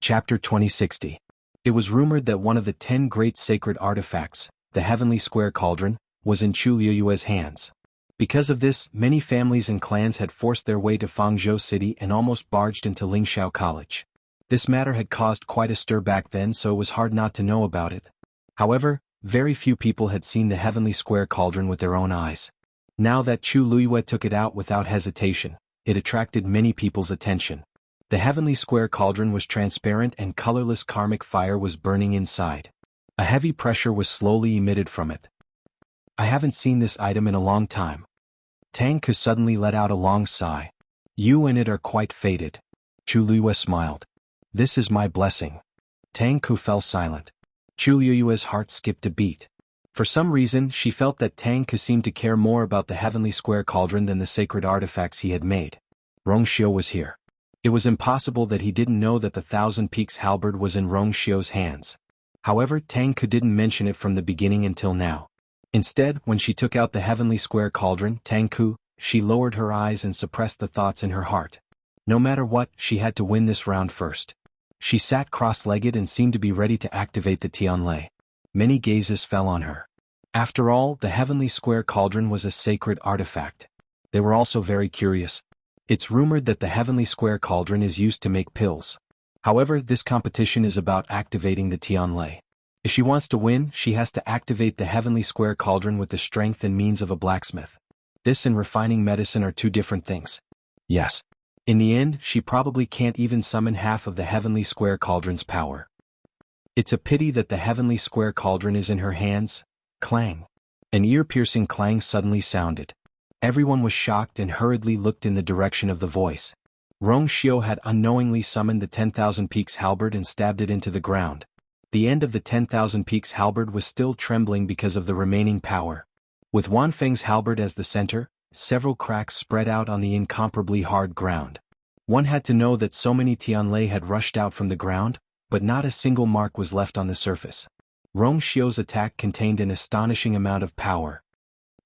Chapter 2060. It was rumored that one of the 10 great sacred artifacts, the Heavenly Square Cauldron, was in Chu Liyue's hands. Because of this, many families and clans had forced their way to Fangzhou City and almost barged into Lingxiao College. This matter had caused quite a stir back then, so it was hard not to know about it. However, very few people had seen the Heavenly Square Cauldron with their own eyes. Now that Chu Liyue took it out without hesitation, it attracted many people's attention. The Heavenly Square Cauldron was transparent and colorless karmic fire was burning inside. A heavy pressure was slowly emitted from it. I haven't seen this item in a long time. Tang Ke suddenly let out a long sigh. You and it are quite fated. Chu Liyue smiled. This is my blessing. Tang Ke fell silent. Chu Liyue's heart skipped a beat. For some reason, she felt that Tang Ke seemed to care more about the Heavenly Square Cauldron than the sacred artifacts he had made. Rongxiu was here. It was impossible that he didn't know that the Thousand Peaks halberd was in Rongxiu's hands. However, Tang Ke didn't mention it from the beginning until now. Instead, when she took out the Heavenly Square Cauldron, Tang Ke, she lowered her eyes and suppressed the thoughts in her heart. No matter what, she had to win this round first. She sat cross-legged and seemed to be ready to activate the Tianlei. Many gazes fell on her. After all, the Heavenly Square Cauldron was a sacred artifact. They were also very curious. It's rumored that the Heavenly Square Cauldron is used to make pills. However, this competition is about activating the Tianlei. If she wants to win, she has to activate the Heavenly Square Cauldron with the strength and means of a blacksmith. This and refining medicine are two different things. Yes. In the end, she probably can't even summon half of the Heavenly Square Cauldron's power. It's a pity that the Heavenly Square Cauldron is in her hands. Clang. An ear-piercing clang suddenly sounded. Everyone was shocked and hurriedly looked in the direction of the voice. Rongxiu had unknowingly summoned the 10,000 Peaks halberd and stabbed it into the ground. The end of the 10,000 Peaks halberd was still trembling because of the remaining power. With Wanfeng's halberd as the center, several cracks spread out on the incomparably hard ground. One had to know that so many Tianlei had rushed out from the ground, but not a single mark was left on the surface. Rongxiu's attack contained an astonishing amount of power.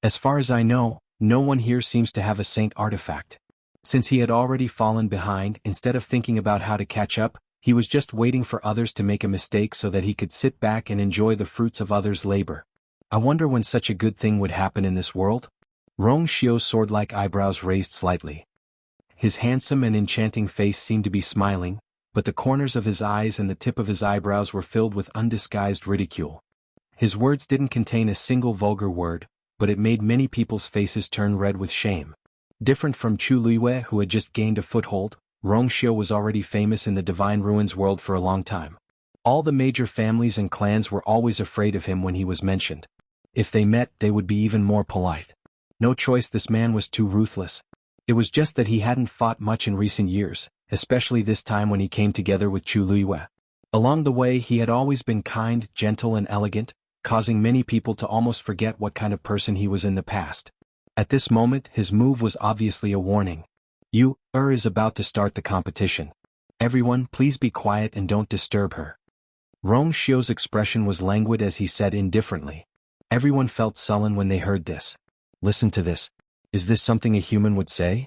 As far as I know, no one here seems to have a saint artifact. Since he had already fallen behind, instead of thinking about how to catch up, he was just waiting for others to make a mistake so that he could sit back and enjoy the fruits of others' labor. I wonder when such a good thing would happen in this world? Rongxiu's sword-like eyebrows raised slightly. His handsome and enchanting face seemed to be smiling, but the corners of his eyes and the tip of his eyebrows were filled with undisguised ridicule. His words didn't contain a single vulgar word, but it made many people's faces turn red with shame. Different from Chu Liyue, who had just gained a foothold, Rongxiu was already famous in the Divine Ruins world for a long time. All the major families and clans were always afraid of him when he was mentioned. If they met, they would be even more polite. No choice, this man was too ruthless. It was just that he hadn't fought much in recent years, especially this time when he came together with Chu Liyue. Along the way, he had always been kind, gentle and elegant, causing many people to almost forget what kind of person he was in the past. At this moment, his move was obviously a warning. Is about to start the competition. Everyone, please be quiet and don't disturb her. Rongxiu's expression was languid as he said indifferently. Everyone felt sullen when they heard this. Listen to this. Is this something a human would say?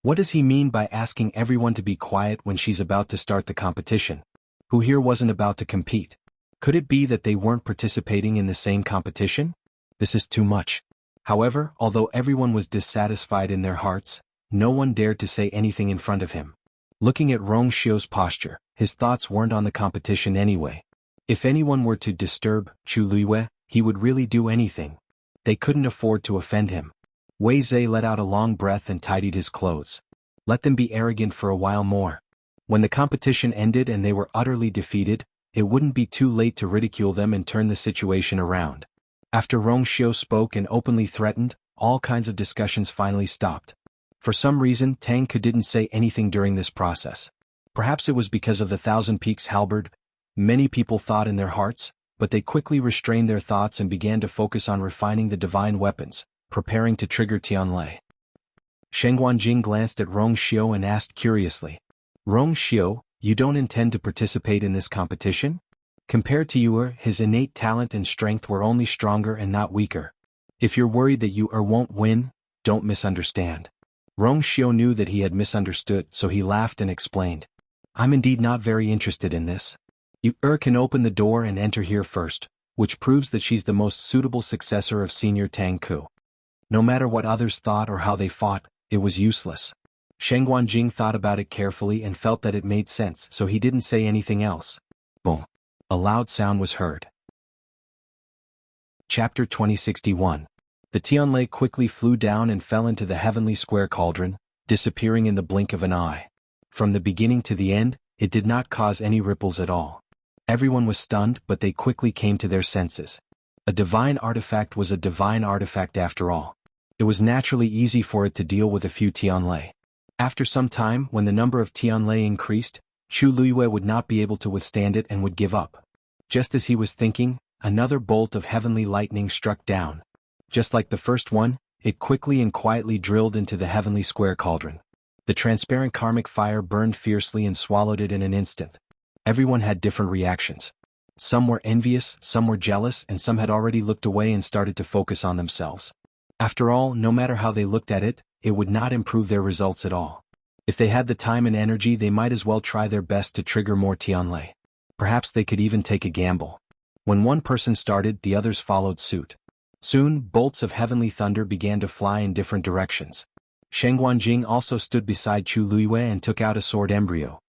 What does he mean by asking everyone to be quiet when she's about to start the competition? Who here wasn't about to compete? Could it be that they weren't participating in the same competition? This is too much. However, although everyone was dissatisfied in their hearts, no one dared to say anything in front of him. Looking at Rongxiu's posture, his thoughts weren't on the competition anyway. If anyone were to disturb Chu Liyue, he would really do anything. They couldn't afford to offend him. Wei Zhe let out a long breath and tidied his clothes. Let them be arrogant for a while more. When the competition ended and they were utterly defeated, it wouldn't be too late to ridicule them and turn the situation around. After Rongxiu spoke and openly threatened, all kinds of discussions finally stopped. For some reason, Tang Ke didn't say anything during this process. Perhaps it was because of the Thousand Peaks halberd. Many people thought in their hearts, but they quickly restrained their thoughts and began to focus on refining the divine weapons, preparing to trigger Tianlei. Sheng Wanjing glanced at Rongxiu and asked curiously, Rongxiu, you don't intend to participate in this competition? Compared to you, his innate talent and strength were only stronger and not weaker. If you're worried that you won't win, don't misunderstand. Rongxiu knew that he had misunderstood, so he laughed and explained. I'm indeed not very interested in this. You can open the door and enter here first, which proves that she's the most suitable successor of Senior Tang Ku. No matter what others thought or how they fought, it was useless. Xuanhuan Jing thought about it carefully and felt that it made sense, so he didn't say anything else. Boom. A loud sound was heard. Chapter 2061. The Tianlei quickly flew down and fell into the heavenly square cauldron, disappearing in the blink of an eye. From the beginning to the end, it did not cause any ripples at all. Everyone was stunned, but they quickly came to their senses. A divine artifact was a divine artifact after all. It was naturally easy for it to deal with a few Tianlei. After some time, when the number of Tianlei increased, Chu Luyue would not be able to withstand it and would give up. Just as he was thinking, another bolt of heavenly lightning struck down. Just like the first one, it quickly and quietly drilled into the heavenly square cauldron. The transparent karmic fire burned fiercely and swallowed it in an instant. Everyone had different reactions. Some were envious, some were jealous, and some had already looked away and started to focus on themselves. After all, no matter how they looked at it, it would not improve their results at all. If they had the time and energy, they might as well try their best to trigger more Tianlei. Perhaps they could even take a gamble. When one person started, the others followed suit. Soon, bolts of heavenly thunder began to fly in different directions. Xuanhuan Jing also stood beside Chu Luyue and took out a sword embryo.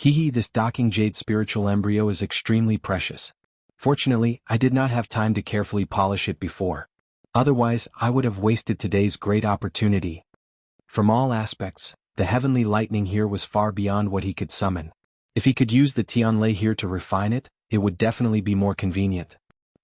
This docking jade spiritual embryo is extremely precious. Fortunately, I did not have time to carefully polish it before. Otherwise, I would have wasted today's great opportunity. From all aspects, the heavenly lightning here was far beyond what he could summon. If he could use the Tianlei here to refine it, it would definitely be more convenient.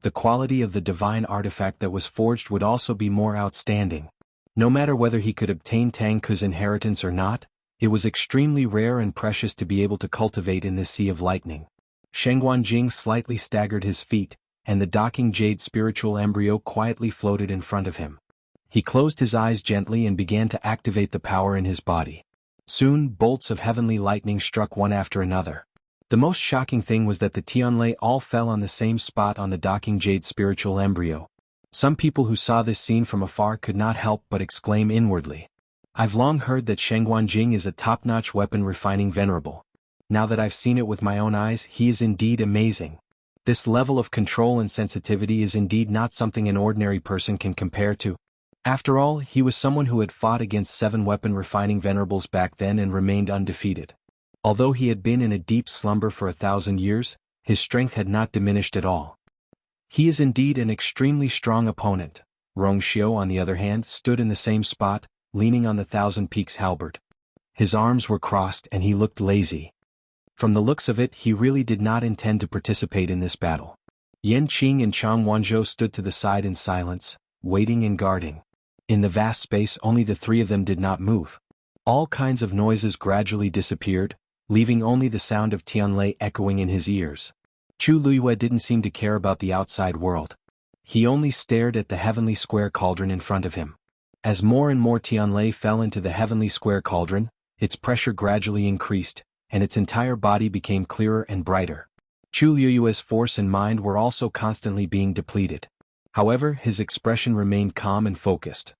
The quality of the divine artifact that was forged would also be more outstanding. No matter whether he could obtain Tang Ku's inheritance or not, it was extremely rare and precious to be able to cultivate in this sea of lightning. Xuanhuan Jing slightly staggered his feet, and the docking jade spiritual embryo quietly floated in front of him. He closed his eyes gently and began to activate the power in his body. Soon, bolts of heavenly lightning struck one after another. The most shocking thing was that the Tianlei all fell on the same spot on the docking jade spiritual embryo. Some people who saw this scene from afar could not help but exclaim inwardly. I've long heard that Xuanhuan Jing is a top-notch weapon refining venerable. Now that I've seen it with my own eyes, he is indeed amazing. This level of control and sensitivity is indeed not something an ordinary person can compare to. After all, he was someone who had fought against 7 weapon refining venerables back then and remained undefeated. Although he had been in a deep slumber for 1,000 years, his strength had not diminished at all. He is indeed an extremely strong opponent. Rongxiu, on the other hand, stood in the same spot, leaning on the Thousand Peaks halberd. His arms were crossed and he looked lazy. From the looks of it, he really did not intend to participate in this battle. Yan Qing and Chang Wanzhou stood to the side in silence, waiting and guarding. In the vast space, only the 3 of them did not move. All kinds of noises gradually disappeared, leaving only the sound of Tianlei echoing in his ears. Chu Luyue didn't seem to care about the outside world. He only stared at the heavenly square cauldron in front of him. As more and more Tianlei fell into the heavenly square cauldron, its pressure gradually increased, and its entire body became clearer and brighter. Chu Luyue's force and mind were also constantly being depleted. However, his expression remained calm and focused.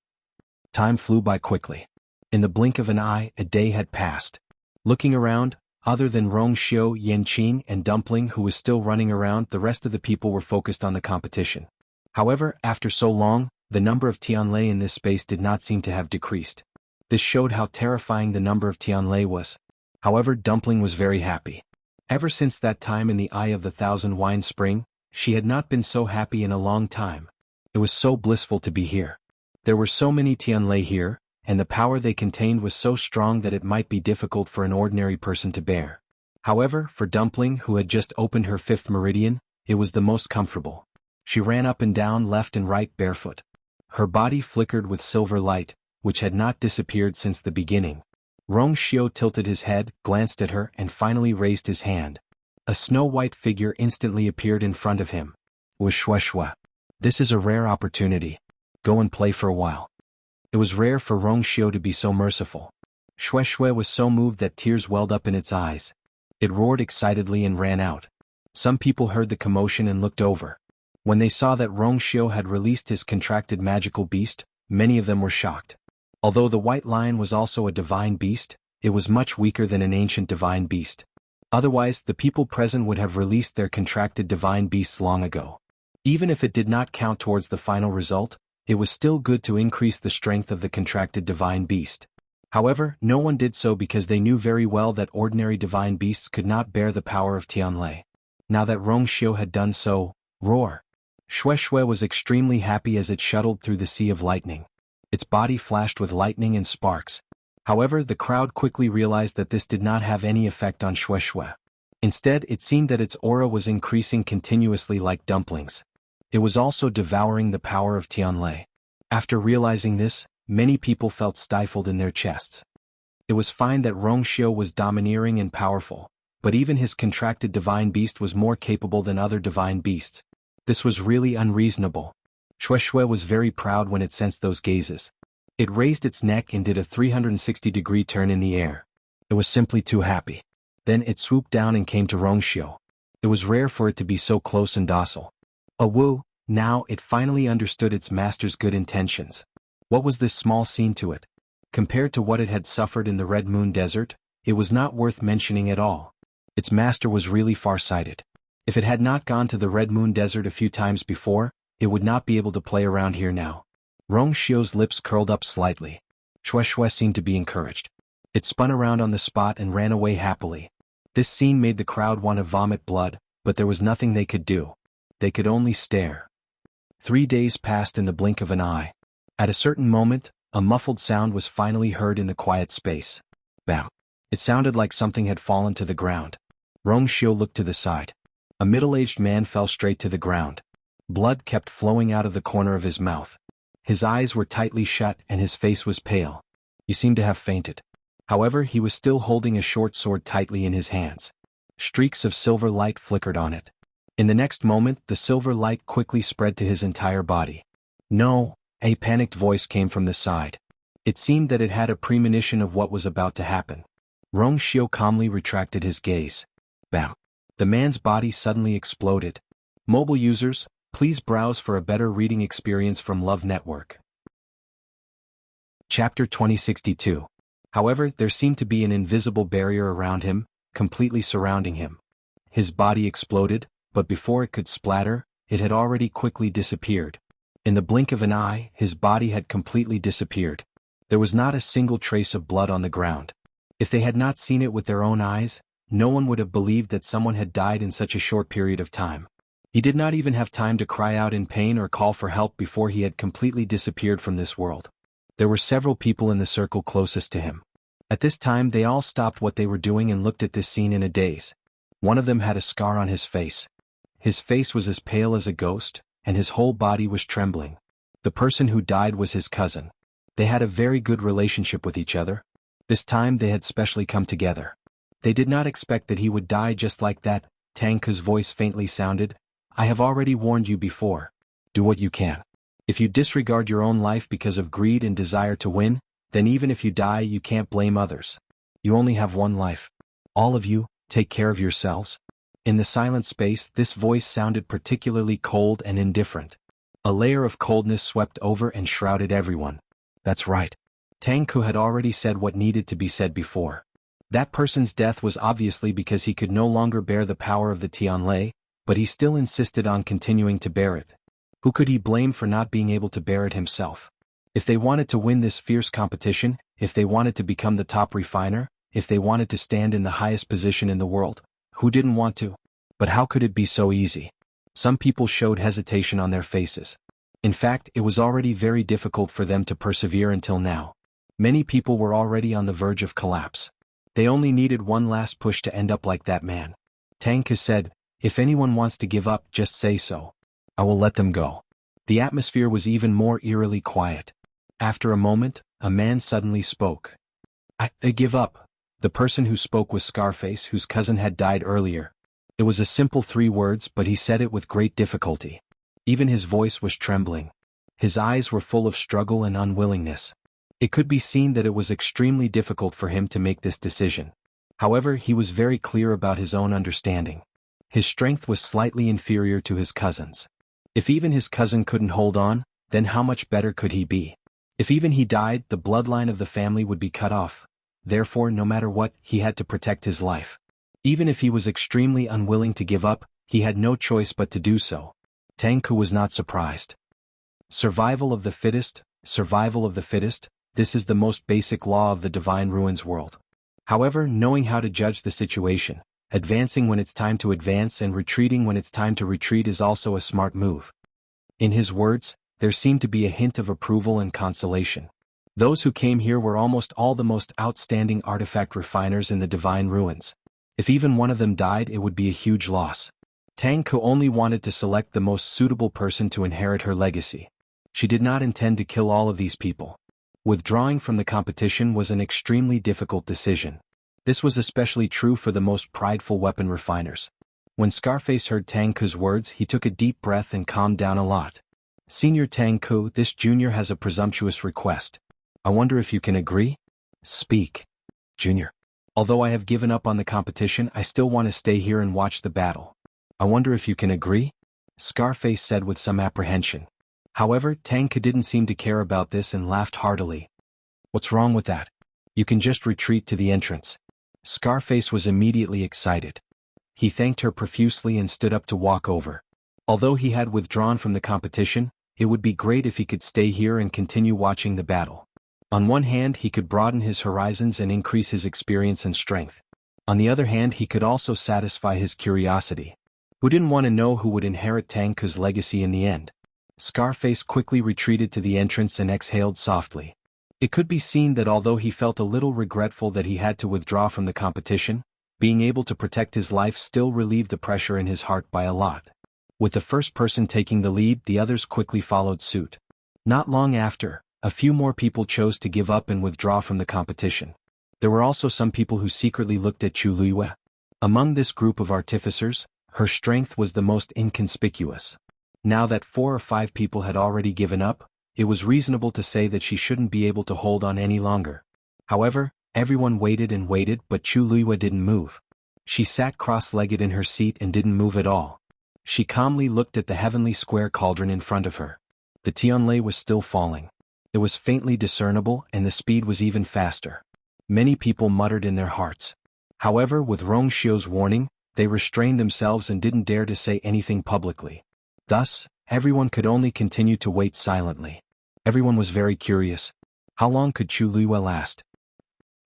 Time flew by quickly. In the blink of an eye, a day had passed. Looking around, other than Rongxiu, Yanqing, and Dumpling, who was still running around, the rest of the people were focused on the competition. However, after so long, the number of Tianlei in this space did not seem to have decreased. This showed how terrifying the number of Tianlei was. However, Dumpling was very happy. Ever since that time in the Eye of the Thousand Wine Spring, she had not been so happy in a long time. It was so blissful to be here. There were so many Tianlei here, and the power they contained was so strong that it might be difficult for an ordinary person to bear. However, for Dumpling, who had just opened her 5th meridian, it was the most comfortable. She ran up and down left and right barefoot. Her body flickered with silver light, which had not disappeared since the beginning. Rongxiu tilted his head, glanced at her, and finally raised his hand. A snow-white figure instantly appeared in front of him. Wuxialover. This is a rare opportunity. Go and play for a while. It was rare for Rongxiu to be so merciful. Wuxialover was so moved that tears welled up in its eyes. It roared excitedly and ran out. Some people heard the commotion and looked over. When they saw that Rongxiu had released his contracted magical beast, many of them were shocked. Although the white lion was also a divine beast, it was much weaker than an ancient divine beast. Otherwise, the people present would have released their contracted divine beasts long ago. Even if it did not count towards the final result, it was still good to increase the strength of the contracted divine beast. However, no one did so because they knew very well that ordinary divine beasts could not bear the power of Tianlei. Now that Rongxiu had done so, roar! Shui was extremely happy as it shuttled through the sea of lightning. Its body flashed with lightning and sparks. However, the crowd quickly realized that this did not have any effect on Shui. Instead, it seemed that its aura was increasing continuously like dumplings. It was also devouring the power of Tianlei. After realizing this, many people felt stifled in their chests. It was fine that Rongxiu was domineering and powerful, but even his contracted divine beast was more capable than other divine beasts. This was really unreasonable. Shui was very proud when it sensed those gazes. It raised its neck and did a 360-degree turn in the air. It was simply too happy. Then it swooped down and came to Rongxiu. It was rare for it to be so close and docile. Woo! Now it finally understood its master's good intentions. What was this small scene to it? Compared to what it had suffered in the Red Moon Desert, it was not worth mentioning at all. Its master was really far-sighted. If it had not gone to the Red Moon Desert a few times before, it would not be able to play around here now. Rongxiu's lips curled up slightly. Shui seemed to be encouraged. It spun around on the spot and ran away happily. This scene made the crowd want to vomit blood, but there was nothing they could do. They could only stare. 3 days passed in the blink of an eye. At a certain moment, a muffled sound was finally heard in the quiet space. Bam! It sounded like something had fallen to the ground. Rongxiu looked to the side. A middle-aged man fell straight to the ground. Blood kept flowing out of the corner of his mouth. His eyes were tightly shut and his face was pale. He seemed to have fainted. However, he was still holding a short sword tightly in his hands. Streaks of silver light flickered on it. In the next moment, the silver light quickly spread to his entire body. No! A panicked voice came from the side. It seemed that it had a premonition of what was about to happen. Rongxiu calmly retracted his gaze. Bam! The man's body suddenly exploded. Mobile users, please browse for a better reading experience from Love Network. Chapter 2062. However, there seemed to be an invisible barrier around him, completely surrounding him. His body exploded, but before it could splatter, it had already quickly disappeared. In the blink of an eye, his body had completely disappeared. There was not a single trace of blood on the ground. If they had not seen it with their own eyes, no one would have believed that someone had died in such a short period of time. He did not even have time to cry out in pain or call for help before he had completely disappeared from this world. There were several people in the circle closest to him. At this time they all stopped what they were doing and looked at this scene in a daze. One of them had a scar on his face. His face was as pale as a ghost, and his whole body was trembling. The person who died was his cousin. They had a very good relationship with each other. This time they had specially come together. They did not expect that he would die just like that. Tang Ke's voice faintly sounded. I have already warned you before. Do what you can. If you disregard your own life because of greed and desire to win, then even if you die you can't blame others. You only have one life. All of you, take care of yourselves. In the silent space, this voice sounded particularly cold and indifferent. A layer of coldness swept over and shrouded everyone. That's right. Tang Ke had already said what needed to be said before. That person's death was obviously because he could no longer bear the power of the Tianlei, but he still insisted on continuing to bear it. Who could he blame for not being able to bear it himself? If they wanted to win this fierce competition, if they wanted to become the top refiner, if they wanted to stand in the highest position in the world, who didn't want to? But how could it be so easy? Some people showed hesitation on their faces. In fact, it was already very difficult for them to persevere until now. Many people were already on the verge of collapse. They only needed one last push to end up like that man. Tang Ke said, if anyone wants to give up, just say so. I will let them go. The atmosphere was even more eerily quiet. After a moment, a man suddenly spoke. They give up. The person who spoke was Scarface, whose cousin had died earlier. It was a simple 3 words, but he said it with great difficulty. Even his voice was trembling. His eyes were full of struggle and unwillingness. It could be seen that it was extremely difficult for him to make this decision. However, he was very clear about his own understanding. His strength was slightly inferior to his cousin's. If even his cousin couldn't hold on, then how much better could he be? If even he died, the bloodline of the family would be cut off. Therefore, no matter what, he had to protect his life. Even if he was extremely unwilling to give up, he had no choice but to do so. Tang Ku was not surprised. Survival of the fittest, this is the most basic law of the Divine Ruins world. However, knowing how to judge the situation, advancing when it's time to advance and retreating when it's time to retreat is also a smart move. In his words, there seemed to be a hint of approval and consolation. Those who came here were almost all the most outstanding artifact refiners in the Divine Ruins. If even one of them died, it would be a huge loss. Tang Ku only wanted to select the most suitable person to inherit her legacy. She did not intend to kill all of these people. Withdrawing from the competition was an extremely difficult decision. This was especially true for the most prideful weapon refiners. When Scarface heard Tang Ku's words, he took a deep breath and calmed down a lot. Senior Tang Ku, this junior has a presumptuous request. I wonder if you can agree? Speak. Junior. Although I have given up on the competition, I still want to stay here and watch the battle. I wonder if you can agree? Scarface said with some apprehension. However, Tang Ku didn't seem to care about this and laughed heartily. What's wrong with that? You can just retreat to the entrance. Scarface was immediately excited. He thanked her profusely and stood up to walk over. Although he had withdrawn from the competition, it would be great if he could stay here and continue watching the battle. On one hand, he could broaden his horizons and increase his experience and strength. On the other hand, he could also satisfy his curiosity. Who didn't want to know who would inherit Tang Ku's legacy in the end? Scarface quickly retreated to the entrance and exhaled softly. It could be seen that although he felt a little regretful that he had to withdraw from the competition, being able to protect his life still relieved the pressure in his heart by a lot. With the first person taking the lead, the others quickly followed suit. Not long after, a few more people chose to give up and withdraw from the competition. There were also some people who secretly looked at Chu Luiyue. Among this group of artificers, her strength was the most inconspicuous. Now that 4 or 5 people had already given up, it was reasonable to say that she shouldn't be able to hold on any longer. However, everyone waited and waited, but Chu Luiyue didn't move. She sat cross-legged in her seat and didn't move at all. She calmly looked at the heavenly square cauldron in front of her. The Tianlei was still falling. It was faintly discernible, and the speed was even faster. Many people muttered in their hearts. However, with Rongxiu's warning, they restrained themselves and didn't dare to say anything publicly. Thus, everyone could only continue to wait silently. Everyone was very curious. How long could Chu Luiyue last?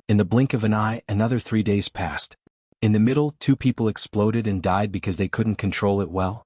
In the blink of an eye, another 3 days passed. In the middle, 2 people exploded and died because they couldn't control it well.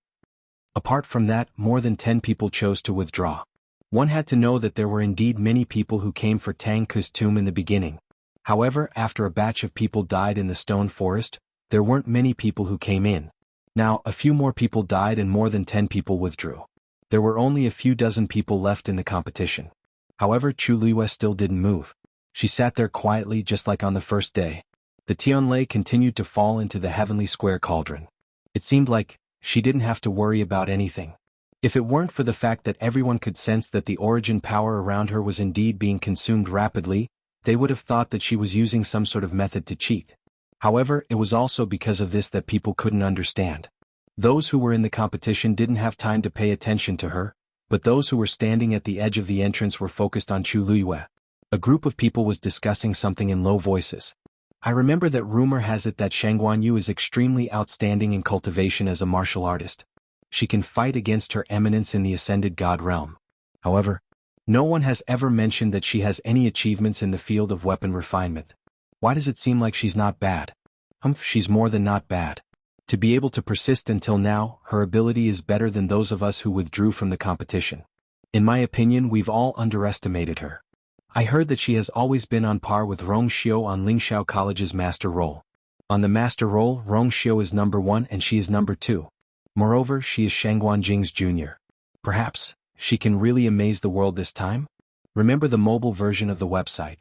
Apart from that, more than 10 people chose to withdraw. One had to know that there were indeed many people who came for Tang Ku's tomb in the beginning. However, after a batch of people died in the stone forest, there weren't many people who came in. Now, a few more people died and more than 10 people withdrew. There were only a few dozen people left in the competition. However, Chu Luiyue still didn't move. She sat there quietly just like on the first day. The Tianlei continued to fall into the heavenly square cauldron. It seemed like she didn't have to worry about anything. If it weren't for the fact that everyone could sense that the origin power around her was indeed being consumed rapidly, they would have thought that she was using some sort of method to cheat. However, it was also because of this that people couldn't understand. Those who were in the competition didn't have time to pay attention to her, but those who were standing at the edge of the entrance were focused on Chu Luiyue. A group of people was discussing something in low voices. I remember that rumor has it that Xuanhuan is extremely outstanding in cultivation as a martial artist. She can fight against her eminence in the ascended god realm. However, no one has ever mentioned that she has any achievements in the field of weapon refinement. Why does it seem like she's not bad? She's more than not bad. To be able to persist until now, her ability is better than those of us who withdrew from the competition. In my opinion, we've all underestimated her. I heard that she has always been on par with Rongxiu on Lingxiao College's master roll. On the master roll, Rongxiu is number 1 and she is number 2. Moreover, she is Shangguan Jing's junior. Perhaps, she can really amaze the world this time? Remember the mobile version of the website.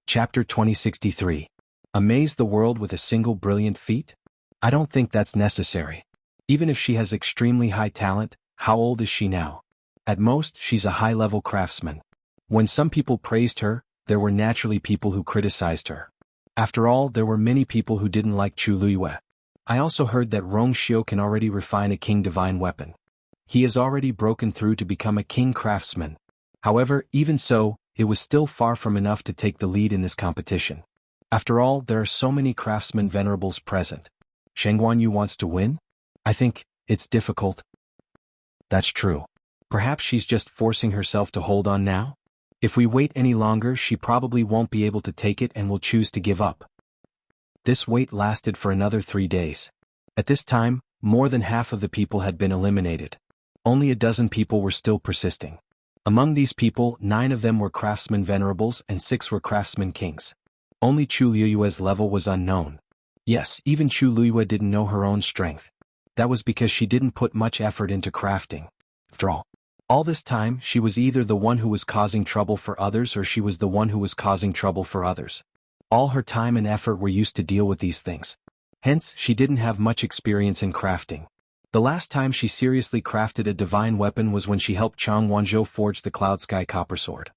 Chapter 2063. Amaze the world with a single brilliant feat? I don't think that's necessary. Even if she has extremely high talent, how old is she now? At most, she's a high-level craftsman. When some people praised her, there were naturally people who criticized her. After all, there were many people who didn't like Chu Luiyue. I also heard that Rongxiu can already refine a king divine weapon. He has already broken through to become a king craftsman. However, even so, it was still far from enough to take the lead in this competition. After all, there are so many craftsmen venerables present. Xuanhuan wants to win? I think it's difficult. That's true. Perhaps she's just forcing herself to hold on now? If we wait any longer, she probably won't be able to take it and will choose to give up. This wait lasted for another 3 days. At this time, more than half of the people had been eliminated. Only a dozen people were still persisting. Among these people, 9 of them were craftsmen venerables and 6 were craftsmen kings. Only Chu Liyue's level was unknown. Yes, even Chu Liyue didn't know her own strength. That was because she didn't put much effort into crafting. After all this time, she was either the one who was causing trouble for others or she was the one who was causing trouble for others. All her time and effort were used to deal with these things. Hence, she didn't have much experience in crafting. The last time she seriously crafted a divine weapon was when she helped Xuanhuan forge the Cloud Sky Copper Sword.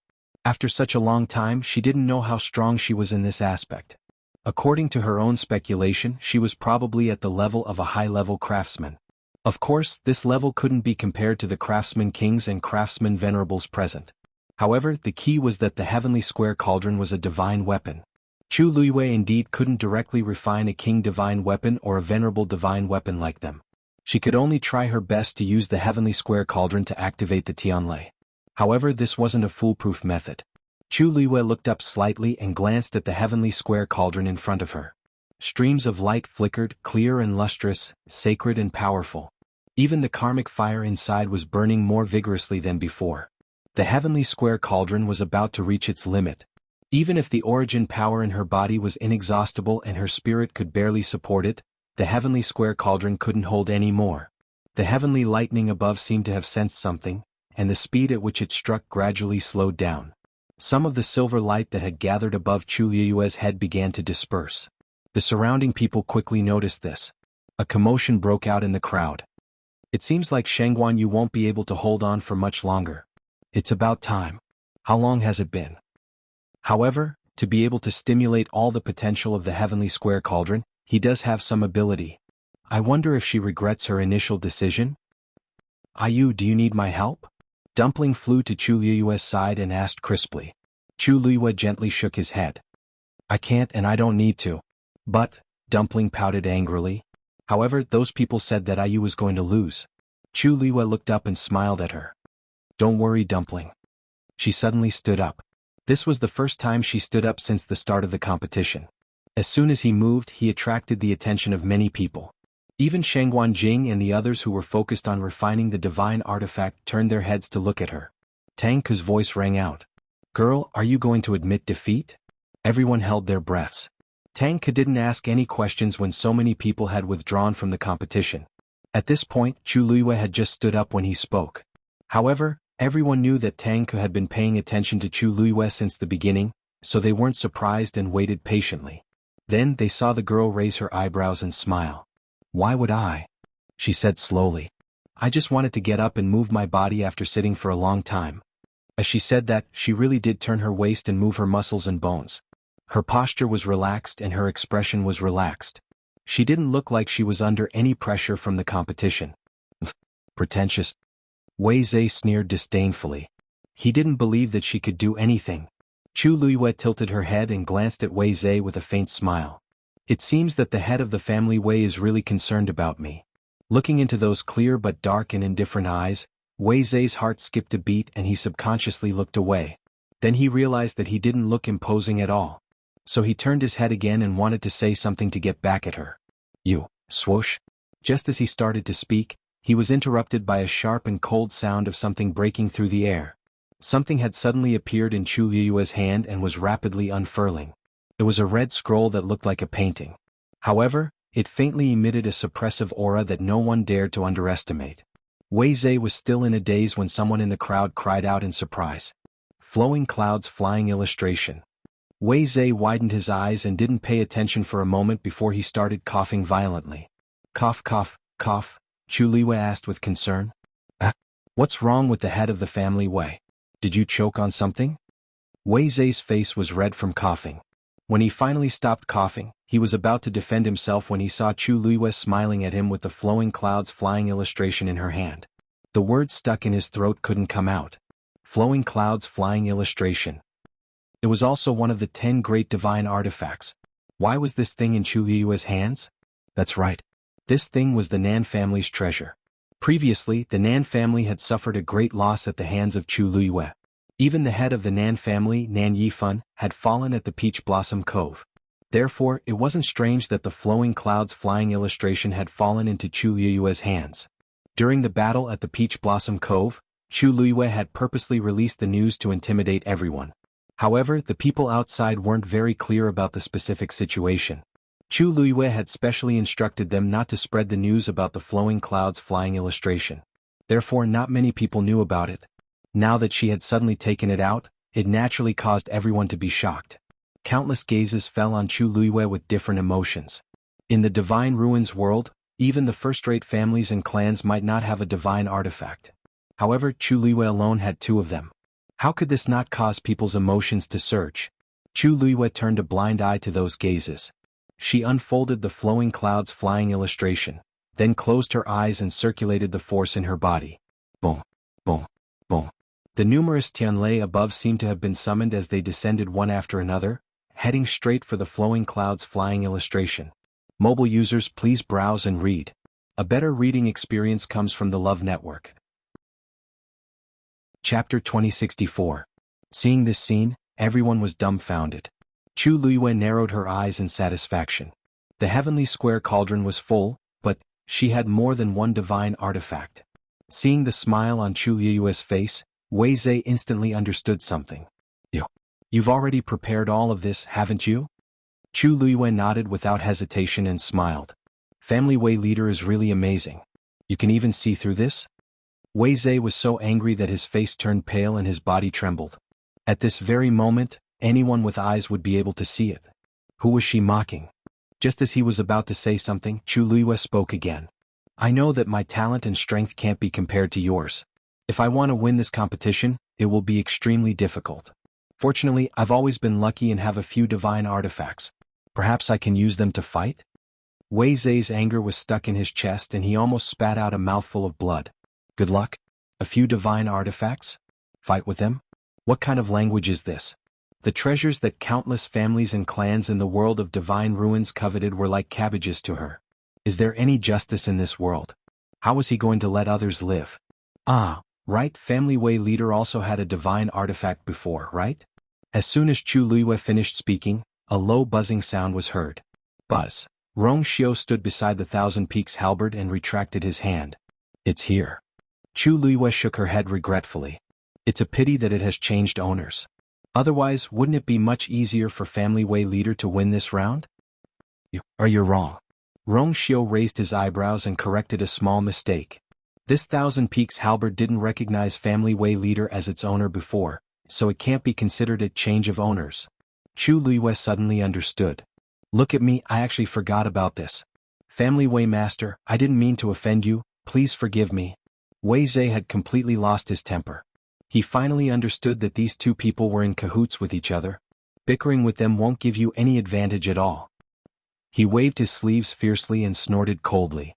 After such a long time, she didn't know how strong she was in this aspect. According to her own speculation, she was probably at the level of a high-level craftsman. Of course, this level couldn't be compared to the craftsmen kings and craftsmen venerables present. However, the key was that the heavenly square cauldron was a divine weapon. Chu Liyue indeed couldn't directly refine a king divine weapon or a venerable divine weapon like them. She could only try her best to use the heavenly square cauldron to activate the Tianlei. However, this wasn't a foolproof method. Chu Liyue looked up slightly and glanced at the heavenly square cauldron in front of her. Streams of light flickered, clear and lustrous, sacred and powerful. Even the karmic fire inside was burning more vigorously than before. The heavenly square cauldron was about to reach its limit. Even if the origin power in her body was inexhaustible and her spirit could barely support it, the heavenly square cauldron couldn't hold any more. The heavenly lightning above seemed to have sensed something, and the speed at which it struck gradually slowed down. Some of the silver light that had gathered above Chu Liyue's head began to disperse. The surrounding people quickly noticed this. A commotion broke out in the crowd. It seems like Xuanhuan won't be able to hold on for much longer. It's about time. How long has it been? However, to be able to stimulate all the potential of the heavenly square cauldron, he does have some ability. I wonder if she regrets her initial decision? Ayu, do you need my help? Dumpling flew to Chu Liyue's side and asked crisply. Chu Liyue gently shook his head. I can't and I don't need to. But, Dumpling pouted angrily. However, those people said that Ayu was going to lose. Chu Liyue looked up and smiled at her. Don't worry, Dumpling. She suddenly stood up. This was the first time she stood up since the start of the competition. As soon as he moved, he attracted the attention of many people. Even Xuanhuan Jing and the others who were focused on refining the divine artifact turned their heads to look at her. Tang Ke's voice rang out. Girl, are you going to admit defeat? Everyone held their breaths. Tang Ke didn't ask any questions when so many people had withdrawn from the competition. At this point, Chu Liyue had just stood up when he spoke. However, everyone knew that Tang Ke had been paying attention to Chu Liyue since the beginning, so they weren't surprised and waited patiently. Then they saw the girl raise her eyebrows and smile. Why would I? She said slowly. I just wanted to get up and move my body after sitting for a long time. As she said that, she really did turn her waist and move her muscles and bones. Her posture was relaxed and her expression was relaxed. She didn't look like she was under any pressure from the competition. Pretentious. Wei Zhe sneered disdainfully. He didn't believe that she could do anything. Chu Liyue tilted her head and glanced at Wei Zhe with a faint smile. It seems that the head of the family Wei is really concerned about me. Looking into those clear but dark and indifferent eyes, Wei Zhe's heart skipped a beat and he subconsciously looked away. Then he realized that he didn't look imposing at all. So he turned his head again and wanted to say something to get back at her. You, swoosh. Just as he started to speak, he was interrupted by a sharp and cold sound of something breaking through the air. Something had suddenly appeared in Chu Liyue's hand and was rapidly unfurling. It was a red scroll that looked like a painting. However, it faintly emitted a suppressive aura that no one dared to underestimate. Wei Zhe was still in a daze when someone in the crowd cried out in surprise. Flowing clouds flying illustration. Wei Zhe widened his eyes and didn't pay attention for a moment before he started coughing violently. Cough, cough, cough, Chu Liyue asked with concern. What's wrong with the head of the family Wei? Did you choke on something? Wei Zhe's face was red from coughing. When he finally stopped coughing, he was about to defend himself when he saw Chu Liyue smiling at him with the flowing clouds flying illustration in her hand. The word stuck in his throat couldn't come out. Flowing clouds flying illustration. It was also one of the 10 great divine artifacts. Why was this thing in Chu Liyue's hands? That's right. This thing was the Nan family's treasure. Previously, the Nan family had suffered a great loss at the hands of Chu Liyue. Even the head of the Nan family, Nan Yifan, had fallen at the Peach Blossom Cove. Therefore, it wasn't strange that the flowing clouds flying illustration had fallen into Chu Liyue's hands. During the battle at the Peach Blossom Cove, Chu Liyue had purposely released the news to intimidate everyone. However, the people outside weren't very clear about the specific situation. Chu Liyue had specially instructed them not to spread the news about the flowing clouds flying illustration. Therefore, not many people knew about it. Now that she had suddenly taken it out, it naturally caused everyone to be shocked. Countless gazes fell on Chu Liyue with different emotions. In the Divine Ruins world, even the first-rate families and clans might not have a divine artifact. However, Chu Liyue alone had 2 of them. How could this not cause people's emotions to surge? Chu Liyue turned a blind eye to those gazes. She unfolded the flowing clouds flying illustration, then closed her eyes and circulated the force in her body. Boom, boom, boom. The numerous Tianlei above seemed to have been summoned as they descended one after another, heading straight for the flowing clouds flying illustration. Mobile users, please browse and read. A better reading experience comes from the Love Network. Chapter 2064. Seeing this scene, everyone was dumbfounded. Chu Liyue narrowed her eyes in satisfaction. The heavenly square cauldron was full, but she had more than one divine artifact. Seeing the smile on Chu Liyue's face, Wei Zhe instantly understood something. You've already prepared all of this, haven't you? Chu Liyue nodded without hesitation and smiled. Family Wei leader is really amazing. You can even see through this? Wei Zhe was so angry that his face turned pale and his body trembled. At this very moment, anyone with eyes would be able to see it. Who was she mocking? Just as he was about to say something, Chu Liyue spoke again. I know that my talent and strength can't be compared to yours. If I want to win this competition, it will be extremely difficult. Fortunately, I've always been lucky and have a few divine artifacts. Perhaps I can use them to fight? Wei Zhe's anger was stuck in his chest and he almost spat out a mouthful of blood. Good luck? A few divine artifacts? Fight with them? What kind of language is this? The treasures that countless families and clans in the world of divine ruins coveted were like cabbages to her. Is there any justice in this world? How was he going to let others live? Ah, right, Family Wei leader also had a divine artifact before, right? As soon as Chu Liyue finished speaking, a low buzzing sound was heard. Buzz. Rong Xiu stood beside the Thousand Peaks halberd and retracted his hand. It's here. Chu Liyue shook her head regretfully. It's a pity that it has changed owners. Otherwise, wouldn't it be much easier for Family Wei leader to win this round? You're wrong. Rong Xiu raised his eyebrows and corrected a small mistake. This Thousand Peaks halberd didn't recognize Family Wei leader as its owner before, so it can't be considered a change of owners. Chu Liyue suddenly understood. Look at me, I actually forgot about this. Family Wei master, I didn't mean to offend you, please forgive me. Wei Zhe had completely lost his temper. He finally understood that these 2 people were in cahoots with each other. Bickering with them won't give you any advantage at all. He waved his sleeves fiercely and snorted coldly.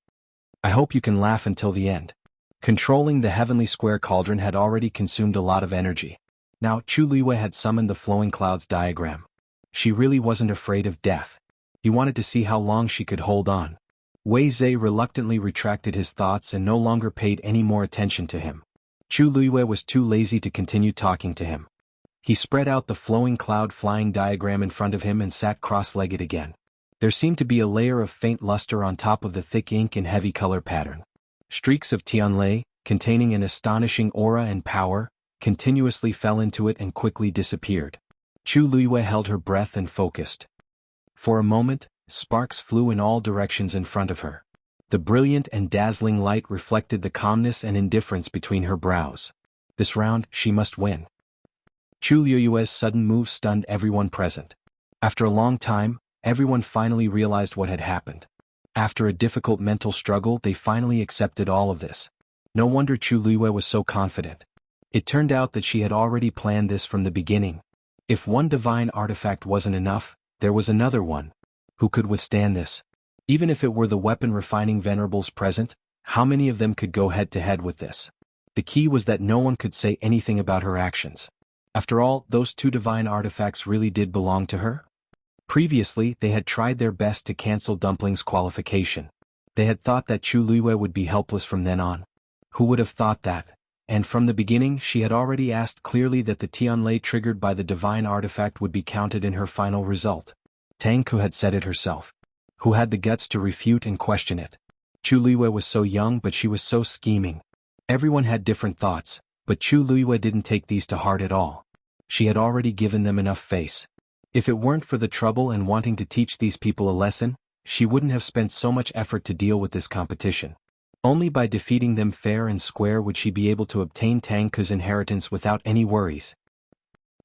I hope you can laugh until the end. Controlling the heavenly square cauldron had already consumed a lot of energy. Now Chu Liyue had summoned the flowing clouds diagram. She really wasn't afraid of death. He wanted to see how long she could hold on. Wei Zhe reluctantly retracted his thoughts and no longer paid any more attention to him. Chu Liyue was too lazy to continue talking to him. He spread out the flowing cloud flying diagram in front of him and sat cross-legged again. There seemed to be a layer of faint luster on top of the thick ink and heavy color pattern. Streaks of Tianlei, containing an astonishing aura and power, continuously fell into it and quickly disappeared. Chu Liyue held her breath and focused. For a moment, sparks flew in all directions in front of her. The brilliant and dazzling light reflected the calmness and indifference between her brows. This round, she must win. Chu Liyue's sudden move stunned everyone present. After a long time, everyone finally realized what had happened. After a difficult mental struggle, they finally accepted all of this. No wonder Chu Liyue was so confident. It turned out that she had already planned this from the beginning. If one divine artifact wasn't enough, there was another one. Who could withstand this? Even if it were the weapon-refining venerables present, how many of them could go head-to-head with this? The key was that no one could say anything about her actions. After all, those 2 divine artifacts really did belong to her? Previously, they had tried their best to cancel Dumpling's qualification. They had thought that Chu Luiyue would be helpless from then on. Who would have thought that? And from the beginning she had already asked clearly that the Tianlei triggered by the divine artifact would be counted in her final result. Tang Ku had said it herself. Who had the guts to refute and question it? Chu Luiyue was so young, but she was so scheming. Everyone had different thoughts, but Chu Luiyue didn't take these to heart at all. She had already given them enough face. If it weren't for the trouble and wanting to teach these people a lesson, she wouldn't have spent so much effort to deal with this competition. Only by defeating them fair and square would she be able to obtain Tang Ku's inheritance without any worries.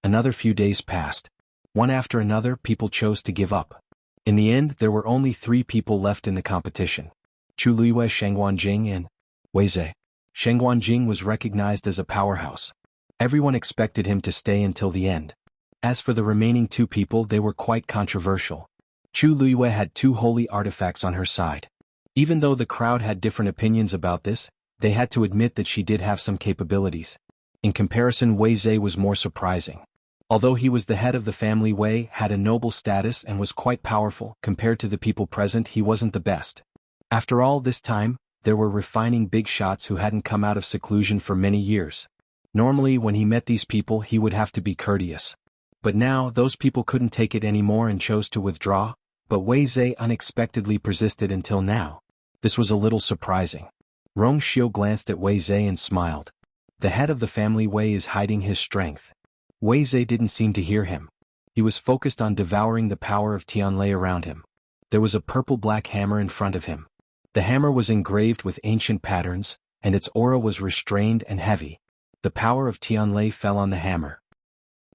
Another few days passed. One after another, people chose to give up. In the end, there were only 3 people left in the competition: Chu Luiyue, Xuanhuan Jing, and Wei Zhe. Xuanhuan Jing was recognized as a powerhouse. Everyone expected him to stay until the end. As for the remaining 2 people, they were quite controversial. Chu Luiyue had 2 holy artifacts on her side. Even though the crowd had different opinions about this, they had to admit that she did have some capabilities. In comparison, Wei Zhe was more surprising. Although he was the head of the family, Wei had a noble status and was quite powerful. Compared to the people present, he wasn't the best. After all this time, there were refining big shots who hadn't come out of seclusion for many years. Normally when he met these people he would have to be courteous. But now those people couldn't take it anymore and chose to withdraw, but Wei Zhe unexpectedly persisted until now. This was a little surprising. Rong Xiu glanced at Wei Zhe and smiled. The head of the family Wei is hiding his strength. Wei Zhe didn't seem to hear him. He was focused on devouring the power of Tianlei around him. There was a purple-black hammer in front of him. The hammer was engraved with ancient patterns, and its aura was restrained and heavy. The power of Tianlei fell on the hammer.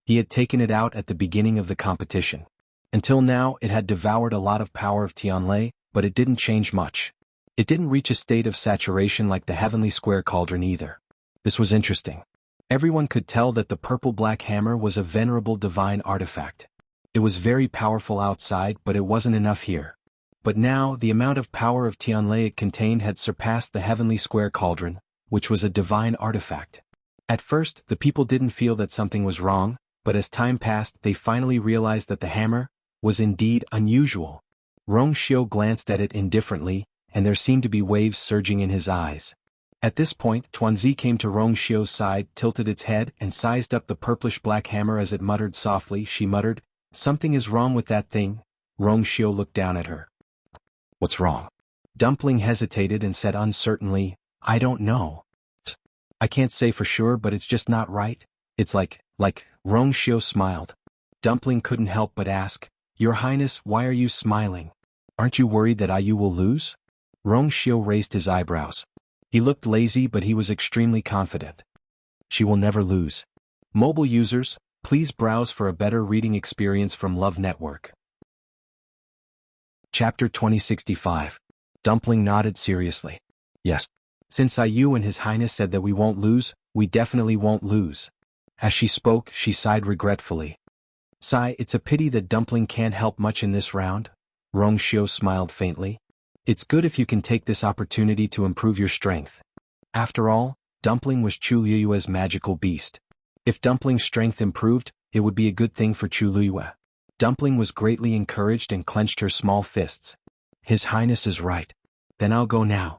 He had taken it out at the beginning of the competition. Until now it had devoured a lot of power of Tianlei, but it didn't change much. It didn't reach a state of saturation like the heavenly square cauldron either. This was interesting. Everyone could tell that the purple-black hammer was a venerable divine artifact. It was very powerful outside, but it wasn't enough here. But now the amount of power of Tianlei it contained had surpassed the heavenly square cauldron, which was a divine artifact. At first, the people didn't feel that something was wrong, but as time passed they finally realized that the hammer was indeed unusual. Rong Xiu glanced at it indifferently, and there seemed to be waves surging in his eyes. At this point, Tuanzi came to Rong Xiu's side, tilted its head, and sized up the purplish-black hammer as it muttered softly. She muttered, "Something is wrong with that thing." Rong Xiu looked down at her. "What's wrong?" Dumpling hesitated and said uncertainly, "I don't know. I can't say for sure, but it's just not right. It's like, Rong Xiu smiled. Dumpling couldn't help but ask, "Your Highness, why are you smiling? Aren't you worried that IU will lose?" Rong Xiu raised his eyebrows. He looked lazy, but he was extremely confident. "She will never lose." Mobile users, please browse for a better reading experience from Love Network. Chapter 2065. Dumpling nodded seriously. "Yes. Since IU and His Highness said that we won't lose, we definitely won't lose." As she spoke, she sighed regretfully. "Sigh, it's a pity that Dumpling can't help much in this round." Rong Xiu smiled faintly. "It's good if you can take this opportunity to improve your strength." After all, Dumpling was Chu Luiyue's magical beast. If Dumpling's strength improved, it would be a good thing for Chu Luiyue. Dumpling was greatly encouraged and clenched her small fists. "His Highness is right. Then I'll go now."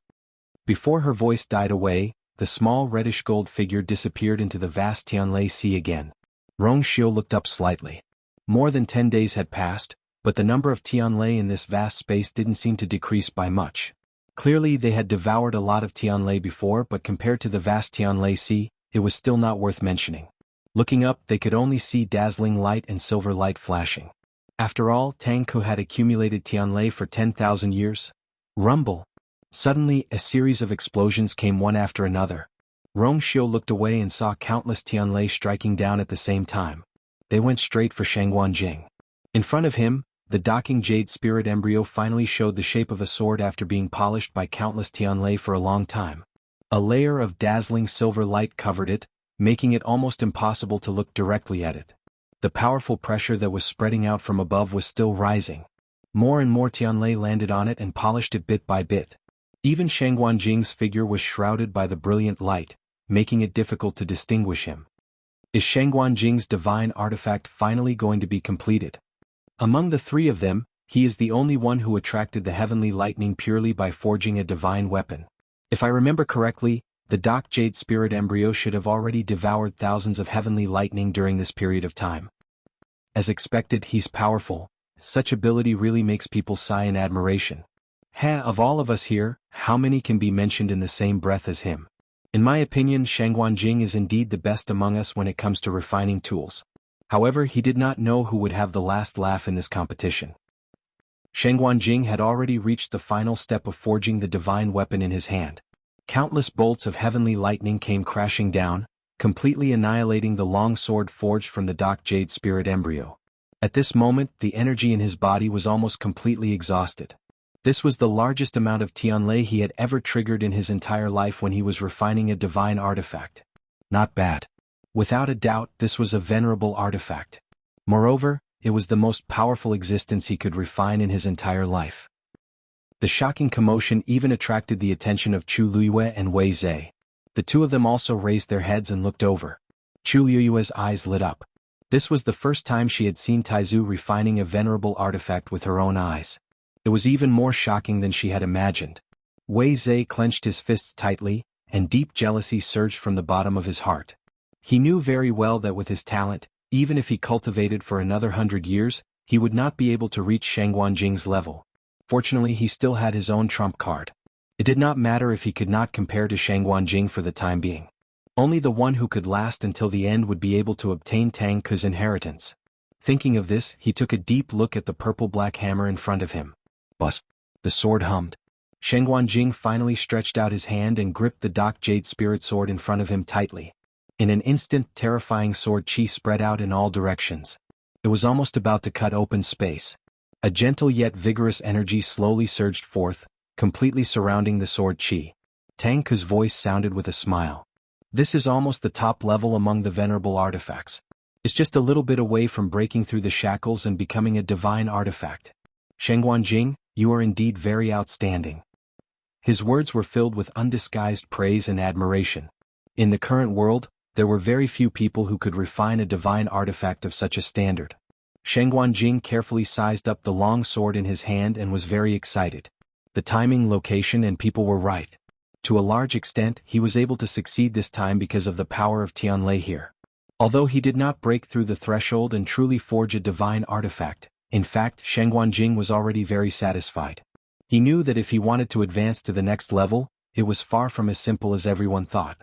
Before her voice died away, the small reddish-gold figure disappeared into the vast Tianlei Sea again. Rong Xiu looked up slightly. More than 10 days had passed, but the number of Tianlei in this vast space didn't seem to decrease by much. Clearly they had devoured a lot of Tianlei before, but compared to the vast Tianlei Sea, it was still not worth mentioning. Looking up, they could only see dazzling light and silver light flashing. After all, Tang Ku had accumulated Tianlei for 10,000 years. Rumble. Suddenly, a series of explosions came one after another. Rong Xiu looked away and saw countless Tianlei striking down at the same time. They went straight for Xuanhuan Jing. In front of him, the docking jade spirit embryo finally showed the shape of a sword after being polished by countless Tianlei for a long time. A layer of dazzling silver light covered it, making it almost impossible to look directly at it. The powerful pressure that was spreading out from above was still rising. More and more Tianlei landed on it and polished it bit by bit. Even Xuanhuan Jing's figure was shrouded by the brilliant light, making it difficult to distinguish him. Is Xuanhuan Jing's divine artifact finally going to be completed? Among the three of them, he is the only one who attracted the heavenly lightning purely by forging a divine weapon. If I remember correctly, the Dark Jade Spirit embryo should have already devoured thousands of heavenly lightning during this period of time. As expected, he's powerful. Such ability really makes people sigh in admiration. Of all of us here, how many can be mentioned in the same breath as him? In my opinion, Xuanhuan Jing is indeed the best among us when it comes to refining tools. However, he did not know who would have the last laugh in this competition. Xuanhuan Jing had already reached the final step of forging the divine weapon in his hand. Countless bolts of heavenly lightning came crashing down, completely annihilating the long sword forged from the Dark Jade Spirit embryo. At this moment, the energy in his body was almost completely exhausted. This was the largest amount of Tianlei he had ever triggered in his entire life when he was refining a divine artifact. Not bad. Without a doubt, this was a venerable artifact. Moreover, it was the most powerful existence he could refine in his entire life. The shocking commotion even attracted the attention of Chu Liyue and Wei Zhe. The two of them also raised their heads and looked over. Chu Liyue's eyes lit up. This was the first time she had seen Taizu refining a venerable artifact with her own eyes. It was even more shocking than she had imagined. Wei Zhe clenched his fists tightly, and deep jealousy surged from the bottom of his heart. He knew very well that with his talent, even if he cultivated for another 100 years, he would not be able to reach Xuanhuan Jing's level. Fortunately, he still had his own trump card. It did not matter if he could not compare to Xuanhuan Jing for the time being. Only the one who could last until the end would be able to obtain Tang Ke's inheritance. Thinking of this, he took a deep look at the purple-black hammer in front of him. Buzz! The sword hummed. Xuanhuan Jing finally stretched out his hand and gripped the Dark Jade Spirit sword in front of him tightly. In an instant, terrifying sword chi spread out in all directions. It was almost about to cut open space. A gentle yet vigorous energy slowly surged forth, completely surrounding the sword chi. Tang Ke's voice sounded with a smile. This is almost the top level among the venerable artifacts. It's just a little bit away from breaking through the shackles and becoming a divine artifact. Xuanhuan Jing, you are indeed very outstanding. His words were filled with undisguised praise and admiration. In the current world, there were very few people who could refine a divine artifact of such a standard. Xuanhuan Jing carefully sized up the long sword in his hand and was very excited. The timing, location, and people were right. To a large extent, he was able to succeed this time because of the power of Tianlei here. Although he did not break through the threshold and truly forge a divine artifact, in fact, Xuanhuan Jing was already very satisfied. He knew that if he wanted to advance to the next level, it was far from as simple as everyone thought.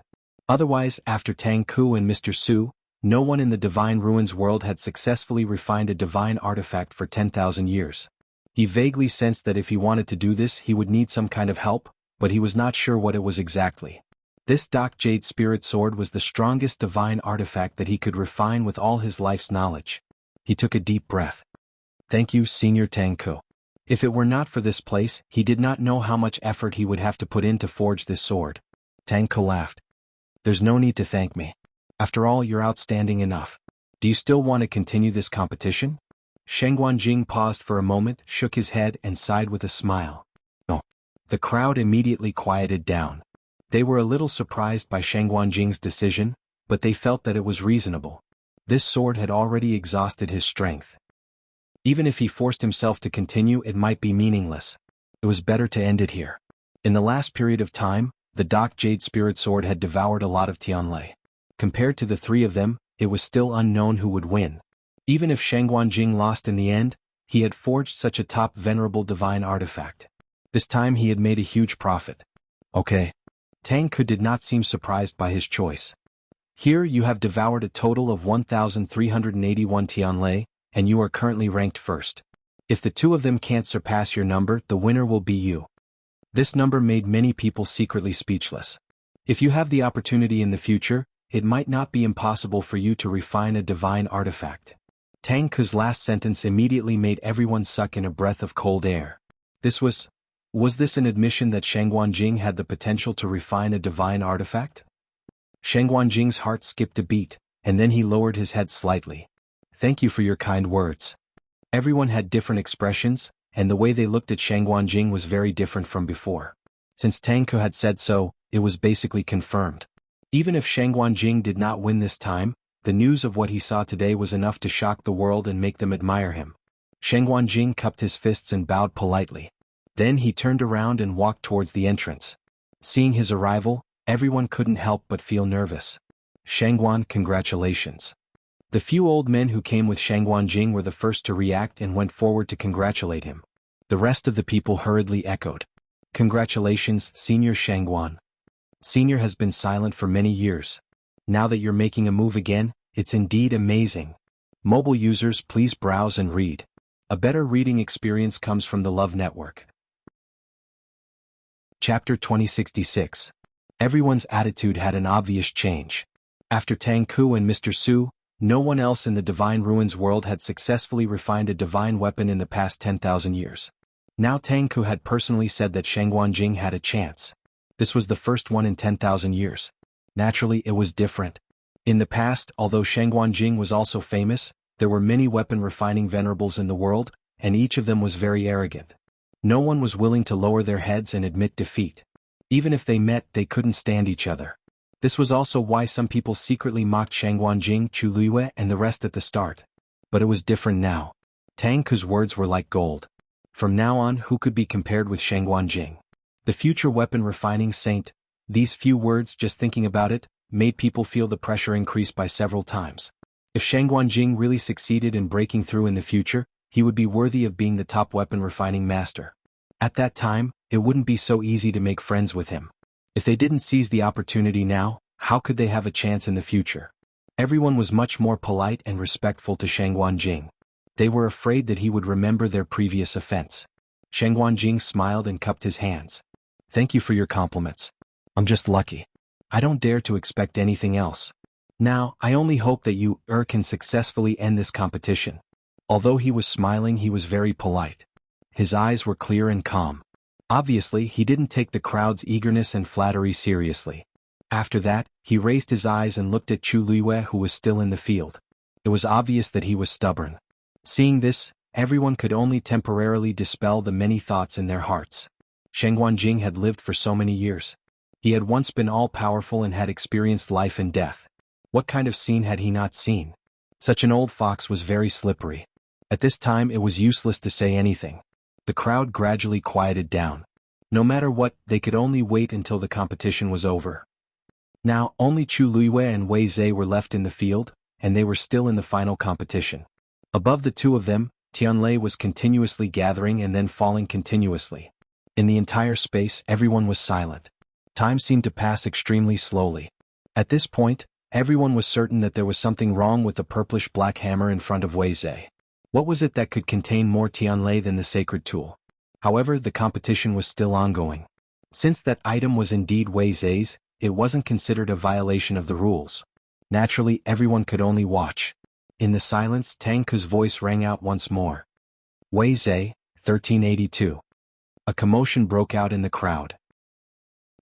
Otherwise, after Tang Ke and Mr. Su, no one in the Divine Ruins world had successfully refined a divine artifact for 10,000 years. He vaguely sensed that if he wanted to do this he would need some kind of help, but he was not sure what it was exactly. This Dark Jade Spirit Sword was the strongest divine artifact that he could refine with all his life's knowledge. He took a deep breath. Thank you, Senior Tang Ke. If it were not for this place, he did not know how much effort he would have to put in to forge this sword. Tang Ke laughed. There's no need to thank me. After all, you're outstanding enough. Do you still want to continue this competition? Xuanhuan Jing paused for a moment, shook his head, and sighed with a smile. No. The crowd immediately quieted down. They were a little surprised by Xuanhuan Jing's decision, but they felt that it was reasonable. This sword had already exhausted his strength. Even if he forced himself to continue, it might be meaningless. It was better to end it here. In the last period of time, the Dark Jade Spirit Sword had devoured a lot of Tianlei. Compared to the three of them, it was still unknown who would win. Even if Xuanhuan Jing lost in the end, he had forged such a top venerable divine artifact. This time he had made a huge profit. Okay. Tang Ke did not seem surprised by his choice. Here you have devoured a total of 1,381 Tianlei, and you are currently ranked first. If the two of them can't surpass your number, the winner will be you. This number made many people secretly speechless. If you have the opportunity in the future, it might not be impossible for you to refine a divine artifact. Tang Ke's last sentence immediately made everyone suck in a breath of cold air. Was this an admission that Xuanhuan Jing had the potential to refine a divine artifact? Xuanhuan Jing's heart skipped a beat, and then he lowered his head slightly. Thank you for your kind words. Everyone had different expressions, and the way they looked at Xuanhuan Jing was very different from before. Since Tang Ke had said so, it was basically confirmed. Even if Xuanhuan Jing did not win this time, the news of what he saw today was enough to shock the world and make them admire him. Xuanhuan Jing cupped his fists and bowed politely. Then he turned around and walked towards the entrance. Seeing his arrival, everyone couldn't help but feel nervous. Xuanhuan, congratulations. The few old men who came with Xuanhuan Jing were the first to react and went forward to congratulate him. The rest of the people hurriedly echoed. Congratulations, Senior Xuanhuan. Senior has been silent for many years. Now that you're making a move again, it's indeed amazing. Mobile users, please browse and read. A better reading experience comes from the Love Network. Chapter 2066. Everyone's attitude had an obvious change. After Tang Ku and Mr. Su, no one else in the Divine Ruins world had successfully refined a divine weapon in the past 10,000 years. Now Tang Ku had personally said that Xuanhuan Jing had a chance. This was the first one in 10,000 years. Naturally, it was different. In the past, although Xuanhuan Jing was also famous, there were many weapon-refining venerables in the world, and each of them was very arrogant. No one was willing to lower their heads and admit defeat. Even if they met, they couldn't stand each other. This was also why some people secretly mocked Xuanhuan Jing, Chu Luiyue, and the rest at the start. But it was different now. Tang Ku's words were like gold. From now on, who could be compared with Xuanhuan Jing? The future weapon-refining saint. These few words, just thinking about it, made people feel the pressure increase by several times. If Xuanhuan Jing really succeeded in breaking through in the future, he would be worthy of being the top weapon-refining master. At that time, it wouldn't be so easy to make friends with him. If they didn't seize the opportunity now, how could they have a chance in the future? Everyone was much more polite and respectful to Xuanhuan Jing. They were afraid that he would remember their previous offense. Xuanhuan Jing smiled and cupped his hands. Thank you for your compliments. I'm just lucky. I don't dare to expect anything else. Now, I only hope that you can successfully end this competition. Although he was smiling, he was very polite. His eyes were clear and calm. Obviously, he didn't take the crowd's eagerness and flattery seriously. After that, he raised his eyes and looked at Chu Luiyue, who was still in the field. It was obvious that he was stubborn. Seeing this, everyone could only temporarily dispel the many thoughts in their hearts. Xuanhuan Jing had lived for so many years. He had once been all-powerful and had experienced life and death. What kind of scene had he not seen? Such an old fox was very slippery. At this time it was useless to say anything. The crowd gradually quieted down. No matter what, they could only wait until the competition was over. Now, only Chu Luiyue and Wei Zhe were left in the field, and they were still in the final competition. Above the two of them, Tianlei was continuously gathering and then falling continuously. In the entire space, everyone was silent. Time seemed to pass extremely slowly. At this point, everyone was certain that there was something wrong with the purplish-black hammer in front of Wei Zhe. What was it that could contain more Tianlei than the sacred tool? However, the competition was still ongoing. Since that item was indeed Wei Zhe's, it wasn't considered a violation of the rules. Naturally, everyone could only watch. In the silence, Tang Ku's voice rang out once more. Wei Zhe, 1382. A commotion broke out in the crowd.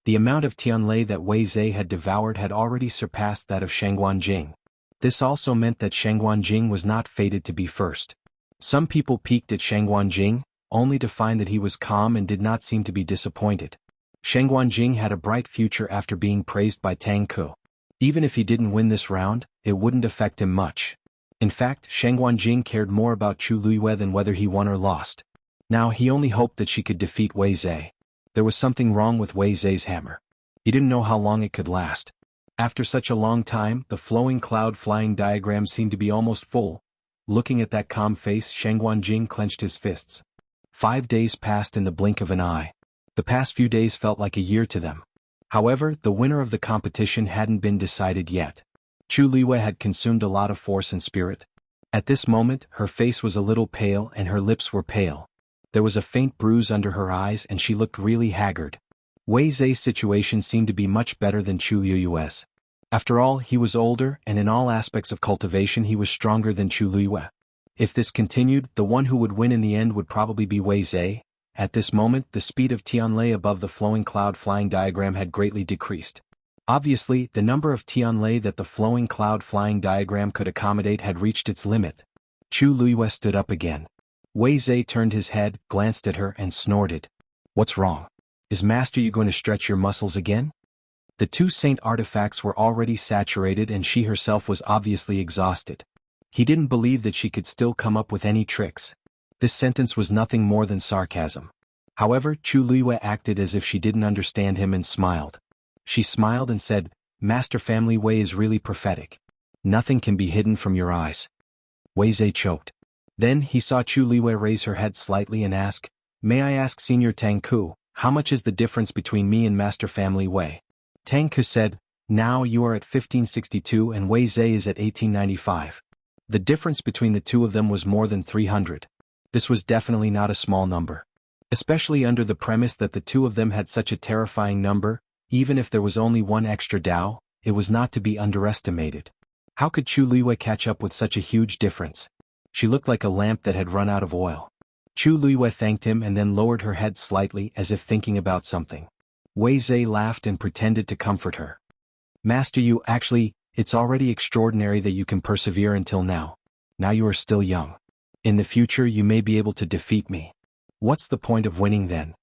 The amount of Tianlei that Wei Zhe had devoured had already surpassed that of Xuanhuan Jing. This also meant that Xuanhuan Jing was not fated to be first. Some people peeked at Xuanhuan Jing, only to find that he was calm and did not seem to be disappointed. Xuanhuan Jing had a bright future after being praised by Tang Ku. Even if he didn't win this round, it wouldn't affect him much. In fact, Xuanhuan Jing cared more about Chu Luiyue than whether he won or lost. Now he only hoped that she could defeat Wei Zhe. There was something wrong with Wei Zhe's hammer. He didn't know how long it could last. After such a long time, the flowing cloud flying diagram seemed to be almost full. Looking at that calm face, Xuanhuan Jing clenched his fists. 5 days passed in the blink of an eye. The past few days felt like a year to them. However, the winner of the competition hadn't been decided yet. Chu Luiyue had consumed a lot of force and spirit. At this moment, her face was a little pale and her lips were pale. There was a faint bruise under her eyes and she looked really haggard. Wei Zhe's situation seemed to be much better than Chu Luiyue's. After all, he was older and in all aspects of cultivation he was stronger than Chu Luiyue. If this continued, the one who would win in the end would probably be Wei Zhe. At this moment, the speed of Tianlei above the flowing cloud flying diagram had greatly decreased. Obviously, the number of Tianlei that the flowing cloud flying diagram could accommodate had reached its limit. Chu Luiyue stood up again. Wei Zhe turned his head, glanced at her and snorted. What's wrong? Is Master you going to stretch your muscles again? The two saint artifacts were already saturated and she herself was obviously exhausted. He didn't believe that she could still come up with any tricks. This sentence was nothing more than sarcasm. However, Chu Luiyue acted as if she didn't understand him and smiled. She smiled and said, Master Family Wei is really prophetic. Nothing can be hidden from your eyes. Wei Zhe choked. Then he saw Chu Luiyue raise her head slightly and ask, May I ask Senior Tang Ku, how much is the difference between me and Master Family Wei? Tang Ku said, Now you are at 1562 and Wei Zhe is at 1895. The difference between the two of them was more than 300. This was definitely not a small number. Especially under the premise that the two of them had such a terrifying number, even if there was only one extra Dao, it was not to be underestimated. How could Chu Luiyue catch up with such a huge difference? She looked like a lamp that had run out of oil. Chu Luiyue thanked him and then lowered her head slightly as if thinking about something. Wei Zhe laughed and pretended to comfort her. Master Yu, actually, it's already extraordinary that you can persevere until now. Now you are still young. In the future you may be able to defeat me. What's the point of winning then?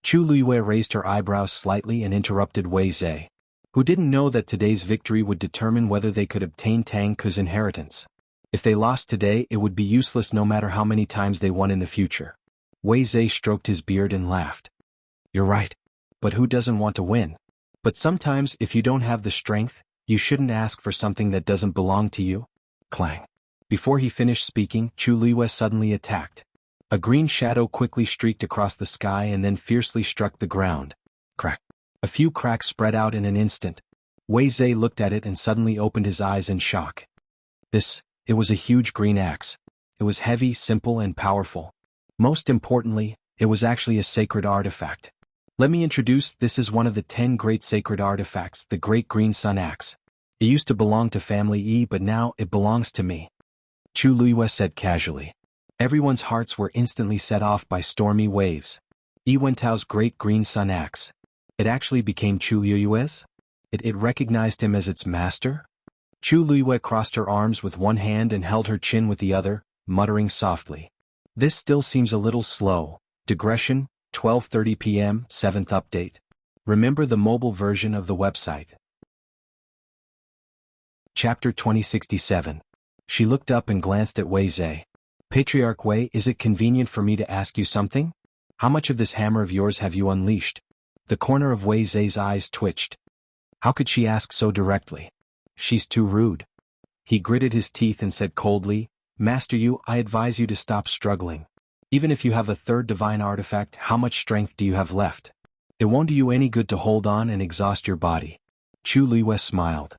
Chu Luiyue raised her eyebrows slightly and interrupted Wei Zhe, who didn't know that today's victory would determine whether they could obtain Tang Ku's inheritance. If they lost today, it would be useless no matter how many times they won in the future. Wei Zhe stroked his beard and laughed. You're right. But who doesn't want to win? But sometimes if you don't have the strength, you shouldn't ask for something that doesn't belong to you. Clang. Before he finished speaking, Chu Luiyue suddenly attacked. A green shadow quickly streaked across the sky and then fiercely struck the ground. Crack. A few cracks spread out in an instant. Wei Zhe looked at it and suddenly opened his eyes in shock. It was a huge green axe. It was heavy, simple, and powerful. Most importantly, it was actually a sacred artifact. Let me introduce, this is one of the 10 great sacred artifacts, the Great Green Sun Axe. It used to belong to Family Yi, but now it belongs to me. Chu Luiyue said casually. Everyone's hearts were instantly set off by stormy waves. Yi Wentao's Great Green Sun Axe. It actually became Chu Luiyue's? It recognized him as its master? Chu Luiyue crossed her arms with one hand and held her chin with the other, muttering softly. This still seems a little slow. Digression, 12:30 p.m., 7th update. Remember the mobile version of the website. Chapter 2067. She looked up and glanced at Wei Zhe. Patriarch Wei, is it convenient for me to ask you something? How much of this hammer of yours have you unleashed? The corner of Wei Zhe's eyes twitched. How could she ask so directly? She's too rude. He gritted his teeth and said coldly, Master Yu, I advise you to stop struggling. Even if you have a third divine artifact, how much strength do you have left? It won't do you any good to hold on and exhaust your body. Chu Luiyue smiled.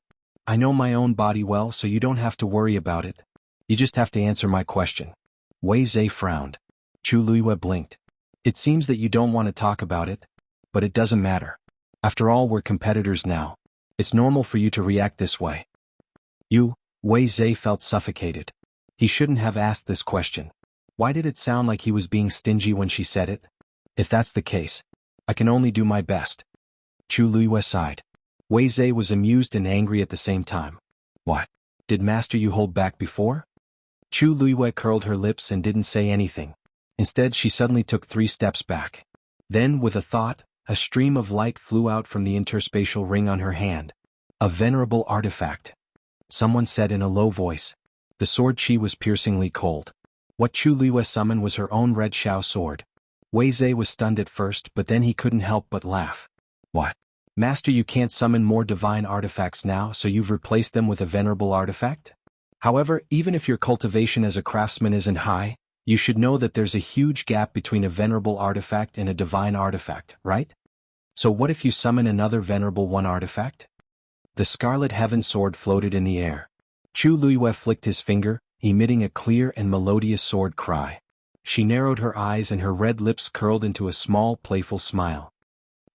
I know my own body well, so you don't have to worry about it. You just have to answer my question. Wei Zhe frowned. Chu Luiyue blinked. It seems that you don't want to talk about it, but it doesn't matter. After all, we're competitors now. It's normal for you to react this way. Wei Zhe felt suffocated. He shouldn't have asked this question. Why did it sound like he was being stingy when she said it? If that's the case, I can only do my best. Chu Luiyue sighed. Wei Zhe was amused and angry at the same time. What? Did Master Yu hold back before? Chu Luiyue curled her lips and didn't say anything. Instead, she suddenly took 3 steps back. Then, with a thought, a stream of light flew out from the interspatial ring on her hand. A venerable artifact. Someone said in a low voice. The sword chi was piercingly cold. What Chu Luiyue summoned was her own red Xiao sword. Wei Zhe was stunned at first, but then he couldn't help but laugh. What? Master, you can't summon more divine artifacts now, so you've replaced them with a venerable artifact? However, even if your cultivation as a craftsman isn't high, you should know that there's a huge gap between a venerable artifact and a divine artifact, right? So what if you summon another venerable one artifact? The Scarlet Heaven sword floated in the air. Chu Luiyue flicked his finger, emitting a clear and melodious sword cry. She narrowed her eyes and her red lips curled into a small, playful smile.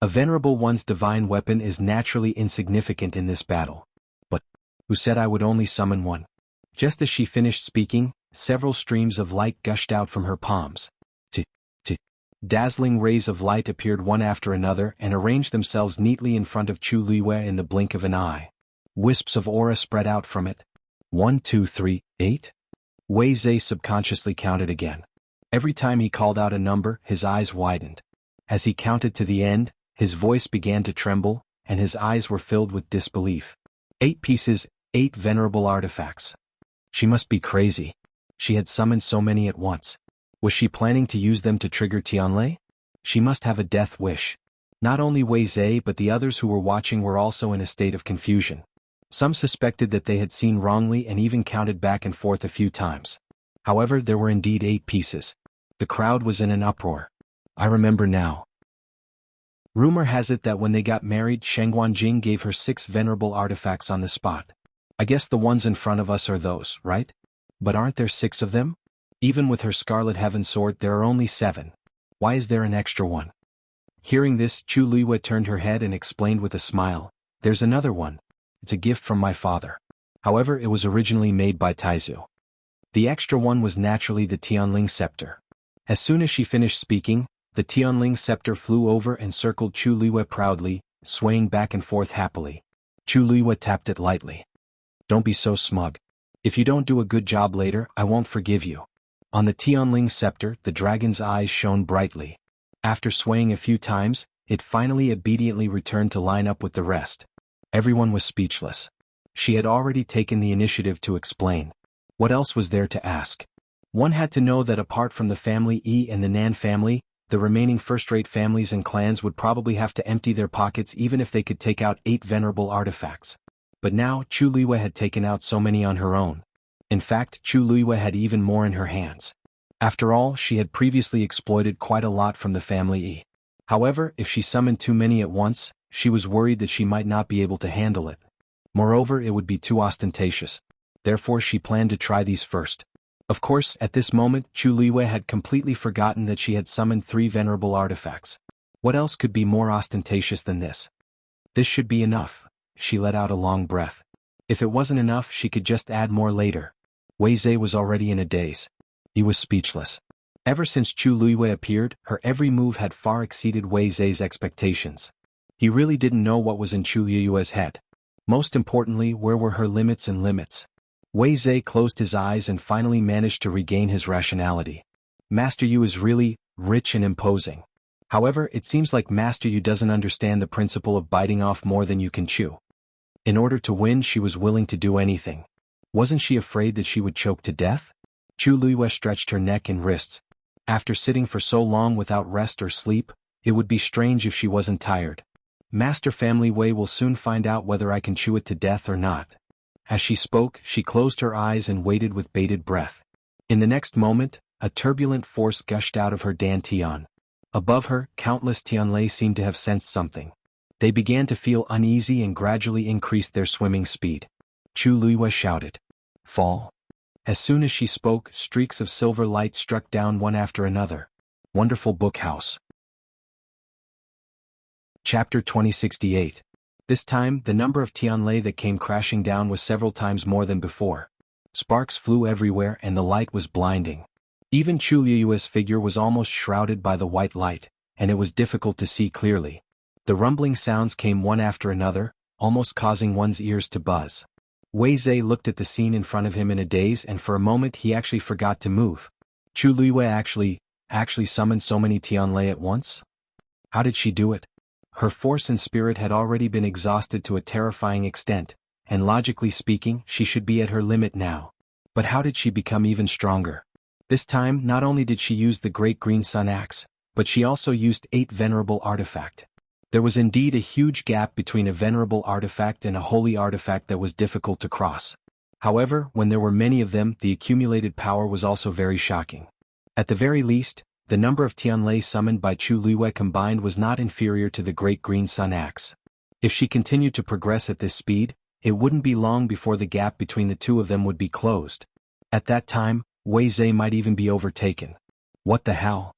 A venerable one's divine weapon is naturally insignificant in this battle. But who said I would only summon one? Just as she finished speaking, several streams of light gushed out from her palms. Dazzling rays of light appeared one after another and arranged themselves neatly in front of Chu Luiyue in the blink of an eye. Wisps of aura spread out from it. 1, 2, 3, 8? Wei Zhe subconsciously counted again. Every time he called out a number, his eyes widened. As he counted to the end, his voice began to tremble, and his eyes were filled with disbelief. 8 pieces, 8 venerable artifacts. She must be crazy. She had summoned so many at once. Was she planning to use them to trigger Tianlei? She must have a death wish. Not only Wei Zhe but the others who were watching were also in a state of confusion. Some suspected that they had seen wrongly and even counted back and forth a few times. However, there were indeed 8 pieces. The crowd was in an uproar. I remember now. Rumor has it that when they got married, Shengguanjing gave her 6 venerable artifacts on the spot. I guess the ones in front of us are those, right? But aren't there 6 of them? Even with her Scarlet Heaven sword there are only 7. Why is there an extra one? Hearing this, Chu Luiyue turned her head and explained with a smile, there's another one. It's a gift from my father. However, it was originally made by Taizu. The extra one was naturally the Tianling scepter. As soon as she finished speaking, the Tianling scepter flew over and circled Chu Luiyue proudly, swaying back and forth happily. Chu Luiyue tapped it lightly. Don't be so smug. If you don't do a good job later, I won't forgive you. On the Tianling scepter, the dragon's eyes shone brightly. After swaying a few times, it finally obediently returned to line up with the rest. Everyone was speechless. She had already taken the initiative to explain. What else was there to ask? One had to know that apart from the family Yi and the Nan family, the remaining first-rate families and clans would probably have to empty their pockets even if they could take out 8 venerable artifacts. But now, Chu Luiyue had taken out so many on her own. In fact, Chu Luiyue had even more in her hands. After all, she had previously exploited quite a lot from the family Yi. However, if she summoned too many at once, she was worried that she might not be able to handle it. Moreover, it would be too ostentatious. Therefore she planned to try these first. Of course, at this moment, Chu Luiyue had completely forgotten that she had summoned 3 venerable artifacts. What else could be more ostentatious than this? This should be enough. She let out a long breath. If it wasn't enough, she could just add more later. Wei Zhe was already in a daze. He was speechless. Ever since Chu Luiyue appeared, her every move had far exceeded Wei Zhe's expectations. He really didn't know what was in Chu Luiyue's head. Most importantly, where were her limits and limits? Wei Zhe closed his eyes and finally managed to regain his rationality. Master Yu is really rich and imposing. However, it seems like Master Yu doesn't understand the principle of biting off more than you can chew. In order to win, she was willing to do anything. Wasn't she afraid that she would choke to death? Chu Luiyue stretched her neck and wrists. After sitting for so long without rest or sleep, it would be strange if she wasn't tired. Master Family Wei will soon find out whether I can chew it to death or not. As she spoke, she closed her eyes and waited with bated breath. In the next moment, a turbulent force gushed out of her dantian. Above her, countless Tianlei seemed to have sensed something. They began to feel uneasy and gradually increased their swimming speed. Chu Luiyue shouted, "Fall." As soon as she spoke, streaks of silver light struck down one after another. Wonderful book house. Chapter 2068. This time, the number of Tianlei that came crashing down was several times more than before. Sparks flew everywhere and the light was blinding. Even Chu Luiyue's figure was almost shrouded by the white light, and it was difficult to see clearly. The rumbling sounds came one after another, almost causing one's ears to buzz. Wei Zhe looked at the scene in front of him in a daze, and for a moment he actually forgot to move. Chu Luiyue actually summoned so many Tianlei at once? How did she do it? Her force and spirit had already been exhausted to a terrifying extent, and logically speaking, she should be at her limit now. But how did she become even stronger? This time, not only did she use the Great Green Sun Axe, but she also used 8 venerable artifact. There was indeed a huge gap between a venerable artifact and a holy artifact that was difficult to cross. However, when there were many of them, the accumulated power was also very shocking. At the very least, the number of Tianlei summoned by Chu Luiyue combined was not inferior to the Great Green Sun Axe. If she continued to progress at this speed, it wouldn't be long before the gap between the two of them would be closed. At that time, Wei Zhe might even be overtaken. What the hell?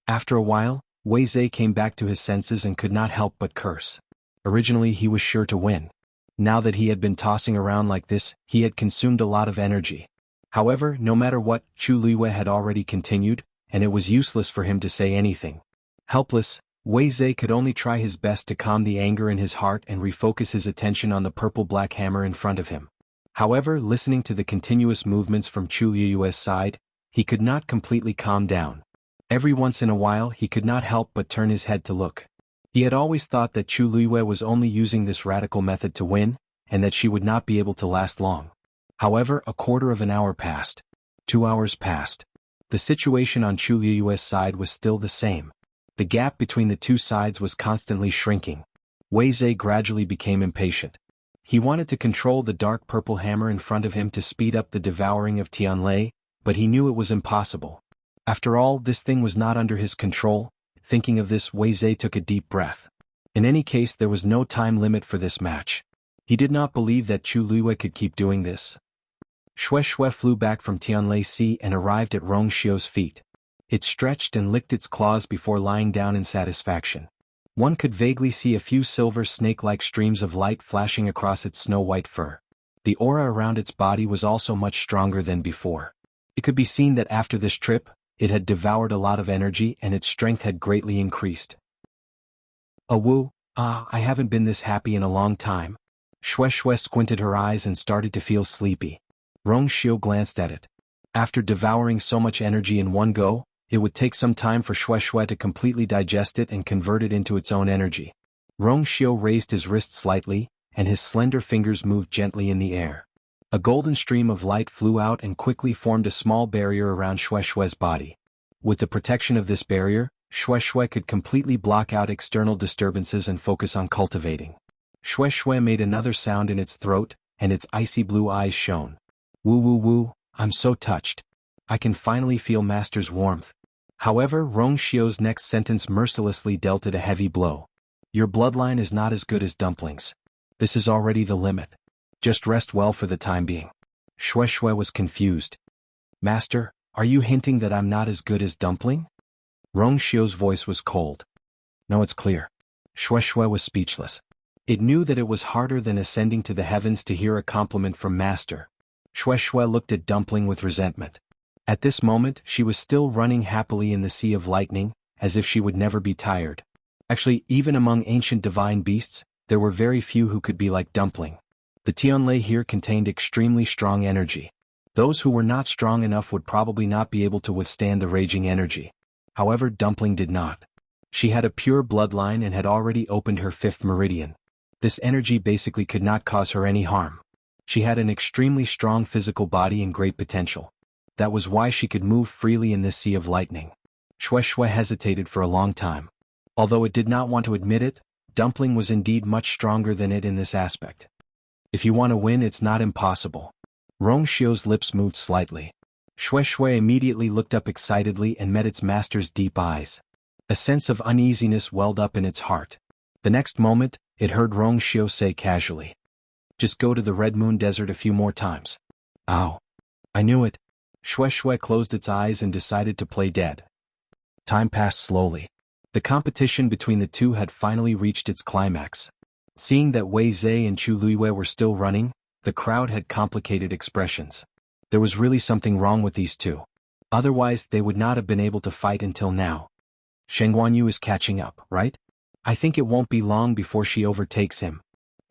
After a while, Wei Zhe came back to his senses and could not help but curse. Originally he was sure to win. Now that he had been tossing around like this, he had consumed a lot of energy. However, no matter what, Chu Luiyue had already continued, and it was useless for him to say anything. Helpless, Wei Zhe could only try his best to calm the anger in his heart and refocus his attention on the purple-black hammer in front of him. However, listening to the continuous movements from Chu Luiyue's side, he could not completely calm down. Every once in a while he could not help but turn his head to look. He had always thought that Chu Luiyue was only using this radical method to win, and that she would not be able to last long. However, a quarter of an hour passed. 2 hours passed. The situation on Chu Liu's side was still the same. The gap between the two sides was constantly shrinking. Wei Zhe gradually became impatient. He wanted to control the dark purple hammer in front of him to speed up the devouring of Tianlei, but he knew it was impossible. After all, this thing was not under his control. Thinking of this, Wei Zhe took a deep breath. In any case, there was no time limit for this match. He did not believe that Chu Liu could keep doing this. Xue flew back from Tianlei Sea and arrived at Rong Xiu's feet. It stretched and licked its claws before lying down in satisfaction. One could vaguely see a few silver snake-like streams of light flashing across its snow-white fur. The aura around its body was also much stronger than before. It could be seen that after this trip, it had devoured a lot of energy and its strength had greatly increased. I haven't been this happy in a long time. Xue squinted her eyes and started to feel sleepy. Rong Xiu glanced at it. After devouring so much energy in one go, it would take some time for Xue to completely digest it and convert it into its own energy. Rong Xiu raised his wrist slightly, and his slender fingers moved gently in the air. A golden stream of light flew out and quickly formed a small barrier around Xue's body. With the protection of this barrier, Xue could completely block out external disturbances and focus on cultivating. Xue made another sound in its throat, and its icy blue eyes shone. Woo, I'm so touched. I can finally feel Master's warmth. However, Rong Xiu's next sentence mercilessly dealt it a heavy blow. Your bloodline is not as good as dumplings. This is already the limit. Just rest well for the time being. Xue was confused. Master, are you hinting that I'm not as good as dumpling? Rong Xiu's voice was cold. No, it's clear. Xue was speechless. It knew that it was harder than ascending to the heavens to hear a compliment from Master. Xue looked at Dumpling with resentment. At this moment, she was still running happily in the sea of lightning, as if she would never be tired. Actually, even among ancient divine beasts, there were very few who could be like Dumpling. The Tianlei here contained extremely strong energy. Those who were not strong enough would probably not be able to withstand the raging energy. However, Dumpling did not. She had a pure bloodline and had already opened her fifth meridian. This energy basically could not cause her any harm. She had an extremely strong physical body and great potential. That was why she could move freely in this sea of lightning. Xue hesitated for a long time. Although it did not want to admit it, Dumpling was indeed much stronger than it in this aspect. If you want to win, it's not impossible. Rong Xiu's lips moved slightly. Xue immediately looked up excitedly and met its master's deep eyes. A sense of uneasiness welled up in its heart. The next moment, it heard Rong Xiu say casually, "Just go to the Red Moon Desert a few more times." Ow. I knew it. Xue closed its eyes and decided to play dead. Time passed slowly. The competition between the two had finally reached its climax. Seeing that Wei Zhe and Chu Liu were still running, the crowd had complicated expressions. There was really something wrong with these two. Otherwise, they would not have been able to fight until now. Xuanhuan is catching up, right? I think it won't be long before she overtakes him.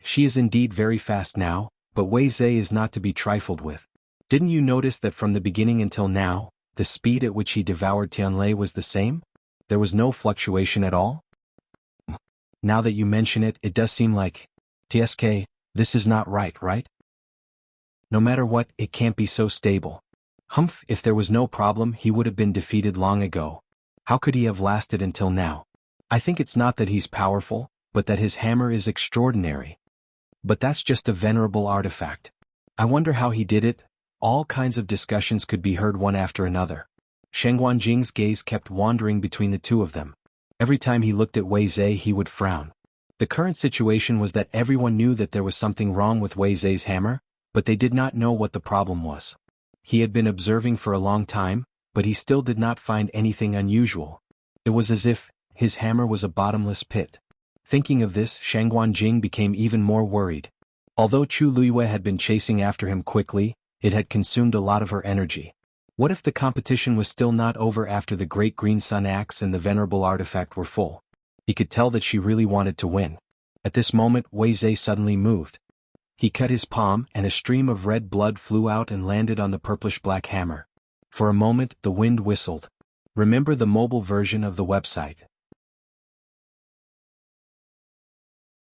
She is indeed very fast now, but Wei Zhe is not to be trifled with. Didn't you notice that from the beginning until now, the speed at which he devoured Tianlei was the same? There was no fluctuation at all? Now that you mention it, it does seem like, TSK, this is not right? No matter what, it can't be so stable. Humph, if there was no problem, he would have been defeated long ago. How could he have lasted until now? I think it's not that he's powerful, but that his hammer is extraordinary. But that's just a venerable artifact. I wonder how he did it. All kinds of discussions could be heard one after another. Xuanhuan Jing's gaze kept wandering between the two of them. Every time he looked at Wei Zhe, he would frown. The current situation was that everyone knew that there was something wrong with Wei Zhe's hammer, but they did not know what the problem was. He had been observing for a long time, but he still did not find anything unusual. It was as if his hammer was a bottomless pit. Thinking of this, Xuanhuan Jing became even more worried. Although Chu Liu had been chasing after him quickly, it had consumed a lot of her energy. What if the competition was still not over after the Great Green Sun Axe and the venerable artifact were full? He could tell that she really wanted to win. At this moment, Wei Zhe suddenly moved. He cut his palm, and a stream of red blood flew out and landed on the purplish-black hammer. For a moment, the wind whistled. Remember the mobile version of the website.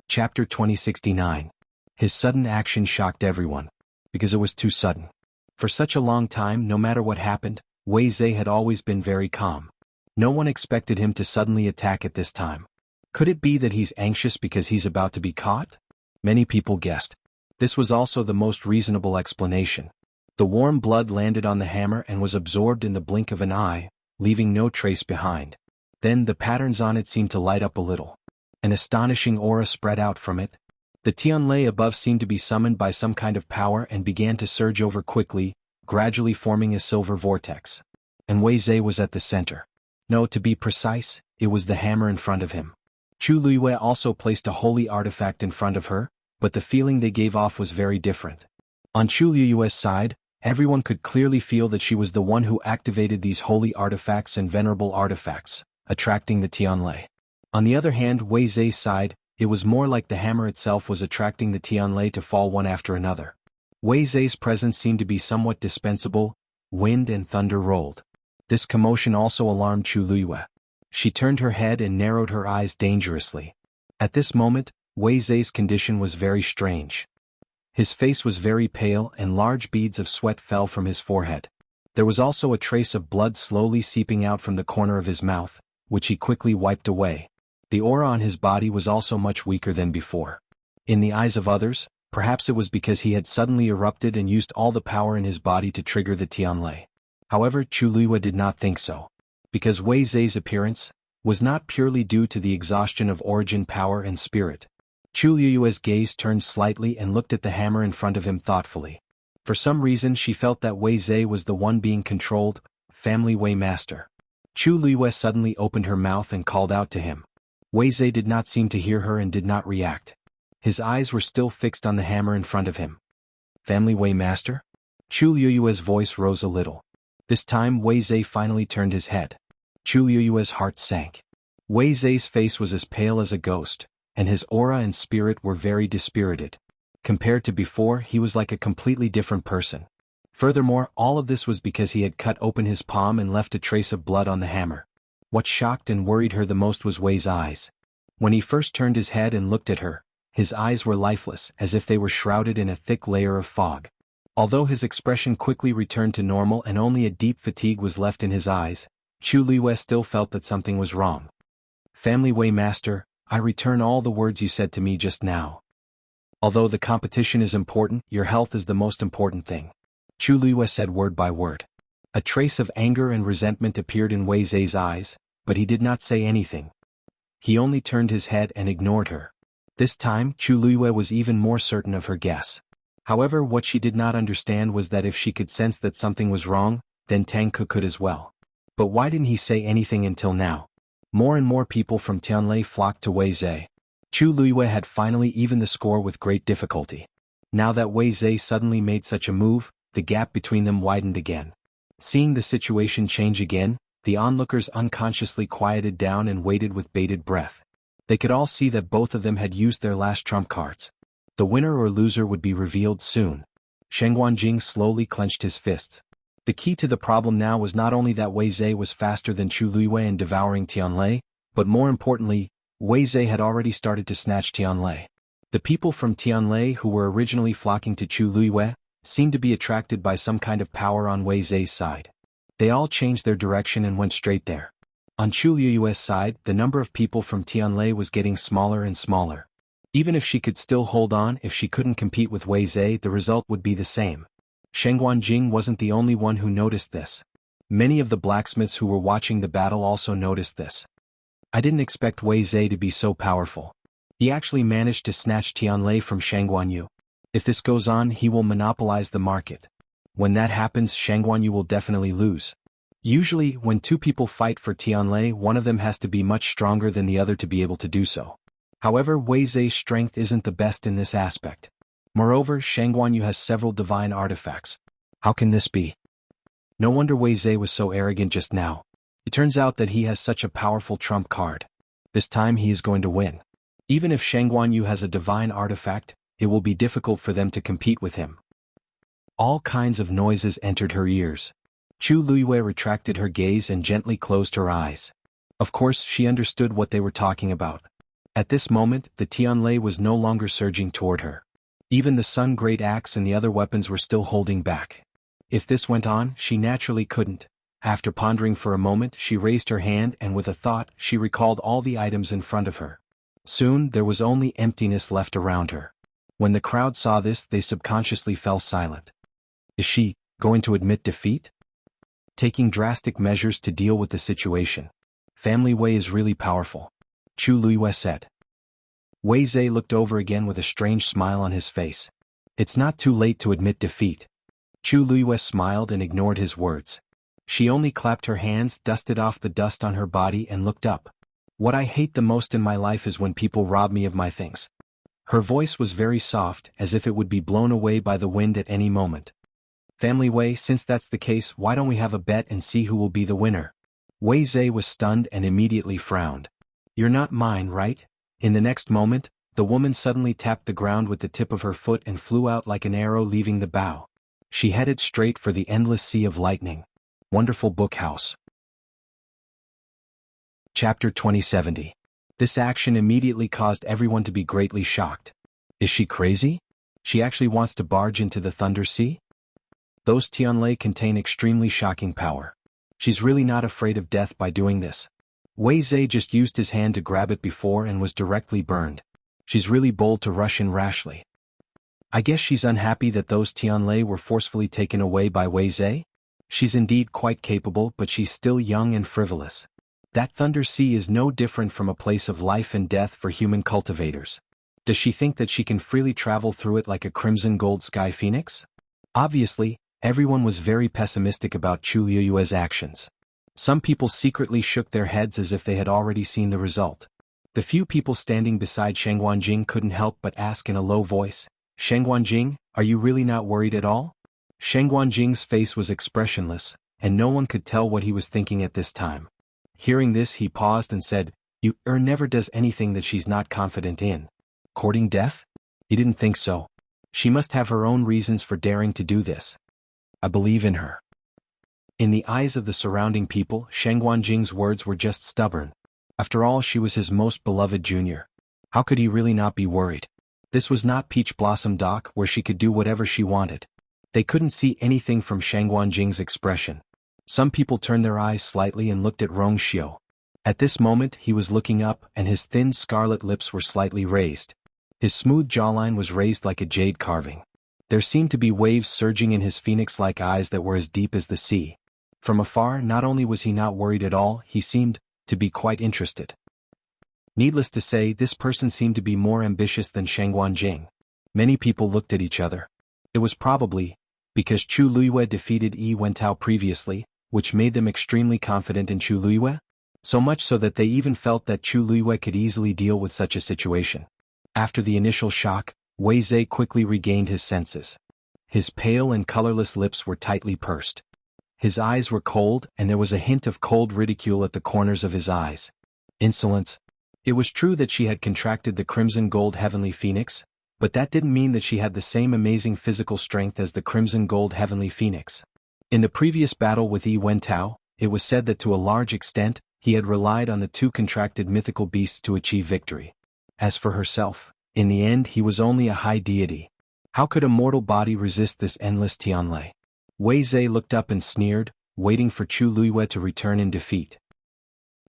Chapter 2069. His sudden action shocked everyone. Because it was too sudden. For such a long time, no matter what happened, Wei Zhe had always been very calm. No one expected him to suddenly attack at this time. Could it be that he's anxious because he's about to be caught? Many people guessed. This was also the most reasonable explanation. The warm blood landed on the hammer and was absorbed in the blink of an eye, leaving no trace behind. Then the patterns on it seemed to light up a little. An astonishing aura spread out from it. The Tianlei above seemed to be summoned by some kind of power and began to surge over quickly, gradually forming a silver vortex. And Wei Zhe was at the center. No, to be precise, it was the hammer in front of him. Chu Luiyue also placed a holy artifact in front of her, but the feeling they gave off was very different. On Chu Luiyue's side, everyone could clearly feel that she was the one who activated these holy artifacts and venerable artifacts, attracting the Tianlei. On the other hand, Wei Zhe's side, it was more like the hammer itself was attracting the Tianlei to fall one after another. Wei Zhe's presence seemed to be somewhat dispensable. Wind and thunder rolled. This commotion also alarmed Chu Luiyue. She turned her head and narrowed her eyes dangerously. At this moment, Wei Zhe's condition was very strange. His face was very pale and large beads of sweat fell from his forehead. There was also a trace of blood slowly seeping out from the corner of his mouth, which he quickly wiped away. The aura on his body was also much weaker than before. In the eyes of others, perhaps it was because he had suddenly erupted and used all the power in his body to trigger the Tianlei. However, Chu Luiyue did not think so. Because Wei Zhe's appearance was not purely due to the exhaustion of origin power and spirit. Chu Luiyue's gaze turned slightly and looked at the hammer in front of him thoughtfully. For some reason she felt that Wei Zhe was the one being controlled, family Wei master. Chu Luiyue suddenly opened her mouth and called out to him. Wei Zhe did not seem to hear her and did not react. His eyes were still fixed on the hammer in front of him. Family Wei master? Chu Luiyue's voice rose a little. This time Wei Zhe finally turned his head. Chu Luiyue's heart sank. Wei Zhe's face was as pale as a ghost, and his aura and spirit were very dispirited. Compared to before, he was like a completely different person. Furthermore, all of this was because he had cut open his palm and left a trace of blood on the hammer. What shocked and worried her the most was Wei's eyes. When he first turned his head and looked at her, his eyes were lifeless, as if they were shrouded in a thick layer of fog. Although his expression quickly returned to normal and only a deep fatigue was left in his eyes, Chu Luiyue still felt that something was wrong. Family Wei master, I return all the words you said to me just now. Although the competition is important, your health is the most important thing. Chu Luiyue said word by word. A trace of anger and resentment appeared in Wei Zhe's eyes, but he did not say anything. He only turned his head and ignored her. This time, Chu Luiyue was even more certain of her guess. However, what she did not understand was that if she could sense that something was wrong, then Tang Ke could as well. But why didn't he say anything until now? More and more people from Tianlei flocked to Wei Zhe. Chu Luiyue had finally evened the score with great difficulty. Now that Wei Zhe suddenly made such a move, the gap between them widened again. Seeing the situation change again, the onlookers unconsciously quieted down and waited with bated breath. They could all see that both of them had used their last trump cards. The winner or loser would be revealed soon. Xuanhuan slowly clenched his fists. The key to the problem now was not only that Wei Zhe was faster than Chu Luiyue in devouring Tianlei, but more importantly, Wei Zhe had already started to snatch Tianlei. The people from Tianlei who were originally flocking to Chu Luiyue seemed to be attracted by some kind of power on Wei Zhe's side. They all changed their direction and went straight there. On Chu Luiyue's side, the number of people from Tianlei was getting smaller and smaller. Even if she could still hold on, if she couldn't compete with Wei Zhe, the result would be the same. Xuanhuan wasn't the only one who noticed this. Many of the blacksmiths who were watching the battle also noticed this. I didn't expect Wei Zhe to be so powerful. He actually managed to snatch Tianlei from Xuanhuan. If this goes on, he will monopolize the market. When that happens, Xuanhuan will definitely lose. Usually, when two people fight for Tianlei, one of them has to be much stronger than the other to be able to do so. However, Wei Zhe's strength isn't the best in this aspect. Moreover, Xuanhuan has several divine artifacts. How can this be? No wonder Wei Zhe was so arrogant just now. It turns out that he has such a powerful trump card. This time he is going to win. Even if Xuanhuan has a divine artifact, it will be difficult for them to compete with him. All kinds of noises entered her ears. Chu Luiyue retracted her gaze and gently closed her eyes. Of course, she understood what they were talking about. At this moment, the Tianlei was no longer surging toward her. Even the Sun Great Axe and the other weapons were still holding back. If this went on, she naturally couldn't. After pondering for a moment, she raised her hand and with a thought, she recalled all the items in front of her. Soon, there was only emptiness left around her. When the crowd saw this, they subconsciously fell silent. Is she going to admit defeat? Taking drastic measures to deal with the situation. Family Wei is really powerful, Chu Luiyue said. Wei Zhe looked over again with a strange smile on his face. It's not too late to admit defeat. Chu Luiyue smiled and ignored his words. She only clapped her hands, dusted off the dust on her body and looked up. What I hate the most in my life is when people rob me of my things. Her voice was very soft, as if it would be blown away by the wind at any moment. Family Wei, since that's the case, why don't we have a bet and see who will be the winner? Wei Zhe was stunned and immediately frowned. You're not mine, right? In the next moment, the woman suddenly tapped the ground with the tip of her foot and flew out like an arrow leaving the bow. She headed straight for the endless sea of lightning. Wonderful book house. Chapter 2070. This action immediately caused everyone to be greatly shocked. Is she crazy? She actually wants to barge into the Thunder Sea? Those Tianlei contain extremely shocking power. She's really not afraid of death by doing this. Wei Zhe just used his hand to grab it before and was directly burned. She's really bold to rush in rashly. I guess she's unhappy that those Tianlei were forcefully taken away by Wei Zhe? She's indeed quite capable, but she's still young and frivolous. That Thunder Sea is no different from a place of life and death for human cultivators. Does she think that she can freely travel through it like a crimson gold sky phoenix? Obviously, everyone was very pessimistic about Chu Luiyue's actions. Some people secretly shook their heads as if they had already seen the result. The few people standing beside Shenghuan couldn't help but ask in a low voice, Shenghuan, are you really not worried at all? Shenghuan face was expressionless, and no one could tell what he was thinking at this time. Hearing this, he paused and said, never does anything that she's not confident in. Courting death? He didn't think so. She must have her own reasons for daring to do this. I believe in her. In the eyes of the surrounding people, Shenghuan words were just stubborn. After all, she was his most beloved junior. How could he really not be worried? This was not Peach Blossom Dock where she could do whatever she wanted. They couldn't see anything from Shenghuan expression. Some people turned their eyes slightly and looked at Rongxiu. At this moment he was looking up and his thin scarlet lips were slightly raised. His smooth jawline was raised like a jade carving. There seemed to be waves surging in his phoenix-like eyes that were as deep as the sea. From afar, not only was he not worried at all, he seemed to be quite interested. Needless to say, this person seemed to be more ambitious than Shenghuan. Many people looked at each other. It was probably because Chu Luiyue defeated Yi Wentao previously, which made them extremely confident in Chu Luiyue, so much so that they even felt that Chu Luiyue could easily deal with such a situation. After the initial shock, Wei Zhe quickly regained his senses. His pale and colorless lips were tightly pursed. His eyes were cold and there was a hint of cold ridicule at the corners of his eyes. Insolence. It was true that she had contracted the Crimson Gold Heavenly Phoenix, but that didn't mean that she had the same amazing physical strength as the Crimson Gold Heavenly Phoenix. In the previous battle with Yi Wentao, it was said that to a large extent, he had relied on the two contracted mythical beasts to achieve victory. As for herself, in the end he was only a high deity. How could a mortal body resist this endless Tianlei? Wei Zhe looked up and sneered, waiting for Chu Luiyue to return in defeat.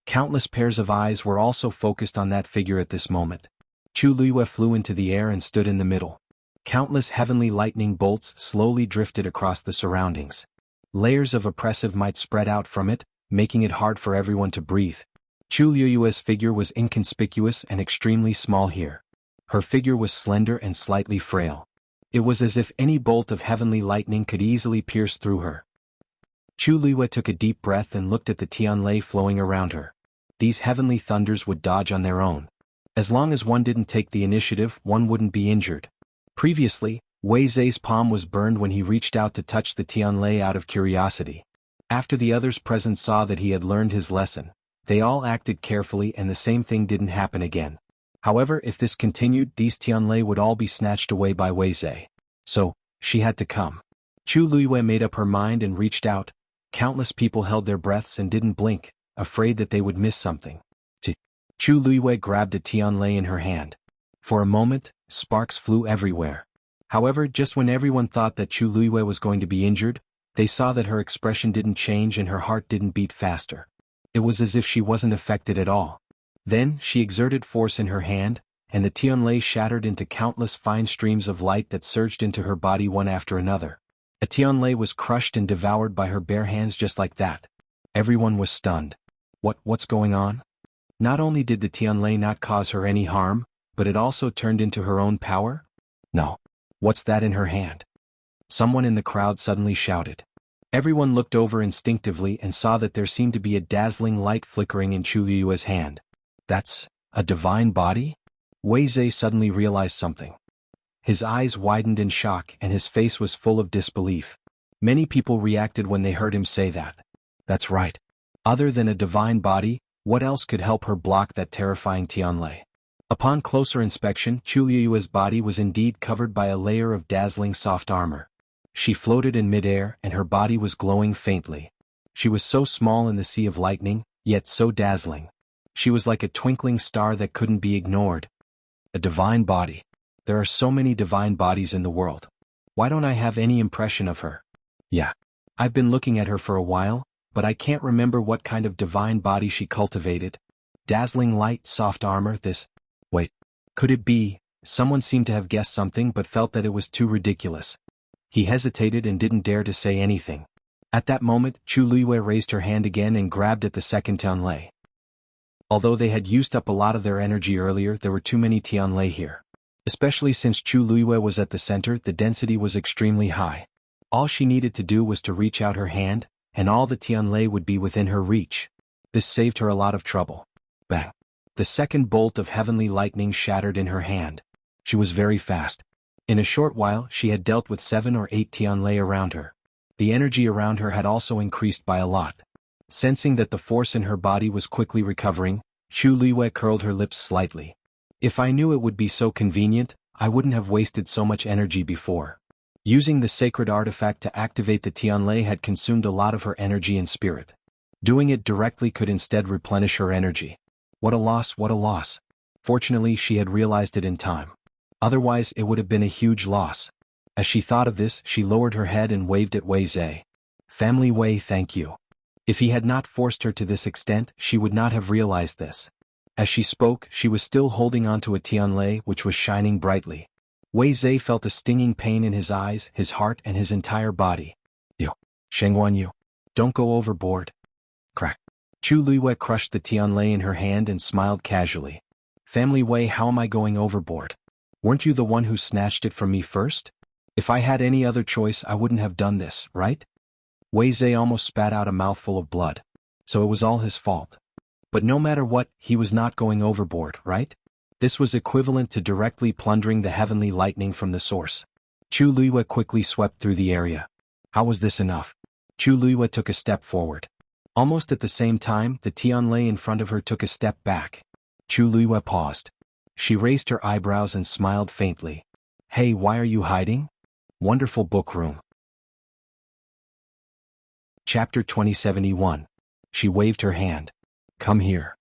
Countless pairs of eyes were also focused on that figure at this moment. Chu Luiyue flew into the air and stood in the middle. Countless heavenly lightning bolts slowly drifted across the surroundings. Layers of oppressive might spread out from it, making it hard for everyone to breathe. Chu Luiyue's figure was inconspicuous and extremely small here. Her figure was slender and slightly frail. It was as if any bolt of heavenly lightning could easily pierce through her. Chu Luiyue took a deep breath and looked at the Tianlei flowing around her. These heavenly thunders would dodge on their own. As long as one didn't take the initiative, one wouldn't be injured. Previously, Wei Zhe's palm was burned when he reached out to touch the Tianlei out of curiosity. After the others present saw that he had learned his lesson, they all acted carefully and the same thing didn't happen again. However, if this continued, these Tianlei would all be snatched away by Wei Zhe. So, she had to come. Chu Luiyue made up her mind and reached out. Countless people held their breaths and didn't blink, afraid that they would miss something. Chu Luiyue grabbed a Tianlei in her hand. For a moment, sparks flew everywhere. However, just when everyone thought that Chu Luiyue was going to be injured, They saw that her expression didn't change and her heart didn't beat faster. It was as if she wasn't affected at all. Then, she exerted force in her hand, and the Tianlei shattered into countless fine streams of light that surged into her body one after another. A Tianlei was crushed and devoured by her bare hands just like that. Everyone was stunned. What's going on? Not only did the Tianlei not cause her any harm, but it also turned into her own power? No. What's that in her hand? Someone in the crowd suddenly shouted. Everyone looked over instinctively and saw that there seemed to be a dazzling light flickering in Chu Liyue's hand. That's a divine body? Wei Zhe suddenly realized something. His eyes widened in shock and his face was full of disbelief. Many people reacted when they heard him say that. That's right. Other than a divine body, what else could help her block that terrifying Tianlei? Upon closer inspection, Chu Liyue's body was indeed covered by a layer of dazzling soft armor. She floated in midair and her body was glowing faintly. She was so small in the sea of lightning, yet so dazzling. She was like a twinkling star that couldn't be ignored. A divine body. There are so many divine bodies in the world. Why don't I have any impression of her? Yeah. I've been looking at her for a while, but I can't remember what kind of divine body she cultivated. Dazzling light, soft armor, this. Wait. Could it be? Someone seemed to have guessed something but felt that it was too ridiculous. He hesitated and didn't dare to say anything. At that moment, Chu Liyue raised her hand again and grabbed at the second Tianlei. Although they had used up a lot of their energy earlier, there were too many Tianlei here. Especially since Chu Liyue was at the center, the density was extremely high. All she needed to do was to reach out her hand, and all the Tianlei would be within her reach. This saved her a lot of trouble. Bang! The second bolt of heavenly lightning shattered in her hand. She was very fast. In a short while, she had dealt with 7 or 8 Tianlei around her. The energy around her had also increased by a lot. Sensing that the force in her body was quickly recovering, Chu Liyue curled her lips slightly. If I knew it would be so convenient, I wouldn't have wasted so much energy before. Using the sacred artifact to activate the Tianlei had consumed a lot of her energy and spirit. Doing it directly could instead replenish her energy. What a loss, what a loss. Fortunately, she had realized it in time. Otherwise, it would have been a huge loss. As she thought of this, she lowered her head and waved at Wei Zhe. Family Wei, thank you. If he had not forced her to this extent, she would not have realized this. As she spoke, she was still holding onto a Tianlei which was shining brightly. Wei Zhe felt a stinging pain in his eyes, his heart, and his entire body. You, Xuanhuan, you. Don't go overboard. Crack. Chu Liyue crushed the Tianlei in her hand and smiled casually. Family Wei, how am I going overboard? Weren't you the one who snatched it from me first? If I had any other choice, I wouldn't have done this, right? Wei Zhe almost spat out a mouthful of blood. So it was all his fault. But no matter what, he was not going overboard, right? This was equivalent to directly plundering the heavenly lightning from the source. Chu Liyue quickly swept through the area. How was this enough? Chu Liyue took a step forward. Almost at the same time, the Tianlei in front of her took a step back. Chu Liyue paused. She raised her eyebrows and smiled faintly. Hey, why are you hiding? Wonderful book room. Chapter 2071. She waved her hand. Come here.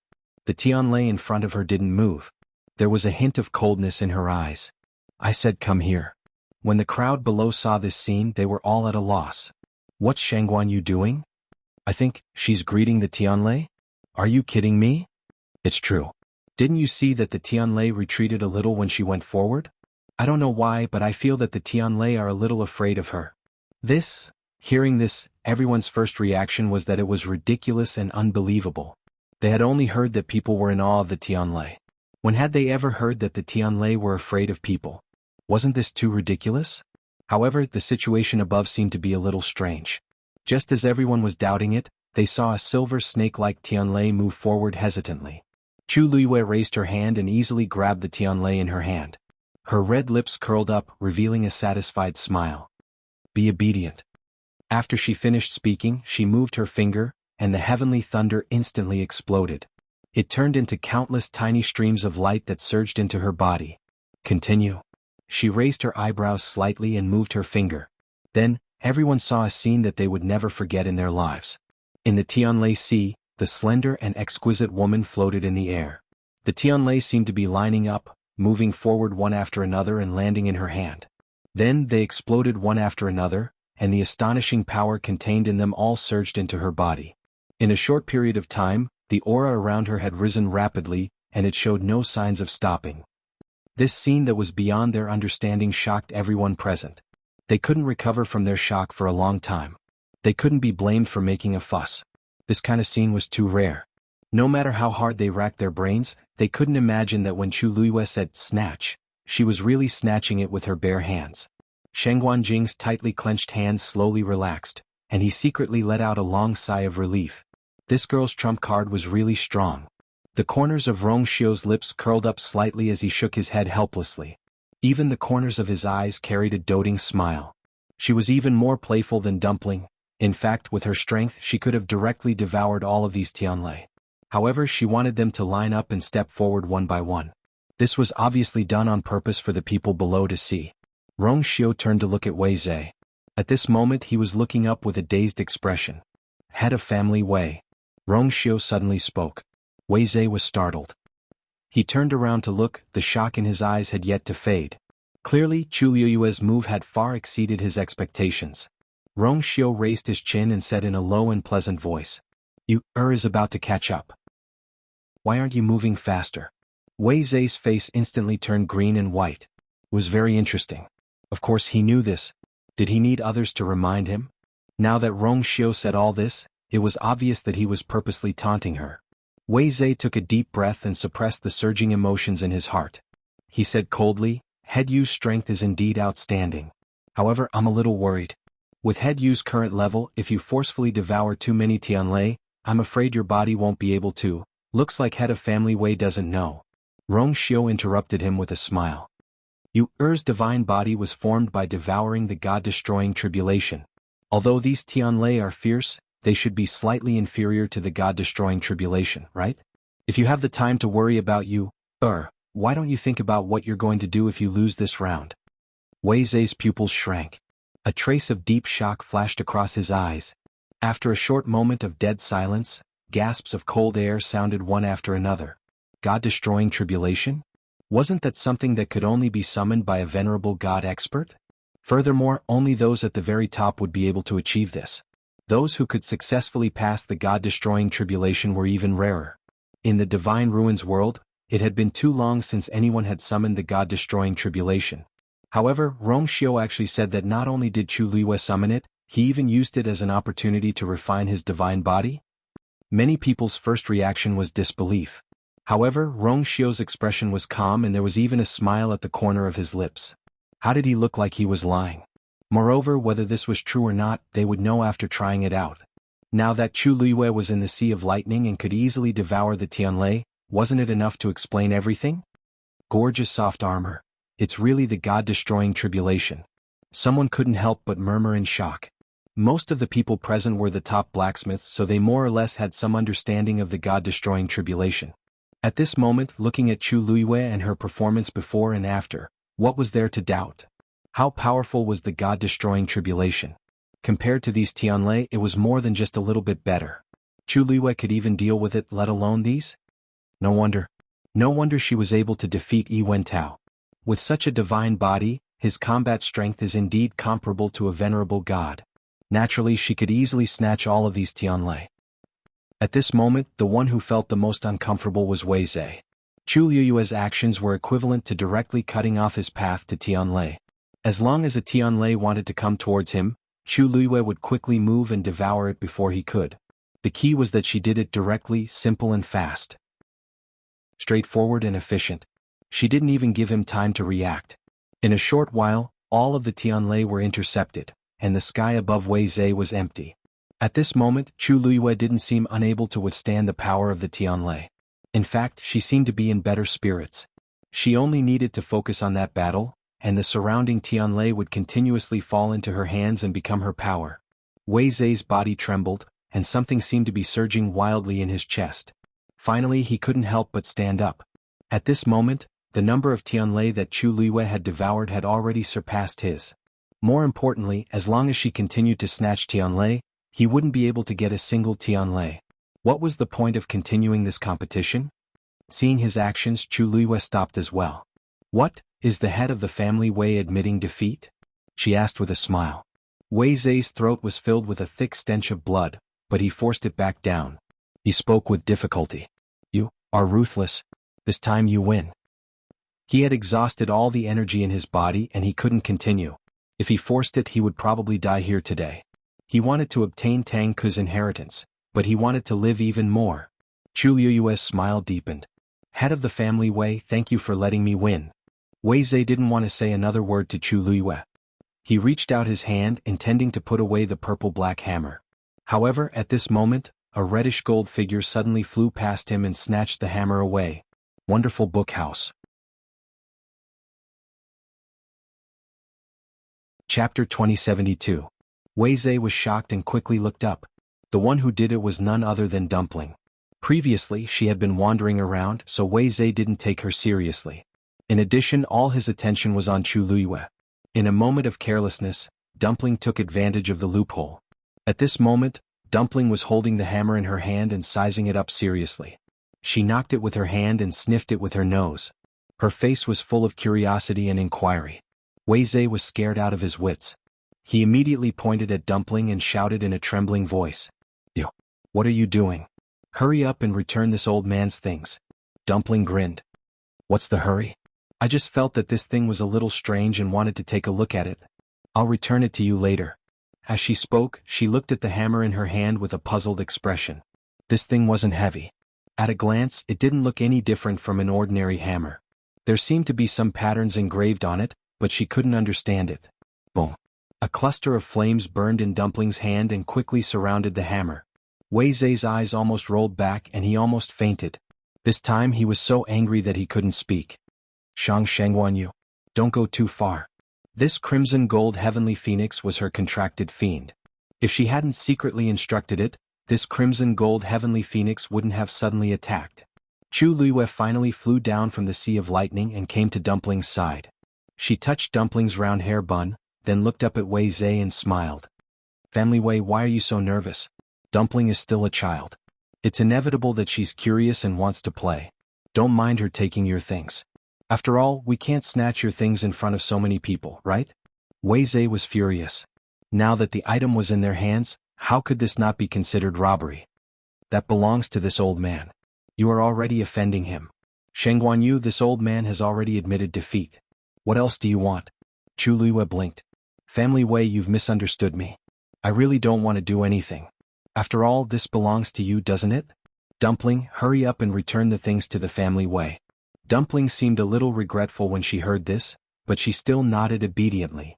The Tianlei in front of her didn't move. There was a hint of coldness in her eyes. I said come here. When the crowd below saw this scene, they were all at a loss. What's Xuanhuan you doing? I think she's greeting the Tianlei? Are you kidding me? It's true. Didn't you see that the Tianlei retreated a little when she went forward? I don't know why, but I feel that the Tianlei are a little afraid of her. Hearing this, everyone's first reaction was that it was ridiculous and unbelievable. They had only heard that people were in awe of the Tianlei. When had they ever heard that the Tianlei were afraid of people? Wasn't this too ridiculous? However, the situation above seemed to be a little strange. Just as everyone was doubting it, they saw a silver snake-like Tianlei move forward hesitantly. Chu Liyue raised her hand and easily grabbed the Tianlei in her hand. Her red lips curled up, revealing a satisfied smile. Be obedient. After she finished speaking, she moved her finger, and the heavenly thunder instantly exploded. It turned into countless tiny streams of light that surged into her body. Continue. She raised her eyebrows slightly and moved her finger. Then, everyone saw a scene that they would never forget in their lives. In the Tianlei Sea, the slender and exquisite woman floated in the air. The Tianlei seemed to be lining up, moving forward one after another and landing in her hand. Then they exploded one after another, and the astonishing power contained in them all surged into her body. In a short period of time, the aura around her had risen rapidly, and it showed no signs of stopping. This scene that was beyond their understanding shocked everyone present. They couldn't recover from their shock for a long time. They couldn't be blamed for making a fuss. This kind of scene was too rare. No matter how hard they racked their brains, they couldn't imagine that when Chu Luiyue said snatch, she was really snatching it with her bare hands. Sheng Guanjing's tightly clenched hands slowly relaxed, and he secretly let out a long sigh of relief. This girl's trump card was really strong. The corners of Rong Xiu's lips curled up slightly as he shook his head helplessly. Even the corners of his eyes carried a doting smile. She was even more playful than Dumpling. In fact, with her strength she could have directly devoured all of these Tianlei. However, she wanted them to line up and step forward one by one. This was obviously done on purpose for the people below to see. Rong Xiu turned to look at Wei Zhe. At this moment he was looking up with a dazed expression. Head of family Wei. Rong Xiu suddenly spoke. Wei Zhe was startled. He turned around to look, the shock in his eyes had yet to fade. Clearly, Chu Luiyue's move had far exceeded his expectations. Rong Xiu raised his chin and said in a low and pleasant voice. You, is about to catch up. Why aren't you moving faster? Wei Zhe's face instantly turned green and white. It was very interesting. Of course he knew this. Did he need others to remind him? Now that Rong Xiu said all this, it was obvious that he was purposely taunting her. Wei Zhe took a deep breath and suppressed the surging emotions in his heart. He said coldly, Head Yu's strength is indeed outstanding. However, I'm a little worried. With Head Yu's current level, if you forcefully devour too many Tianlei, I'm afraid your body won't be able to. Looks like head of family Wei doesn't know. Rong Xiu interrupted him with a smile. Yu's divine body was formed by devouring the god-destroying tribulation. Although these Tianlei are fierce, they should be slightly inferior to the god-destroying tribulation, right? If you have the time to worry about why don't you think about what you're going to do if you lose this round? Wei Zhe's pupils shrank. A trace of deep shock flashed across his eyes. After a short moment of dead silence, gasps of cold air sounded one after another. God-destroying tribulation? Wasn't that something that could only be summoned by a venerable god expert? Furthermore, only those at the very top would be able to achieve this. Those who could successfully pass the god-destroying tribulation were even rarer. In the Divine Ruins world, it had been too long since anyone had summoned the god-destroying tribulation. However, Rong Xiu actually said that not only did Chu Luiyue summon it, he even used it as an opportunity to refine his divine body? Many people's first reaction was disbelief. However, Rong Xiu's expression was calm and there was even a smile at the corner of his lips. How did he look like he was lying? Moreover, whether this was true or not, they would know after trying it out. Now that Chu Luiyue was in the Sea of Lightning and could easily devour the Tianlei, wasn't it enough to explain everything? Gorgeous soft armor. It's really the god-destroying tribulation. Someone couldn't help but murmur in shock. Most of the people present were the top blacksmiths, so they more or less had some understanding of the god-destroying tribulation. At this moment, looking at Chu Luiyue and her performance before and after, what was there to doubt? How powerful was the god-destroying tribulation? Compared to these Tianlei, it was more than just a little bit better. Chu Luiyue could even deal with it, let alone these? No wonder she was able to defeat Yi Wentao. With such a divine body, his combat strength is indeed comparable to a venerable god. Naturally, she could easily snatch all of these Tianlei. At this moment, the one who felt the most uncomfortable was Wei Zhe. Chu Luiyue's actions were equivalent to directly cutting off his path to Tianlei. As long as a Tianlei wanted to come towards him, Chu Luiyue would quickly move and devour it before he could. The key was that she did it directly, simple and fast. Straightforward and efficient. She didn't even give him time to react. In a short while, all of the Tianlei were intercepted, and the sky above Wei Zhe was empty. At this moment, Chu Luiyue didn't seem unable to withstand the power of the Tianlei. In fact, she seemed to be in better spirits. She only needed to focus on that battle, and the surrounding Tianlei would continuously fall into her hands and become her power. Wei Zhe's body trembled, and something seemed to be surging wildly in his chest. Finally, he couldn't help but stand up. At this moment, the number of Tianlei that Chu Luiyue had devoured had already surpassed his. More importantly, as long as she continued to snatch Tianlei, he wouldn't be able to get a single Tianlei. What was the point of continuing this competition? Seeing his actions, Chu Luiyue stopped as well. What, is the head of the family Wei admitting defeat? She asked with a smile. Wei Zai's throat was filled with a thick stench of blood, but he forced it back down. He spoke with difficulty. You are ruthless. This time you win. He had exhausted all the energy in his body and he couldn't continue. If he forced it, he would probably die here today. He wanted to obtain Tang Ke's inheritance, but he wanted to live even more. Chu Liyue's smile deepened. Head of the family Wei, thank you for letting me win. Wei Zai didn't want to say another word to Chu Liyue. He reached out his hand intending to put away the purple-black hammer. However, at this moment, a reddish-gold figure suddenly flew past him and snatched the hammer away. Wonderful book house. Chapter 2072. Wei Zai was shocked and quickly looked up. The one who did it was none other than Dumpling. Previously, she had been wandering around, so Wei Zai didn't take her seriously. In addition, all his attention was on Chu Liyue. In a moment of carelessness, Dumpling took advantage of the loophole. At this moment, Dumpling was holding the hammer in her hand and sizing it up seriously. She knocked it with her hand and sniffed it with her nose. Her face was full of curiosity and inquiry. Wei Zai was scared out of his wits. He immediately pointed at Dumpling and shouted in a trembling voice. "You! What are you doing? Hurry up and return this old man's things." Dumpling grinned. "What's the hurry? I just felt that this thing was a little strange and wanted to take a look at it. I'll return it to you later." As she spoke, she looked at the hammer in her hand with a puzzled expression. This thing wasn't heavy. At a glance, it didn't look any different from an ordinary hammer. There seemed to be some patterns engraved on it, but she couldn't understand it. Boom! A cluster of flames burned in Dumpling's hand and quickly surrounded the hammer. Wei Zai's eyes almost rolled back and he almost fainted. This time he was so angry that he couldn't speak. "Xuanhuan, don't go too far." This crimson gold heavenly phoenix was her contracted fiend. If she hadn't secretly instructed it, this crimson gold heavenly phoenix wouldn't have suddenly attacked. Chu Liyue finally flew down from the sea of lightning and came to Dumpling's side. She touched Dumpling's round hair bun, then looked up at Wei Zai and smiled. "Family Wei, why are you so nervous? Dumpling is still a child. It's inevitable that she's curious and wants to play. Don't mind her taking your things. After all, we can't snatch your things in front of so many people, right?" Wei Zai was furious. Now that the item was in their hands, how could this not be considered robbery? "That belongs to this old man. You are already offending him. Xuanhuan, this old man has already admitted defeat. What else do you want?" Chu Liyue blinked. "Family Wei, you've misunderstood me. I really don't want to do anything. After all, this belongs to you, doesn't it? Dumpling, hurry up and return the things to the family Wei." Dumpling seemed a little regretful when she heard this, but she still nodded obediently.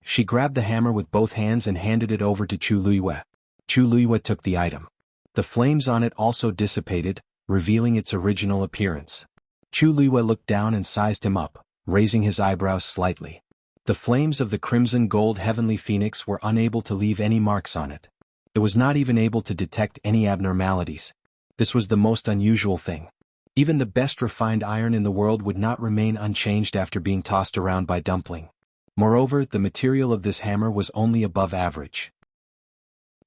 She grabbed the hammer with both hands and handed it over to Chu Liyue. Chu Liyue took the item. The flames on it also dissipated, revealing its original appearance. Chu Liyue looked down and sized him up, raising his eyebrows slightly. The flames of the crimson gold heavenly phoenix were unable to leave any marks on it. It was not even able to detect any abnormalities. This was the most unusual thing. Even the best refined iron in the world would not remain unchanged after being tossed around by Dumpling. Moreover, the material of this hammer was only above average.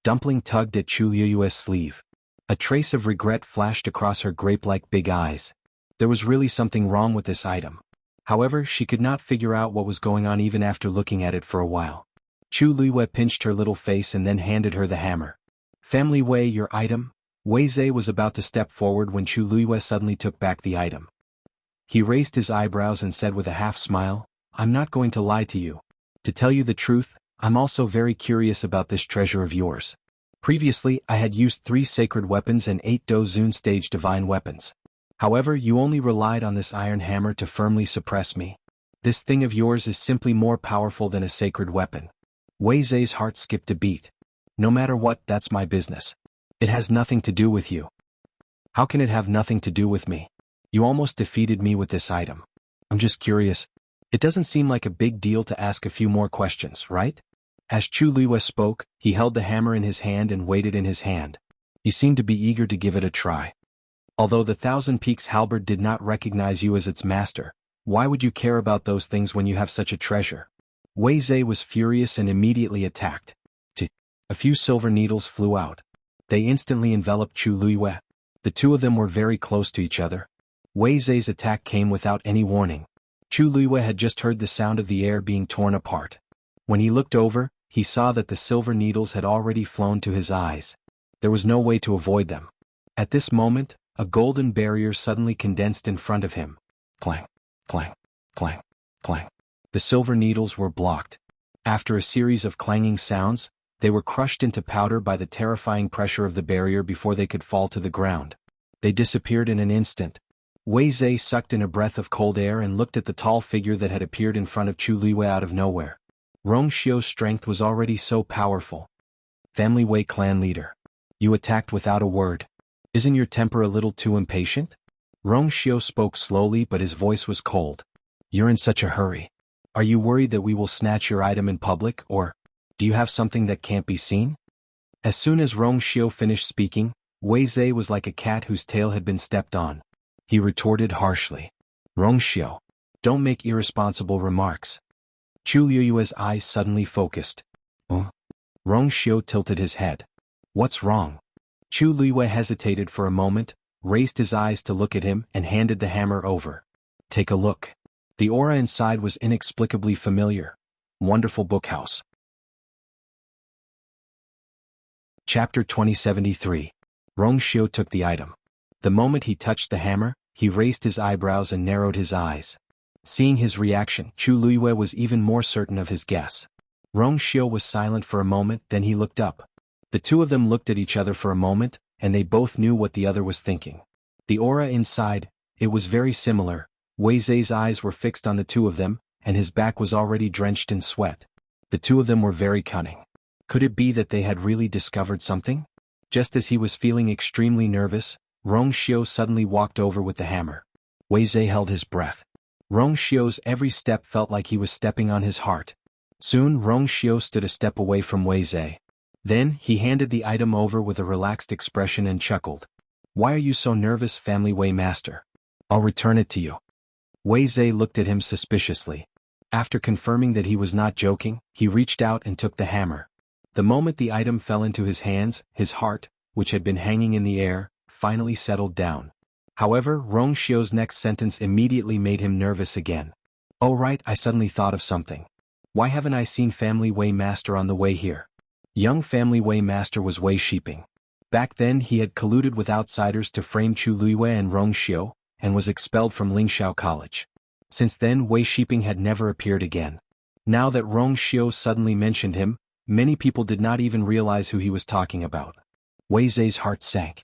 Dumpling tugged at Chu Liyue's sleeve. A trace of regret flashed across her grape-like big eyes. There was really something wrong with this item. However, she could not figure out what was going on even after looking at it for a while. Chu Liyue pinched her little face and then handed her the hammer. "Family Wei, your item?" Wei Zai was about to step forward when Chu Liyue suddenly took back the item. He raised his eyebrows and said with a half-smile, "I'm not going to lie to you. To tell you the truth, I'm also very curious about this treasure of yours. Previously, I had used 3 sacred weapons and 8 Dozun stage divine weapons. However, you only relied on this iron hammer to firmly suppress me. This thing of yours is simply more powerful than a sacred weapon." Wei Zai's heart skipped a beat. "No matter what, that's my business. It has nothing to do with you." "How can it have nothing to do with me? You almost defeated me with this item. I'm just curious. It doesn't seem like a big deal to ask a few more questions, right?" As Chu Liyue spoke, he held the hammer in his hand and weighed it in his hand. He seemed to be eager to give it a try. "Although the Thousand Peaks halberd did not recognize you as its master, why would you care about those things when you have such a treasure?" Wei Zai was furious and immediately attacked. A few silver needles flew out. They instantly enveloped Chu Liyue. The two of them were very close to each other. Wei Zai's attack came without any warning. Chu Liyue had just heard the sound of the air being torn apart. When he looked over, he saw that the silver needles had already flown to his eyes. There was no way to avoid them. At this moment, a golden barrier suddenly condensed in front of him. Clang, clang, clang, clang. The silver needles were blocked. After a series of clanging sounds, they were crushed into powder by the terrifying pressure of the barrier before they could fall to the ground. They disappeared in an instant. Wei Zhe sucked in a breath of cold air and looked at the tall figure that had appeared in front of Chu Luiyue out of nowhere. Rong Xiu's strength was already so powerful. Family Wei clan leader. You attacked without a word. Isn't your temper a little too impatient? Rong Xiu spoke slowly, but his voice was cold. You're in such a hurry. Are you worried that we will snatch your item in public, or do you have something that can't be seen? As soon as Rong Xiu finished speaking, Wei Zhe was like a cat whose tail had been stepped on. He retorted harshly. Rong Xiu, don't make irresponsible remarks. Chu Luiyue's eyes suddenly focused. Rong Xiu tilted his head. What's wrong? Chu Luiyue hesitated for a moment, raised his eyes to look at him and handed the hammer over. Take a look. The aura inside was inexplicably familiar. Wonderful bookhouse. Chapter 2073. Rong Xiu took the item. The moment he touched the hammer, he raised his eyebrows and narrowed his eyes. Seeing his reaction, Chu Luiyue was even more certain of his guess. Rong Xiu was silent for a moment, then he looked up. The two of them looked at each other for a moment, and they both knew what the other was thinking. The aura inside, it was very similar. Wei Zhe's eyes were fixed on the two of them, and his back was already drenched in sweat. The two of them were very cunning. Could it be that they had really discovered something? Just as he was feeling extremely nervous, Rong Xiu suddenly walked over with the hammer. Wei Zhe held his breath. Rong Xiu's every step felt like he was stepping on his heart. Soon Rong Xiu stood a step away from Wei Zhe. Then, he handed the item over with a relaxed expression and chuckled. Why are you so nervous, Family Wei Master? I'll return it to you. Wei Zhe looked at him suspiciously. After confirming that he was not joking, he reached out and took the hammer. The moment the item fell into his hands, his heart, which had been hanging in the air, finally settled down. However, Rong Xiu's next sentence immediately made him nervous again. Oh right, I suddenly thought of something. Why haven't I seen Family Wei Master on the way here? Young Family Wei Master was Wei Shiping. Back then he had colluded with outsiders to frame Chu Luiyue and Rong Xiu, and was expelled from Lingxiao College. Since then Wei Shiping had never appeared again. Now that Rong Xiu suddenly mentioned him, many people did not even realize who he was talking about. Wei Zhe's heart sank.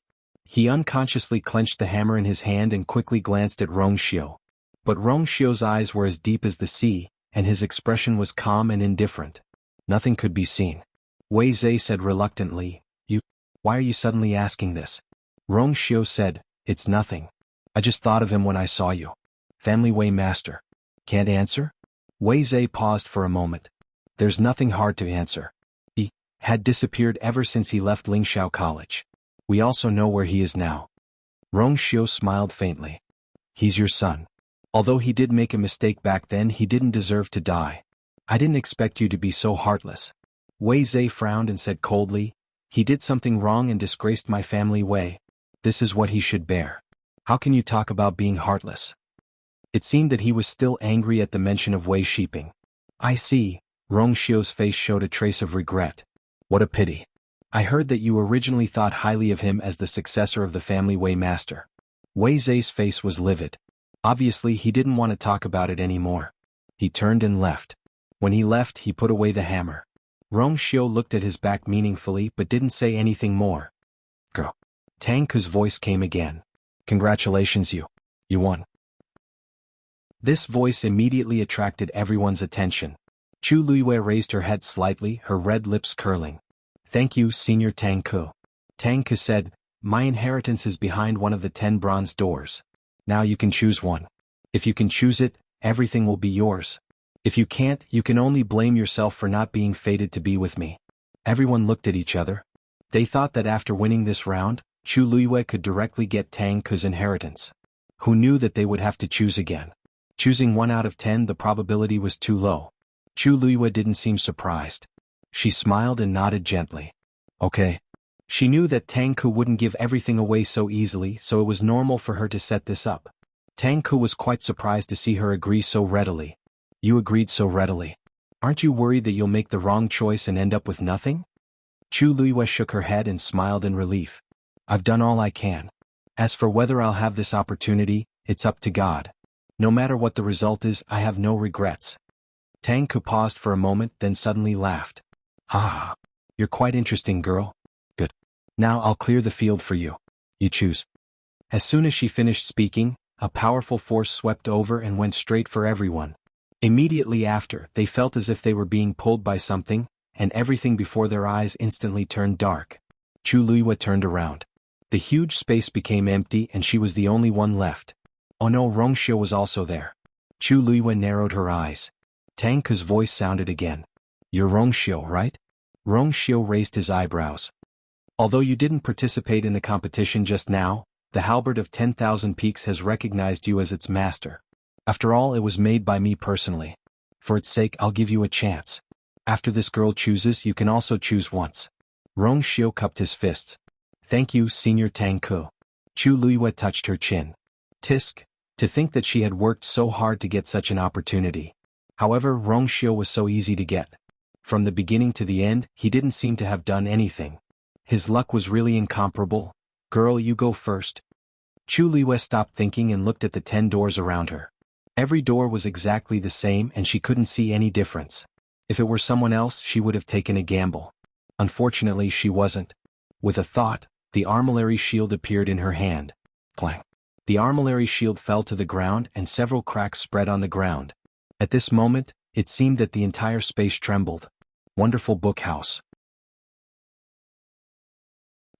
He unconsciously clenched the hammer in his hand and quickly glanced at Rong Xiu. But Rong Xiu's eyes were as deep as the sea, and his expression was calm and indifferent. Nothing could be seen. Wei Zhe said reluctantly, Why are you suddenly asking this? Rong Xiu said, It's nothing. I just thought of him when I saw you. Family Wei Master. Can't answer? Wei Zhe paused for a moment. There's nothing hard to answer. He had disappeared ever since he left Lingxiao College. We also know where he is now. Rong Xiu smiled faintly. He's your son. Although he did make a mistake back then, he didn't deserve to die. I didn't expect you to be so heartless. Wei Zhe frowned and said coldly, He did something wrong and disgraced my family Wei. This is what he should bear. How can you talk about being heartless? It seemed that he was still angry at the mention of Wei Shiping. I see. Rong Xiu's face showed a trace of regret. What a pity. I heard that you originally thought highly of him as the successor of the Family Wei Master. Wei Zhe's face was livid. Obviously he didn't want to talk about it anymore. He turned and left. When he left, he put away the hammer. Rong Xiu looked at his back meaningfully but didn't say anything more. Go. Tang Ke's voice came again. Congratulations, you won. This voice immediately attracted everyone's attention. Chu Luiyue raised her head slightly, her red lips curling. Thank you, Senior Tang Ke. Tang Ke said, My inheritance is behind one of the 10 bronze doors. Now you can choose one. If you can choose it, everything will be yours. If you can't, you can only blame yourself for not being fated to be with me. Everyone looked at each other. They thought that after winning this round, Chu Luiyue could directly get Tang Ke's inheritance. Who knew that they would have to choose again? Choosing 1 out of 10, the probability was too low. Chu Luiyue didn't seem surprised. She smiled and nodded gently. Okay. She knew that Tang Ke wouldn't give everything away so easily, so it was normal for her to set this up. Tang Ke was quite surprised to see her agree so readily. You agreed so readily. Aren't you worried that you'll make the wrong choice and end up with nothing? Chu Luiyue shook her head and smiled in relief. I've done all I can. As for whether I'll have this opportunity, it's up to God. No matter what the result is, I have no regrets. Tang Ku paused for a moment, then suddenly laughed. Ah, you're quite interesting, girl. Good. Now I'll clear the field for you. You choose. As soon as she finished speaking, a powerful force swept over and went straight for everyone. Immediately after, they felt as if they were being pulled by something, and everything before their eyes instantly turned dark. Chu Luiyue turned around. The huge space became empty and she was the only one left. Oh no, Rongxiu was also there. Chu Luiyue narrowed her eyes. Tang Ku's voice sounded again. You're Rongxiu, right? Rongxiu raised his eyebrows. Although you didn't participate in the competition just now, the halberd of 10,000 peaks has recognized you as its master. After all, it was made by me personally. For its sake, I'll give you a chance. After this girl chooses, you can also choose once. Rongxiu cupped his fists. Thank you, Senior Tang Ku. Chu Luiyue touched her chin. Tisk, to think that she had worked so hard to get such an opportunity. However, Rongxiu was so easy to get. From the beginning to the end, he didn't seem to have done anything. His luck was really incomparable. Girl, you go first. Chu Luiyue stopped thinking and looked at the 10 doors around her. Every door was exactly the same and she couldn't see any difference. If it were someone else, she would have taken a gamble. Unfortunately, she wasn't. With a thought, the armillary shield appeared in her hand. Clang. The armillary shield fell to the ground and several cracks spread on the ground. At this moment, it seemed that the entire space trembled. Wonderful book house.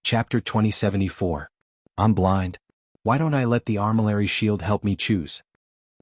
Chapter 2074. I'm blind. Why don't I let the armillary shield help me choose?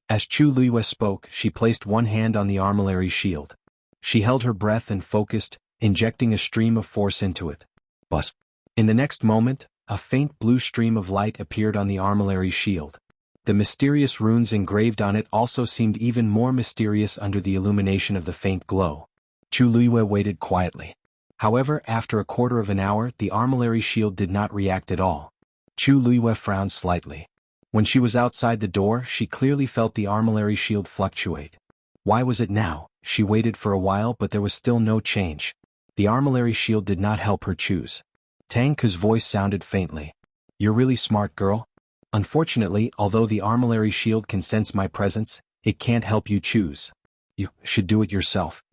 As Chu Luiyue spoke, she placed one hand on the armillary shield. She held her breath and focused, injecting a stream of force into it. Buzz. In the next moment, a faint blue stream of light appeared on the armillary shield. The mysterious runes engraved on it also seemed even more mysterious under the illumination of the faint glow. Chu Luiyue waited quietly. However, after a quarter of an hour, the armillary shield did not react at all. Chu Luiyue frowned slightly. When she was outside the door, she clearly felt the armillary shield fluctuate. Why was it now? She waited for a while, but there was still no change. The armillary shield did not help her choose. Tang Ku's voice sounded faintly. You're really smart, girl. Unfortunately, although the armillary shield can sense my presence, it can't help you choose. You should do it yourself.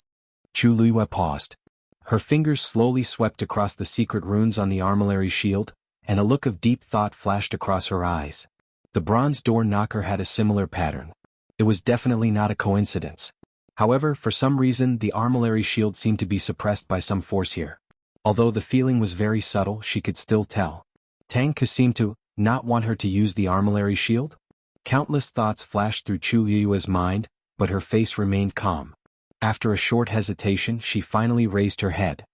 Chu Luiyue paused. Her fingers slowly swept across the secret runes on the armillary shield, and a look of deep thought flashed across her eyes. The bronze door knocker had a similar pattern. It was definitely not a coincidence. However, for some reason, the armillary shield seemed to be suppressed by some force here. Although the feeling was very subtle, she could still tell. Tang Ku seemed to not want her to use the armillary shield? Countless thoughts flashed through Chu Luiyue's mind, but her face remained calm. After a short hesitation, she finally raised her head.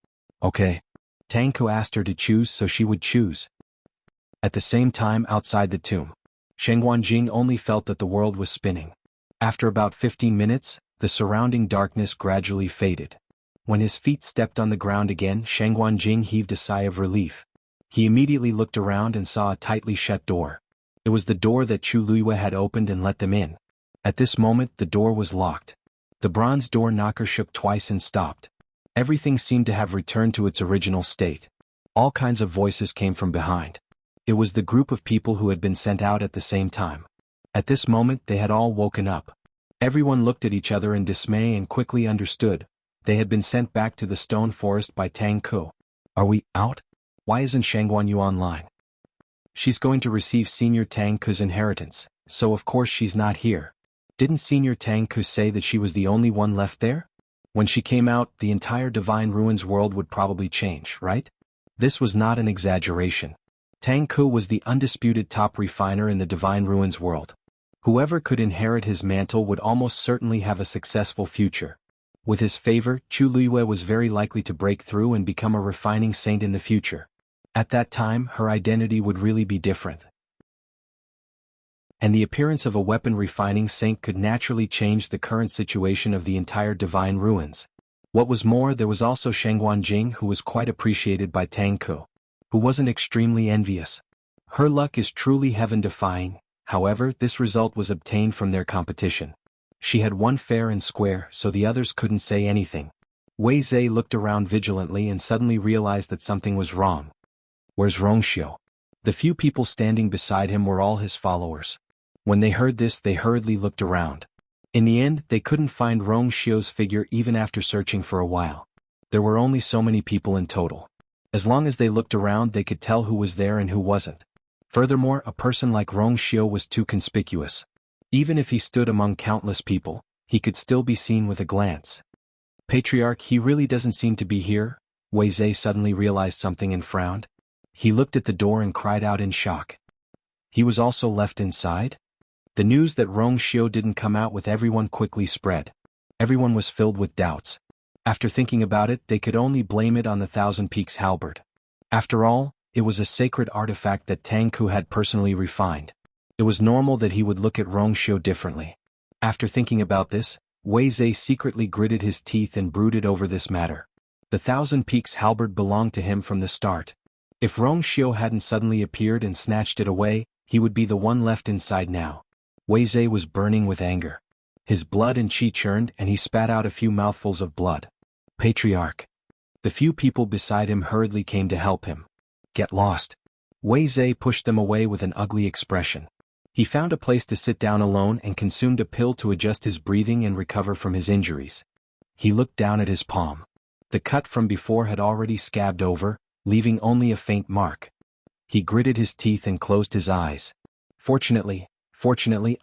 Okay. Tang Ku asked her to choose, so she would choose. At the same time, outside the tomb, Xuanhuan only felt that the world was spinning. After about 15 minutes, the surrounding darkness gradually faded. When his feet stepped on the ground again, Xuanhuan heaved a sigh of relief. He immediately looked around and saw a tightly shut door. It was the door that Chu Luiyue had opened and let them in. At this moment, the door was locked. The bronze door knocker shook twice and stopped. Everything seemed to have returned to its original state. All kinds of voices came from behind. It was the group of people who had been sent out at the same time. At this moment, they had all woken up. Everyone looked at each other in dismay and quickly understood. They had been sent back to the stone forest by Tang Ku. Are we out? Why isn't Xuanhuan online? She's going to receive Senior Tang Ku's inheritance, so of course she's not here. Didn't Senior Tang Ku say that she was the only one left there? When she came out, the entire Divine Ruins world would probably change, right? This was not an exaggeration. Tang Ku was the undisputed top refiner in the Divine Ruins world. Whoever could inherit his mantle would almost certainly have a successful future. With his favor, Chu Luiyue was very likely to break through and become a refining saint in the future. At that time, her identity would really be different. And the appearance of a weapon refining saint could naturally change the current situation of the entire Divine Ruins. What was more, there was also Xuanhuan who was quite appreciated by Tang Ku, who wasn't extremely envious. Her luck is truly heaven-defying. However, this result was obtained from their competition. She had one fair and square, so the others couldn't say anything. Wei Zhe looked around vigilantly and suddenly realized that something was wrong. Where's Rongxiu? The few people standing beside him were all his followers. When they heard this, they hurriedly looked around. In the end, they couldn't find Rongxiu's figure even after searching for a while. There were only so many people in total. As long as they looked around, they could tell who was there and who wasn't. Furthermore, a person like Rongxiu was too conspicuous. Even if he stood among countless people, he could still be seen with a glance. Patriarch, he really doesn't seem to be here. Wei Zhe suddenly realized something and frowned. He looked at the door and cried out in shock. He was also left inside? The news that Rongxiu didn't come out with everyone quickly spread. Everyone was filled with doubts. After thinking about it, they could only blame it on the Thousand Peaks halberd. After all, it was a sacred artifact that Tang Ku had personally refined. It was normal that he would look at Rongxiu differently. After thinking about this, Wei Zhe secretly gritted his teeth and brooded over this matter. The Thousand Peaks halberd belonged to him from the start. If Rongxiu hadn't suddenly appeared and snatched it away, he would be the one left inside now. Wei Zhe was burning with anger. His blood and qi churned and he spat out a few mouthfuls of blood. Patriarch. The few people beside him hurriedly came to help him. Get lost. Wei Zhe pushed them away with an ugly expression. He found a place to sit down alone and consumed a pill to adjust his breathing and recover from his injuries. He looked down at his palm. The cut from before had already scabbed over, leaving only a faint mark. He gritted his teeth and closed his eyes. Fortunately,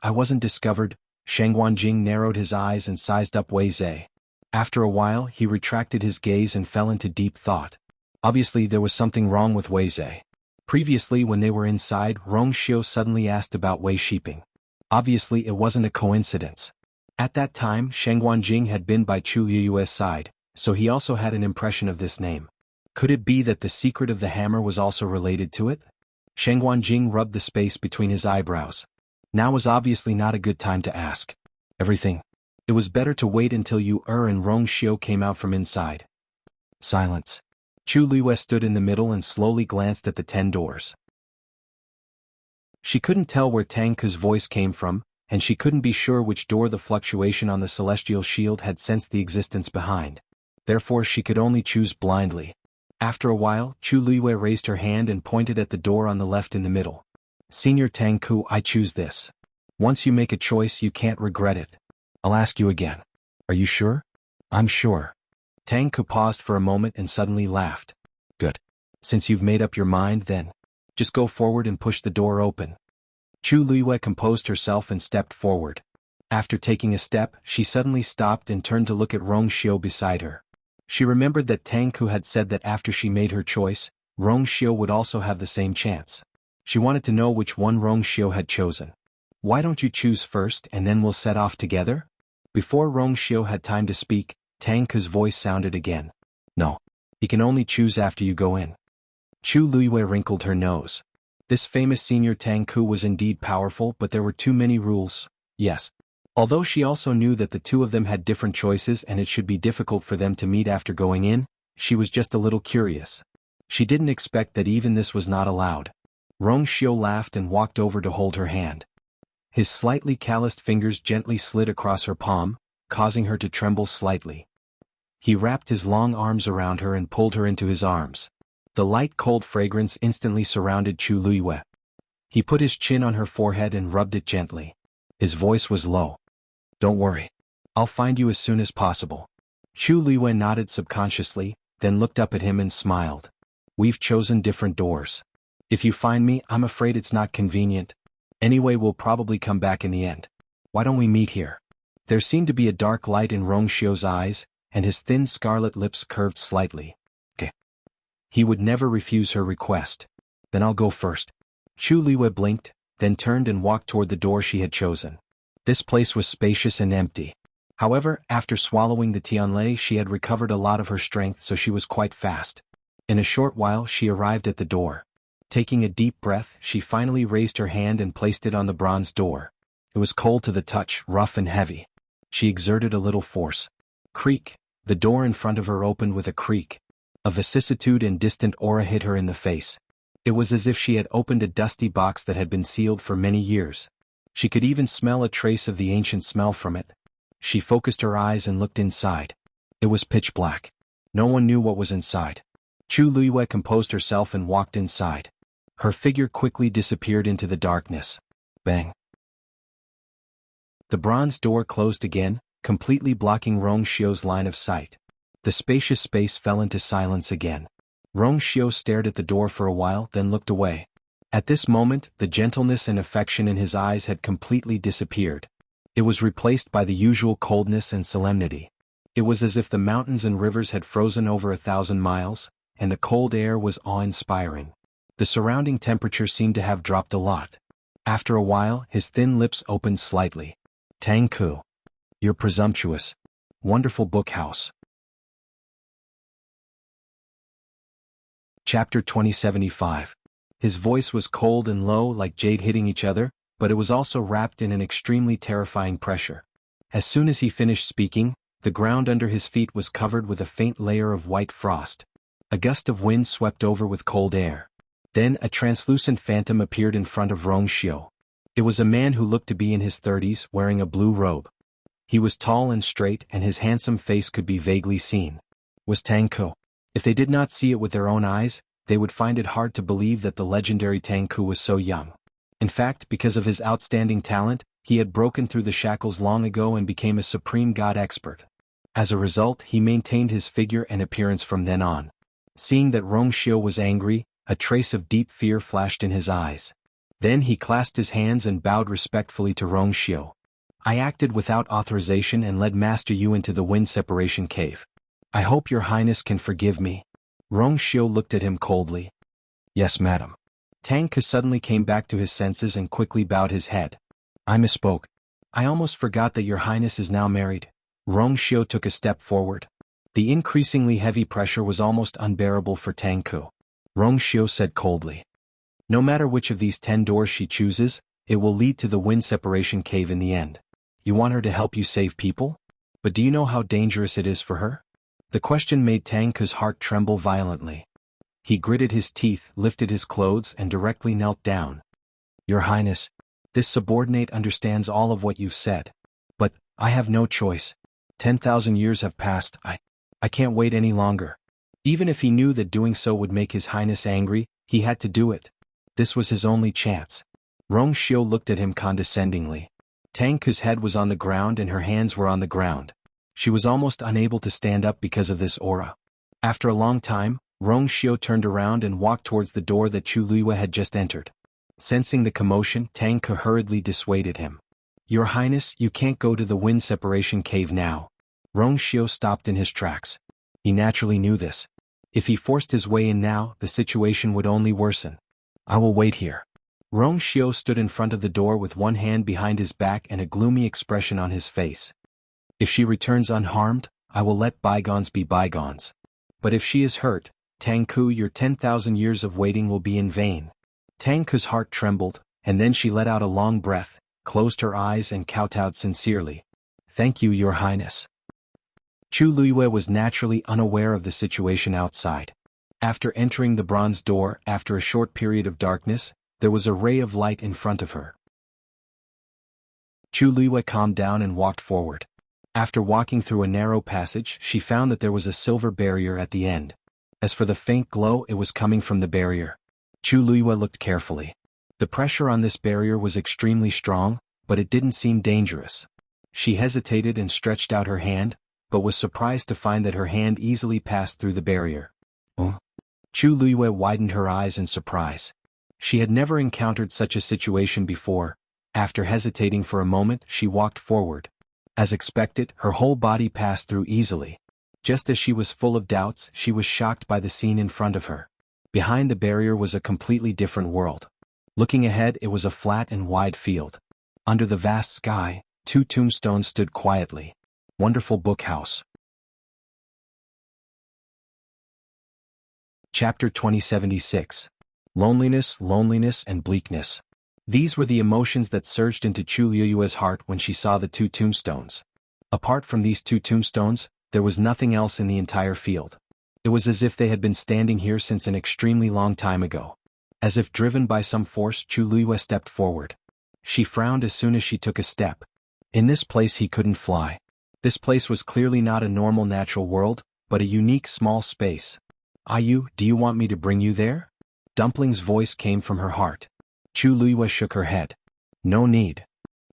I wasn't discovered. Xuanhuan narrowed his eyes and sized up Wei Zhe. After a while, he retracted his gaze and fell into deep thought. Obviously, there was something wrong with Wei Zhe. Previously, when they were inside, Rongxiu suddenly asked about Wei Shiping. Obviously, it wasn't a coincidence. At that time, Xuanhuan had been by Chu Liyue's side, so he also had an impression of this name. Could it be that the secret of the hammer was also related to it? Xuanhuan rubbed the space between his eyebrows. Now was obviously not a good time to ask. Everything. It was better to wait until Yu and Rongxiu came out from inside. Silence. Chu Liyue stood in the middle and slowly glanced at the 10 doors. She couldn't tell where Tang Ku's voice came from, and she couldn't be sure which door the fluctuation on the celestial shield had sensed the existence behind. Therefore she could only choose blindly. After a while, Chu Liyue raised her hand and pointed at the door on the left in the middle. Senior Tang Ku, I choose this. Once you make a choice, you can't regret it. I'll ask you again. Are you sure? I'm sure. Tang Ku paused for a moment and suddenly laughed. Good. Since you've made up your mind, then just go forward and push the door open. Chu Liyue composed herself and stepped forward. After taking a step, she suddenly stopped and turned to look at Rongxiu beside her. She remembered that Tang Ku had said that after she made her choice, Rongxiu would also have the same chance. She wanted to know which one Rongxiu had chosen. Why don't you choose first and then we'll set off together? Before Rongxiu had time to speak, Tang Ku's voice sounded again. No. You can only choose after you go in. Chu Liyue wrinkled her nose. This famous senior Tang Ku was indeed powerful, but there were too many rules. Yes. Although she also knew that the two of them had different choices and it should be difficult for them to meet after going in, she was just a little curious. She didn't expect that even this was not allowed. Rongxiu laughed and walked over to hold her hand. His slightly calloused fingers gently slid across her palm, causing her to tremble slightly. He wrapped his long arms around her and pulled her into his arms. The light cold fragrance instantly surrounded Chu Liyue. He put his chin on her forehead and rubbed it gently. His voice was low. Don't worry. I'll find you as soon as possible. Chu Liyue nodded subconsciously, then looked up at him and smiled. We've chosen different doors. If you find me, I'm afraid it's not convenient. Anyway, we'll probably come back in the end. Why don't we meet here? There seemed to be a dark light in Rongxiu's eyes, and his thin scarlet lips curved slightly. Okay. He would never refuse her request. Then I'll go first. Chu Liyue blinked, then turned and walked toward the door she had chosen. This place was spacious and empty. However, after swallowing the tianlei, she had recovered a lot of her strength, so she was quite fast. In a short while she arrived at the door. Taking a deep breath, she finally raised her hand and placed it on the bronze door. It was cold to the touch, rough and heavy. She exerted a little force. Creak. The door in front of her opened with a creak. A vicissitude and distant aura hit her in the face. It was as if she had opened a dusty box that had been sealed for many years. She could even smell a trace of the ancient smell from it. She focused her eyes and looked inside. It was pitch black. No one knew what was inside. Chu Liyue composed herself and walked inside. Her figure quickly disappeared into the darkness. Bang. The bronze door closed again, completely blocking Rongxiu's line of sight. The spacious space fell into silence again. Rongxiu stared at the door for a while, then looked away. At this moment, the gentleness and affection in his eyes had completely disappeared. It was replaced by the usual coldness and solemnity. It was as if the mountains and rivers had frozen over 1,000 miles, and the cold air was awe-inspiring. The surrounding temperature seemed to have dropped a lot. After a while, his thin lips opened slightly. Tang Ku. You're presumptuous. Wonderful book house. Chapter 2075. His voice was cold and low like jade hitting each other, but it was also wrapped in an extremely terrifying pressure. As soon as he finished speaking, the ground under his feet was covered with a faint layer of white frost. A gust of wind swept over with cold air. Then a translucent phantom appeared in front of Rongxiu. It was a man who looked to be in his 30s, wearing a blue robe. He was tall and straight, and his handsome face could be vaguely seen. Was Tang Ku. If they did not see it with their own eyes, they would find it hard to believe that the legendary Tang Ku was so young. In fact, because of his outstanding talent, he had broken through the shackles long ago and became a supreme god expert. As a result, he maintained his figure and appearance from then on. Seeing that Rongxiu was angry, a trace of deep fear flashed in his eyes. Then he clasped his hands and bowed respectfully to Rongxiu. I acted without authorization and led Master Yu into the wind separation cave. I hope your highness can forgive me. Rongxiu looked at him coldly. Yes, madam. Tang Ku suddenly came back to his senses and quickly bowed his head. I misspoke. I almost forgot that your highness is now married. Rongxiu took a step forward. The increasingly heavy pressure was almost unbearable for Tang Ku. Rongxiu said coldly. No matter which of these 10 doors she chooses, it will lead to the wind separation cave in the end. You want her to help you save people? But do you know how dangerous it is for her? The question made Tang Ku's heart tremble violently. He gritted his teeth, lifted his clothes, and directly knelt down. Your highness, this subordinate understands all of what you've said. But I have no choice. 10,000 years have passed. I can't wait any longer. Even if he knew that doing so would make his highness angry, he had to do it. This was his only chance. Rongxiu looked at him condescendingly. Tang Ku's head was on the ground and her hands were on the ground. She was almost unable to stand up because of this aura. After a long time, Rongxiu turned around and walked towards the door that Chu Liyue had just entered. Sensing the commotion, Tang Ku hurriedly dissuaded him. Your highness, you can't go to the wind separation cave now. Rongxiu stopped in his tracks. He naturally knew this. If he forced his way in now, the situation would only worsen. I will wait here. Rongxiu stood in front of the door with one hand behind his back and a gloomy expression on his face. If she returns unharmed, I will let bygones be bygones. But if she is hurt, Tang Ku, your 10,000 years of waiting will be in vain. Tang Ku's heart trembled, and then she let out a long breath, closed her eyes and kowtowed sincerely. Thank you, your highness. Chu Liyue was naturally unaware of the situation outside. After entering the bronze door, after a short period of darkness, there was a ray of light in front of her. Chu Liyue calmed down and walked forward. After walking through a narrow passage, she found that there was a silver barrier at the end. As for the faint glow, it was coming from the barrier. Chu Liyue looked carefully. The pressure on this barrier was extremely strong, but it didn't seem dangerous. She hesitated and stretched out her hand, but was surprised to find that her hand easily passed through the barrier. Oh. Chu Liyue widened her eyes in surprise. She had never encountered such a situation before. After hesitating for a moment, she walked forward. As expected, her whole body passed through easily. Just as she was full of doubts, she was shocked by the scene in front of her. Behind the barrier was a completely different world. Looking ahead, it was a flat and wide field. Under the vast sky, 2 tombstones stood quietly. Wonderful book house. Chapter 2076. Loneliness, loneliness, and bleakness. These were the emotions that surged into Chu Liyue's heart when she saw the 2 tombstones. Apart from these 2 tombstones, there was nothing else in the entire field. It was as if they had been standing here since an extremely long time ago. As if driven by some force, Chu Liyue stepped forward. She frowned as soon as she took a step. In this place he couldn't fly. This place was clearly not a normal natural world, but a unique small space. Do you want me to bring you there? Dumpling's voice came from her heart. Chu Luiyue shook her head. No need.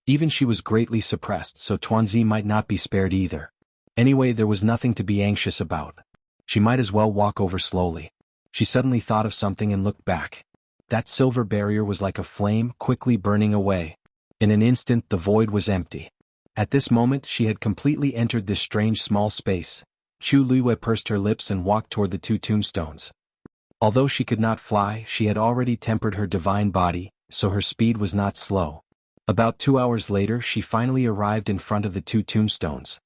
Even she was greatly suppressed, so Tuanzi might not be spared either. Anyway, there was nothing to be anxious about. She might as well walk over slowly. She suddenly thought of something and looked back. That silver barrier was like a flame, quickly burning away. In an instant the void was empty. At this moment she had completely entered this strange small space. Chu Luiyue pursed her lips and walked toward the two tombstones. Although she could not fly, she had already tempered her divine body, so her speed was not slow. About 2 hours later she finally arrived in front of the two tombstones.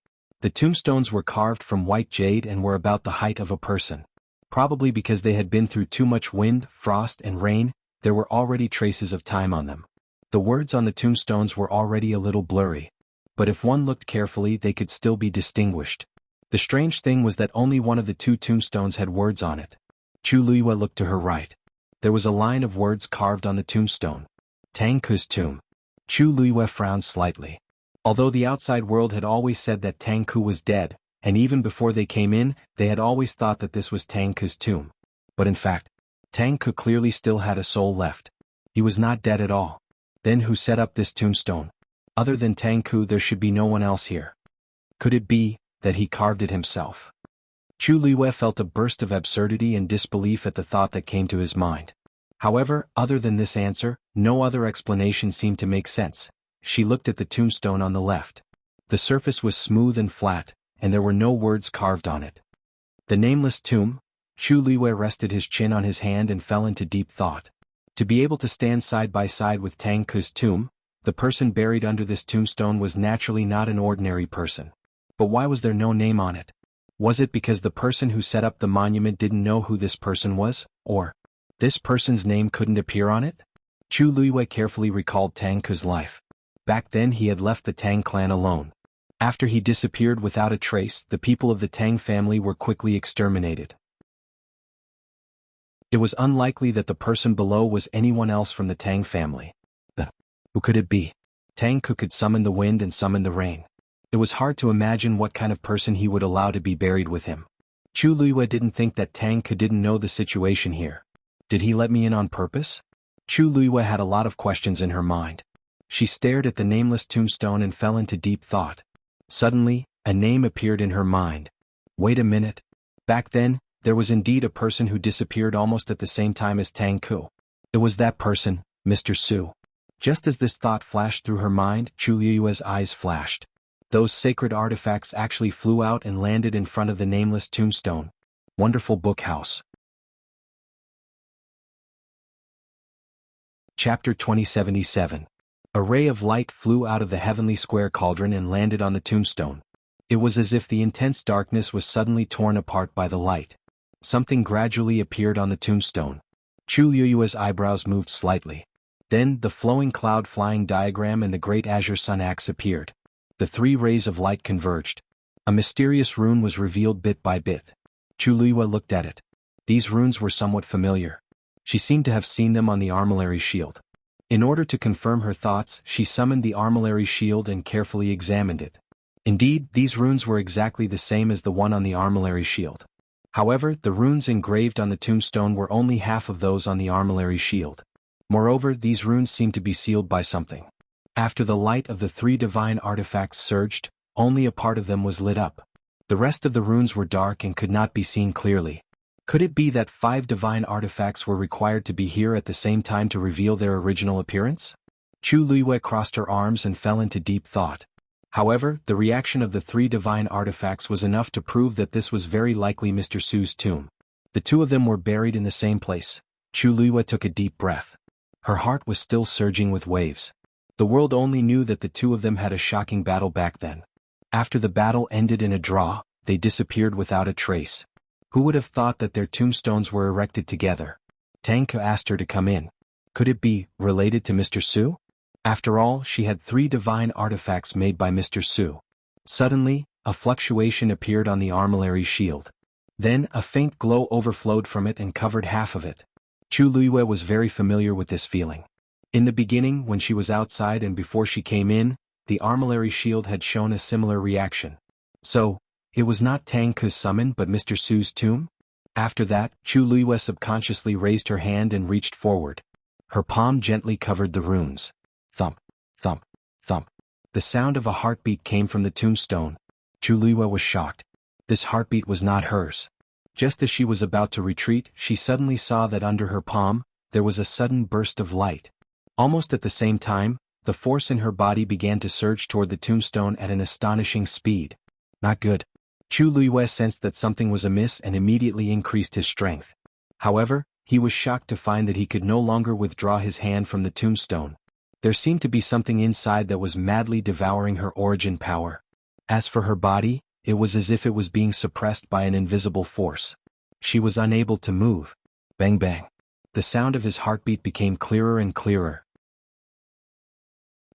The tombstones were carved from white jade and were about the height of a person. Probably because they had been through too much wind, frost and rain, there were already traces of time on them. The words on the tombstones were already a little blurry. But if one looked carefully they could still be distinguished. The strange thing was that only one of the two tombstones had words on it. Chu Luiyue looked to her right. There was a line of words carved on the tombstone. Tang Ku's tomb. Chu Luiyue frowned slightly. Although the outside world had always said that Tang Ku was dead, and even before they came in, they had always thought that this was Tang Ku's tomb. But in fact, Tang Ku clearly still had a soul left. He was not dead at all. Then who set up this tombstone? Other than Tang Ku there should be no one else here. Could it be that he carved it himself? Chu Luiyue felt a burst of absurdity and disbelief at the thought that came to his mind. However, other than this answer, no other explanation seemed to make sense. She looked at the tombstone on the left. The surface was smooth and flat, and there were no words carved on it. The nameless tomb? Chu Luiyue rested his chin on his hand and fell into deep thought. To be able to stand side by side with Tang Ku's tomb, the person buried under this tombstone was naturally not an ordinary person. But why was there no name on it? Was it because the person who set up the monument didn't know who this person was, or this person's name couldn't appear on it? Chu Luiyue carefully recalled Tang Ku's life. Back then he had left the Tang clan alone. After he disappeared without a trace, the people of the Tang family were quickly exterminated. It was unlikely that the person below was anyone else from the Tang family. Who could it be? Tang Ku could summon the wind and summon the rain. It was hard to imagine what kind of person he would allow to be buried with him. Chu Luiyue didn't think that Tang Ku didn't know the situation here. Did he let me in on purpose? Chu Luiyue had a lot of questions in her mind. She stared at the nameless tombstone and fell into deep thought. Suddenly, a name appeared in her mind. Wait a minute. Back then, there was indeed a person who disappeared almost at the same time as Tang Ku. It was that person, Mr. Su. Just as this thought flashed through her mind, Chu Luiyue's eyes flashed. Those sacred artifacts actually flew out and landed in front of the nameless tombstone. Wonderful book house. Chapter 2077. A ray of light flew out of the heavenly square cauldron and landed on the tombstone. It was as if the intense darkness was suddenly torn apart by the light. Something gradually appeared on the tombstone. Chu Luiyue's eyebrows moved slightly. Then the flowing cloud flying diagram and the great azure sun axe appeared. The three rays of light converged. A mysterious rune was revealed bit by bit. Chu Luiyue looked at it. These runes were somewhat familiar. She seemed to have seen them on the armillary shield. In order to confirm her thoughts, she summoned the armillary shield and carefully examined it. Indeed, these runes were exactly the same as the one on the armillary shield. However, the runes engraved on the tombstone were only half of those on the armillary shield. Moreover, these runes seemed to be sealed by something. After the light of the three divine artifacts surged, only a part of them was lit up. The rest of the runes were dark and could not be seen clearly. Could it be that 5 divine artifacts were required to be here at the same time to reveal their original appearance? Chu Luiyue crossed her arms and fell into deep thought. However, the reaction of the 3 divine artifacts was enough to prove that this was very likely Mr. Su's tomb. The 2 of them were buried in the same place. Chu Luiyue took a deep breath. Her heart was still surging with waves. The world only knew that the 2 of them had a shocking battle back then. After the battle ended in a draw, they disappeared without a trace. Who would have thought that their tombstones were erected together? Tang Ku asked her to come in. Could it be related to Mr. Su? After all, she had 3 divine artifacts made by Mr. Su. Suddenly, a fluctuation appeared on the armillary shield. Then a faint glow overflowed from it and covered half of it. Chu Luiyue was very familiar with this feeling. In the beginning, when she was outside and before she came in, the armillary shield had shown a similar reaction. So, it was not Tang Ke's summon but Mr. Su's tomb? After that, Chu Luiyue subconsciously raised her hand and reached forward. Her palm gently covered the runes. Thump, thump, thump. The sound of a heartbeat came from the tombstone. Chu Luiyue was shocked. This heartbeat was not hers. Just as she was about to retreat, she suddenly saw that under her palm, there was a sudden burst of light. Almost at the same time, the force in her body began to surge toward the tombstone at an astonishing speed. Not good. Chu Luiyue sensed that something was amiss and immediately increased his strength. However, he was shocked to find that he could no longer withdraw his hand from the tombstone. There seemed to be something inside that was madly devouring her origin power. As for her body, it was as if it was being suppressed by an invisible force. She was unable to move. Bang bang. The sound of his heartbeat became clearer and clearer.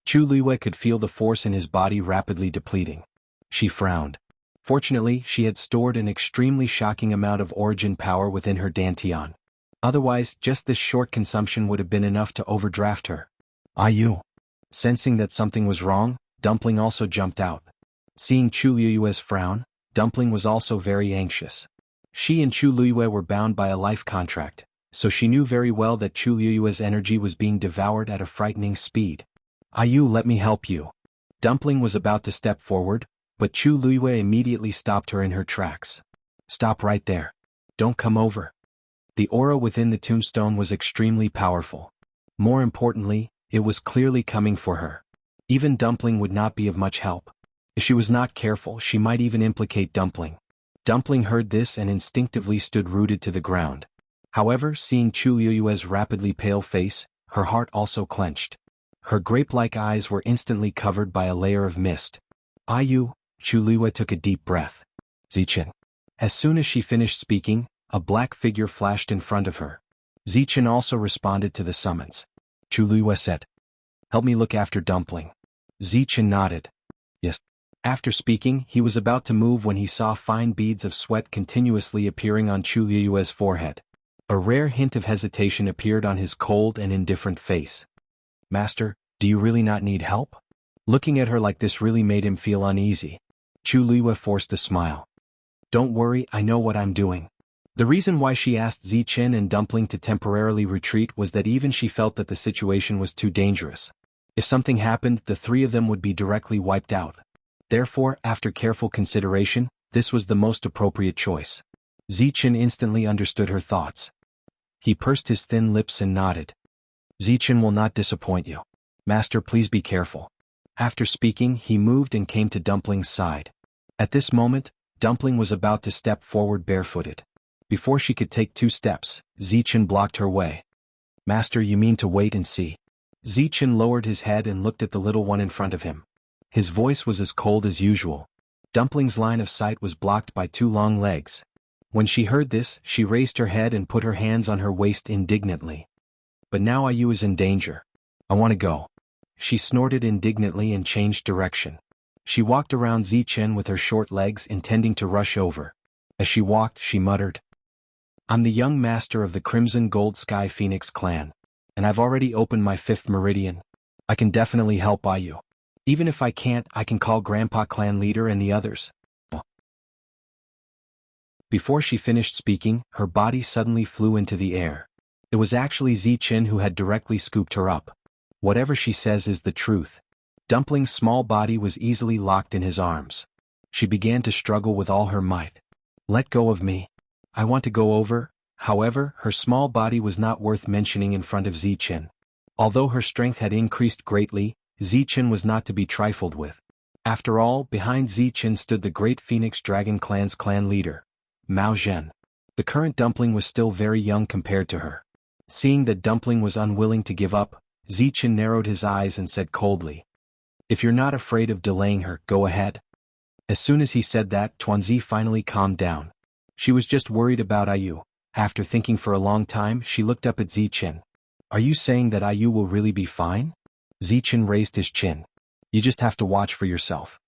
Chu Luiyue could feel the force in his body rapidly depleting. She frowned. Fortunately, she had stored an extremely shocking amount of origin power within her dantian. Otherwise, just this short consumption would have been enough to overdraft her. Ayu. Sensing that something was wrong, Dumpling also jumped out. Seeing Chu Luiyue's frown, Dumpling was also very anxious. She and Chu Luiyue were bound by a life contract, so she knew very well that Chu Luiyue's energy was being devoured at a frightening speed. Ayu, let me help you. Dumpling was about to step forward, but Chu Luiyue immediately stopped her in her tracks. Stop right there. Don't come over. The aura within the tombstone was extremely powerful. More importantly, it was clearly coming for her. Even Dumpling would not be of much help. If she was not careful, she might even implicate Dumpling. Dumpling heard this and instinctively stood rooted to the ground. However, seeing Chu Luiyue's rapidly pale face, her heart also clenched. Her grape-like eyes were instantly covered by a layer of mist. Ayu, Chu Luiyue took a deep breath. Zichen. As soon as she finished speaking, a black figure flashed in front of her. Zichen also responded to the summons. Chu Luiyue said, "Help me look after Dumpling." Zichen nodded. Yes. After speaking, he was about to move when he saw fine beads of sweat continuously appearing on Chu Luiyue's forehead. A rare hint of hesitation appeared on his cold and indifferent face. Master, do you really not need help? Looking at her like this really made him feel uneasy. Chu Luiyue forced a smile. Don't worry, I know what I'm doing. The reason why she asked Zichen and Dumpling to temporarily retreat was that even she felt that the situation was too dangerous. If something happened, the three of them would be directly wiped out. Therefore, after careful consideration, this was the most appropriate choice. Zichen instantly understood her thoughts. He pursed his thin lips and nodded. Zichen will not disappoint you. Master, please be careful. After speaking, he moved and came to Dumpling's side. At this moment, Dumpling was about to step forward barefooted. Before she could take 2 steps, Zichen blocked her way. Master, you mean to wait and see? Zichen lowered his head and looked at the little one in front of him. His voice was as cold as usual. Dumpling's line of sight was blocked by 2 long legs. When she heard this, she raised her head and put her hands on her waist indignantly. But now Ayu is in danger. I want to go. She snorted indignantly and changed direction. She walked around Zichen with her short legs intending to rush over. As she walked, she muttered, I'm the young master of the Crimson Gold Sky Phoenix clan, and I've already opened my 5th meridian. I can definitely help Ayu. Even if I can't, I can call Grandpa clan leader and the others. Before she finished speaking, her body suddenly flew into the air. It was actually Zichen who had directly scooped her up. Whatever she says is the truth. Dumpling's small body was easily locked in his arms. She began to struggle with all her might. Let go of me. I want to go over. However, her small body was not worth mentioning in front of Zichen. Although her strength had increased greatly, Zichen was not to be trifled with. After all, behind Zichen stood the great Phoenix Dragon Clan's clan leader, Mao Zhen. The current Dumpling was still very young compared to her. Seeing that Dumpling was unwilling to give up, Zichen narrowed his eyes and said coldly, If you're not afraid of delaying her, go ahead. As soon as he said that, Tuanzi finally calmed down. She was just worried about Ayu. After thinking for a long time, she looked up at Zichen. Are you saying that Ayu will really be fine? Zichen raised his chin. You just have to watch for yourself.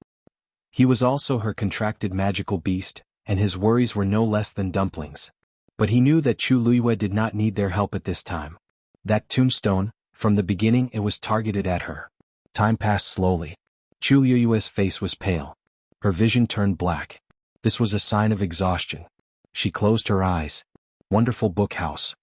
He was also her contracted magical beast, and his worries were no less than Dumpling's. But he knew that Chu Luiyue did not need their help at this time. That tombstone, from the beginning it was targeted at her. Time passed slowly. Chu Luiyue's face was pale. Her vision turned black. This was a sign of exhaustion. She closed her eyes. Wonderful book house.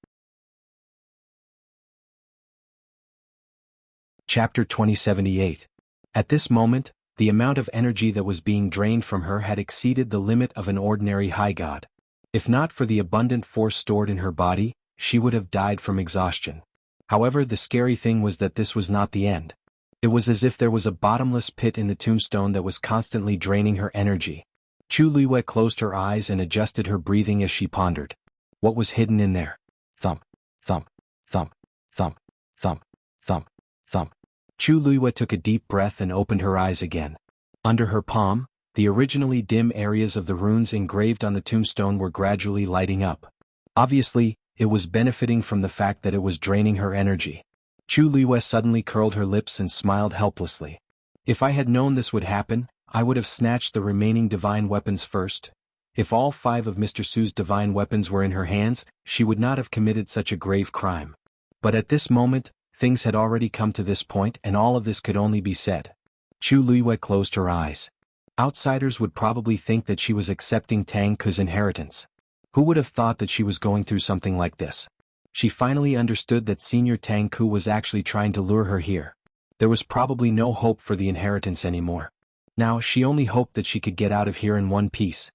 Chapter 2078. At this moment, the amount of energy that was being drained from her had exceeded the limit of an ordinary high god. If not for the abundant force stored in her body, she would have died from exhaustion. However, the scary thing was that this was not the end. It was as if there was a bottomless pit in the tombstone that was constantly draining her energy. Chu Luiyue closed her eyes and adjusted her breathing as she pondered. What was hidden in there? Thump, thump, thump, thump, thump, thump, thump. Chu Luiyue took a deep breath and opened her eyes again. Under her palm, the originally dim areas of the runes engraved on the tombstone were gradually lighting up. Obviously, it was benefiting from the fact that it was draining her energy. Chu Luiyue suddenly curled her lips and smiled helplessly. If I had known this would happen, I would have snatched the remaining divine weapons first. If all 5 of Mr. Su's divine weapons were in her hands, she would not have committed such a grave crime. But at this moment, things had already come to this point and all of this could only be said. Chu Luiyue closed her eyes. Outsiders would probably think that she was accepting Tang Ku's inheritance. Who would have thought that she was going through something like this? She finally understood that Senior Tang Ku was actually trying to lure her here. There was probably no hope for the inheritance anymore. Now she only hoped that she could get out of here in one piece.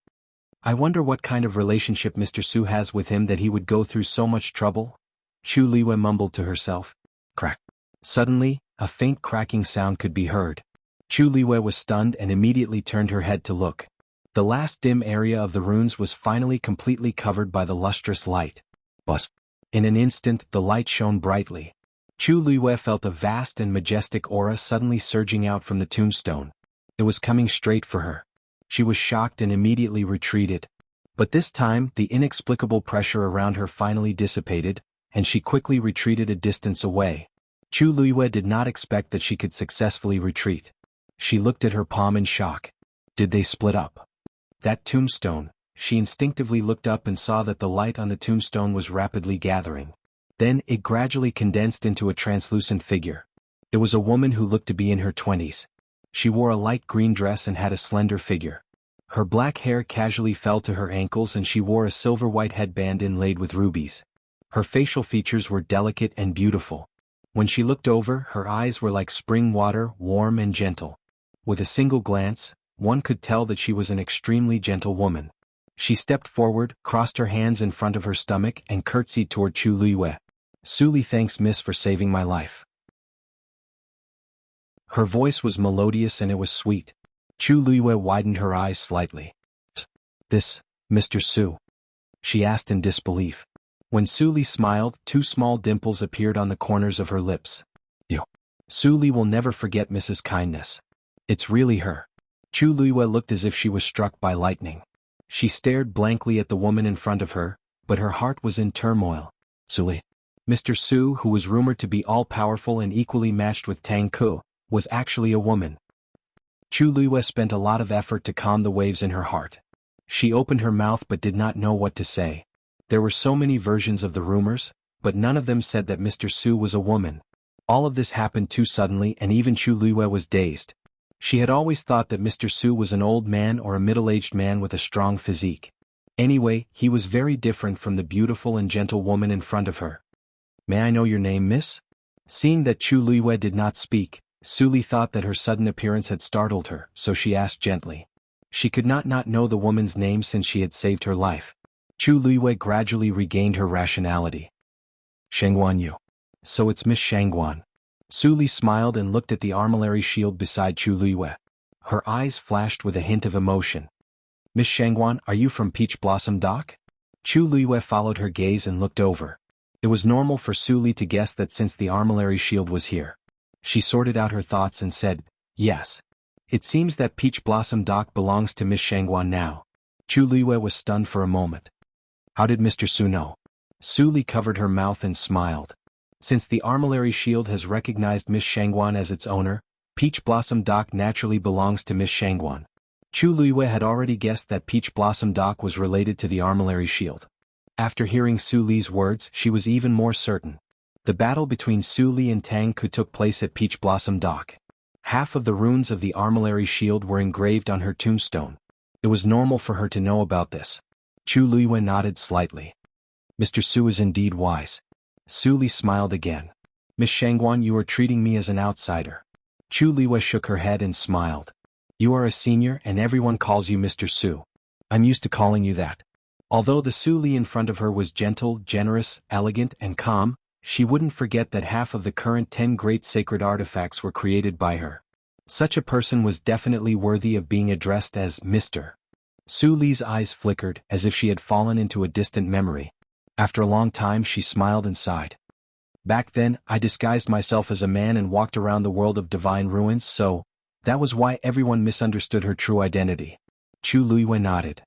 I wonder what kind of relationship Mr. Su has with him that he would go through so much trouble? Chu Luiyue mumbled to herself. Crack. Suddenly, a faint cracking sound could be heard. Chu Luiyue was stunned and immediately turned her head to look. The last dim area of the runes was finally completely covered by the lustrous light. Buzz. In an instant, the light shone brightly. Chu Luiyue felt a vast and majestic aura suddenly surging out from the tombstone. It was coming straight for her. She was shocked and immediately retreated. But this time, the inexplicable pressure around her finally dissipated, and she quickly retreated a distance away. Chu Luiyue did not expect that she could successfully retreat. She looked at her palm in shock. Did they split up? That tombstone. She instinctively looked up and saw that the light on the tombstone was rapidly gathering. Then it gradually condensed into a translucent figure. It was a woman who looked to be in her 20s. She wore a light green dress and had a slender figure. Her black hair casually fell to her ankles and she wore a silver-white headband inlaid with rubies. Her facial features were delicate and beautiful. When she looked over, her eyes were like spring water, warm and gentle. With a single glance, one could tell that she was an extremely gentle woman. She stepped forward, crossed her hands in front of her stomach and curtsied toward Chu Luiyue. Suli, thanks miss for saving my life. Her voice was melodious and it was sweet. Chu Luiyue widened her eyes slightly. This, Mr. Su? She asked in disbelief. When Suli smiled, 2 small dimples appeared on the corners of her lips. You. Suli will never forget Mrs. Kindness. It's really her. Chu Luiyue looked as if she was struck by lightning. She stared blankly at the woman in front of her, but her heart was in turmoil. Suli. Mr. Su, who was rumored to be all-powerful and equally matched with Tang Ku, was actually a woman. Chu Luiyue spent a lot of effort to calm the waves in her heart. She opened her mouth but did not know what to say. There were so many versions of the rumors, but none of them said that Mr. Su was a woman. All of this happened too suddenly and even Chu Luiyue was dazed. She had always thought that Mr. Su was an old man or a middle-aged man with a strong physique. Anyway, he was very different from the beautiful and gentle woman in front of her. May I know your name, miss? Seeing that Chu Luiyue did not speak, Suli thought that her sudden appearance had startled her, so she asked gently. She could not know the woman's name since she had saved her life. Chu Luiyue gradually regained her rationality. Xuanhuan Yu. So it's Miss Xuanhuan. Suli smiled and looked at the armillary shield beside Chu Luiyue. Her eyes flashed with a hint of emotion. Miss Xuanhuan, are you from Peach Blossom Dock? Chu Luiyue followed her gaze and looked over. It was normal for Suli to guess that since the armillary shield was here. She sorted out her thoughts and said, yes. It seems that Peach Blossom Dock belongs to Miss Xuanhuan now. Chu Luiyue was stunned for a moment. How did Mr. Su know? Suli covered her mouth and smiled. Since the armillary shield has recognized Miss Xuanhuan as its owner, Peach Blossom Dock naturally belongs to Miss Xuanhuan. Chu Luiyue had already guessed that Peach Blossom Dock was related to the armillary shield. After hearing Su Li's words, she was even more certain. The battle between Su Li and Tang Ku took place at Peach Blossom Dock. Half of the runes of the armillary shield were engraved on her tombstone. It was normal for her to know about this. Chu Luiyue nodded slightly. Mr. Su is indeed wise. Su Li smiled again. Miss Xianhuan, you are treating me as an outsider. Chu Luiyue shook her head and smiled. You are a senior and everyone calls you Mr. Su. I'm used to calling you that. Although the Su Li in front of her was gentle, generous, elegant, and calm, she wouldn't forget that half of the current 10 great sacred artifacts were created by her. Such a person was definitely worthy of being addressed as Mr. Su Li's eyes flickered as if she had fallen into a distant memory. After a long time she smiled and sighed. Back then, I disguised myself as a man and walked around the world of divine ruins, so that was why everyone misunderstood her true identity. Chu Luiyue nodded.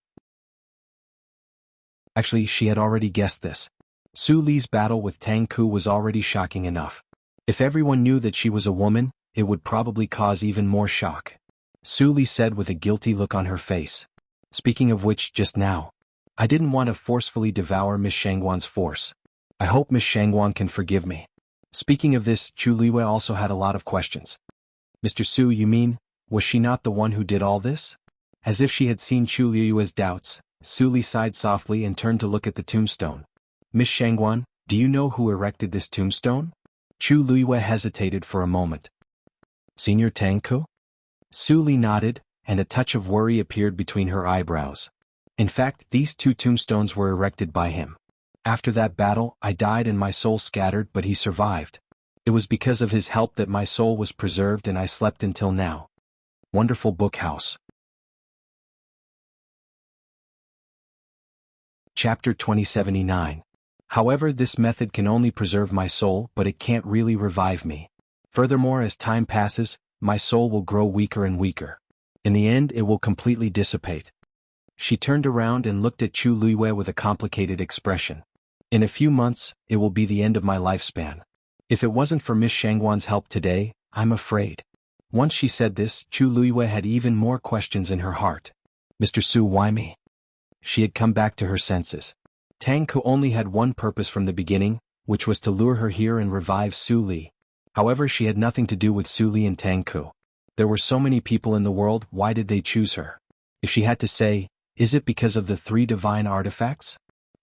Actually, she had already guessed this. Su Li's battle with Tang Ku was already shocking enough. If everyone knew that she was a woman, it would probably cause even more shock. Su Li said with a guilty look on her face. Speaking of which, just now, I didn't want to forcefully devour Miss Xianhuan's force. I hope Miss Xianhuan can forgive me. Speaking of this, Chu Luiyue also had a lot of questions. Mr. Su, you mean, was she not the one who did all this? As if she had seen Chu Luiyue's doubts, Su Li sighed softly and turned to look at the tombstone. Miss Xianhuan, do you know who erected this tombstone? Chu Luiyue hesitated for a moment. Senior Tang Ku? Su Li nodded, and a touch of worry appeared between her eyebrows. In fact, these 2 tombstones were erected by him. After that battle, I died and my soul scattered, but he survived. It was because of his help that my soul was preserved and I slept until now. Wonderful book house. Chapter 2079. However, this method can only preserve my soul, but it can't really revive me. Furthermore, as time passes, my soul will grow weaker and weaker. In the end, it will completely dissipate. She turned around and looked at Chu Luiyue with a complicated expression. In a few months, it will be the end of my lifespan. If it wasn't for Miss Xianhuan's help today, I'm afraid. Once she said this, Chu Luiyue had even more questions in her heart. Mr. Su, why me? She had come back to her senses. Tang Ku only had one purpose from the beginning, which was to lure her here and revive Su Li. However, she had nothing to do with Su Li and Tang Ku. There were so many people in the world, why did they choose her? If she had to say, is it because of the 3 divine artifacts?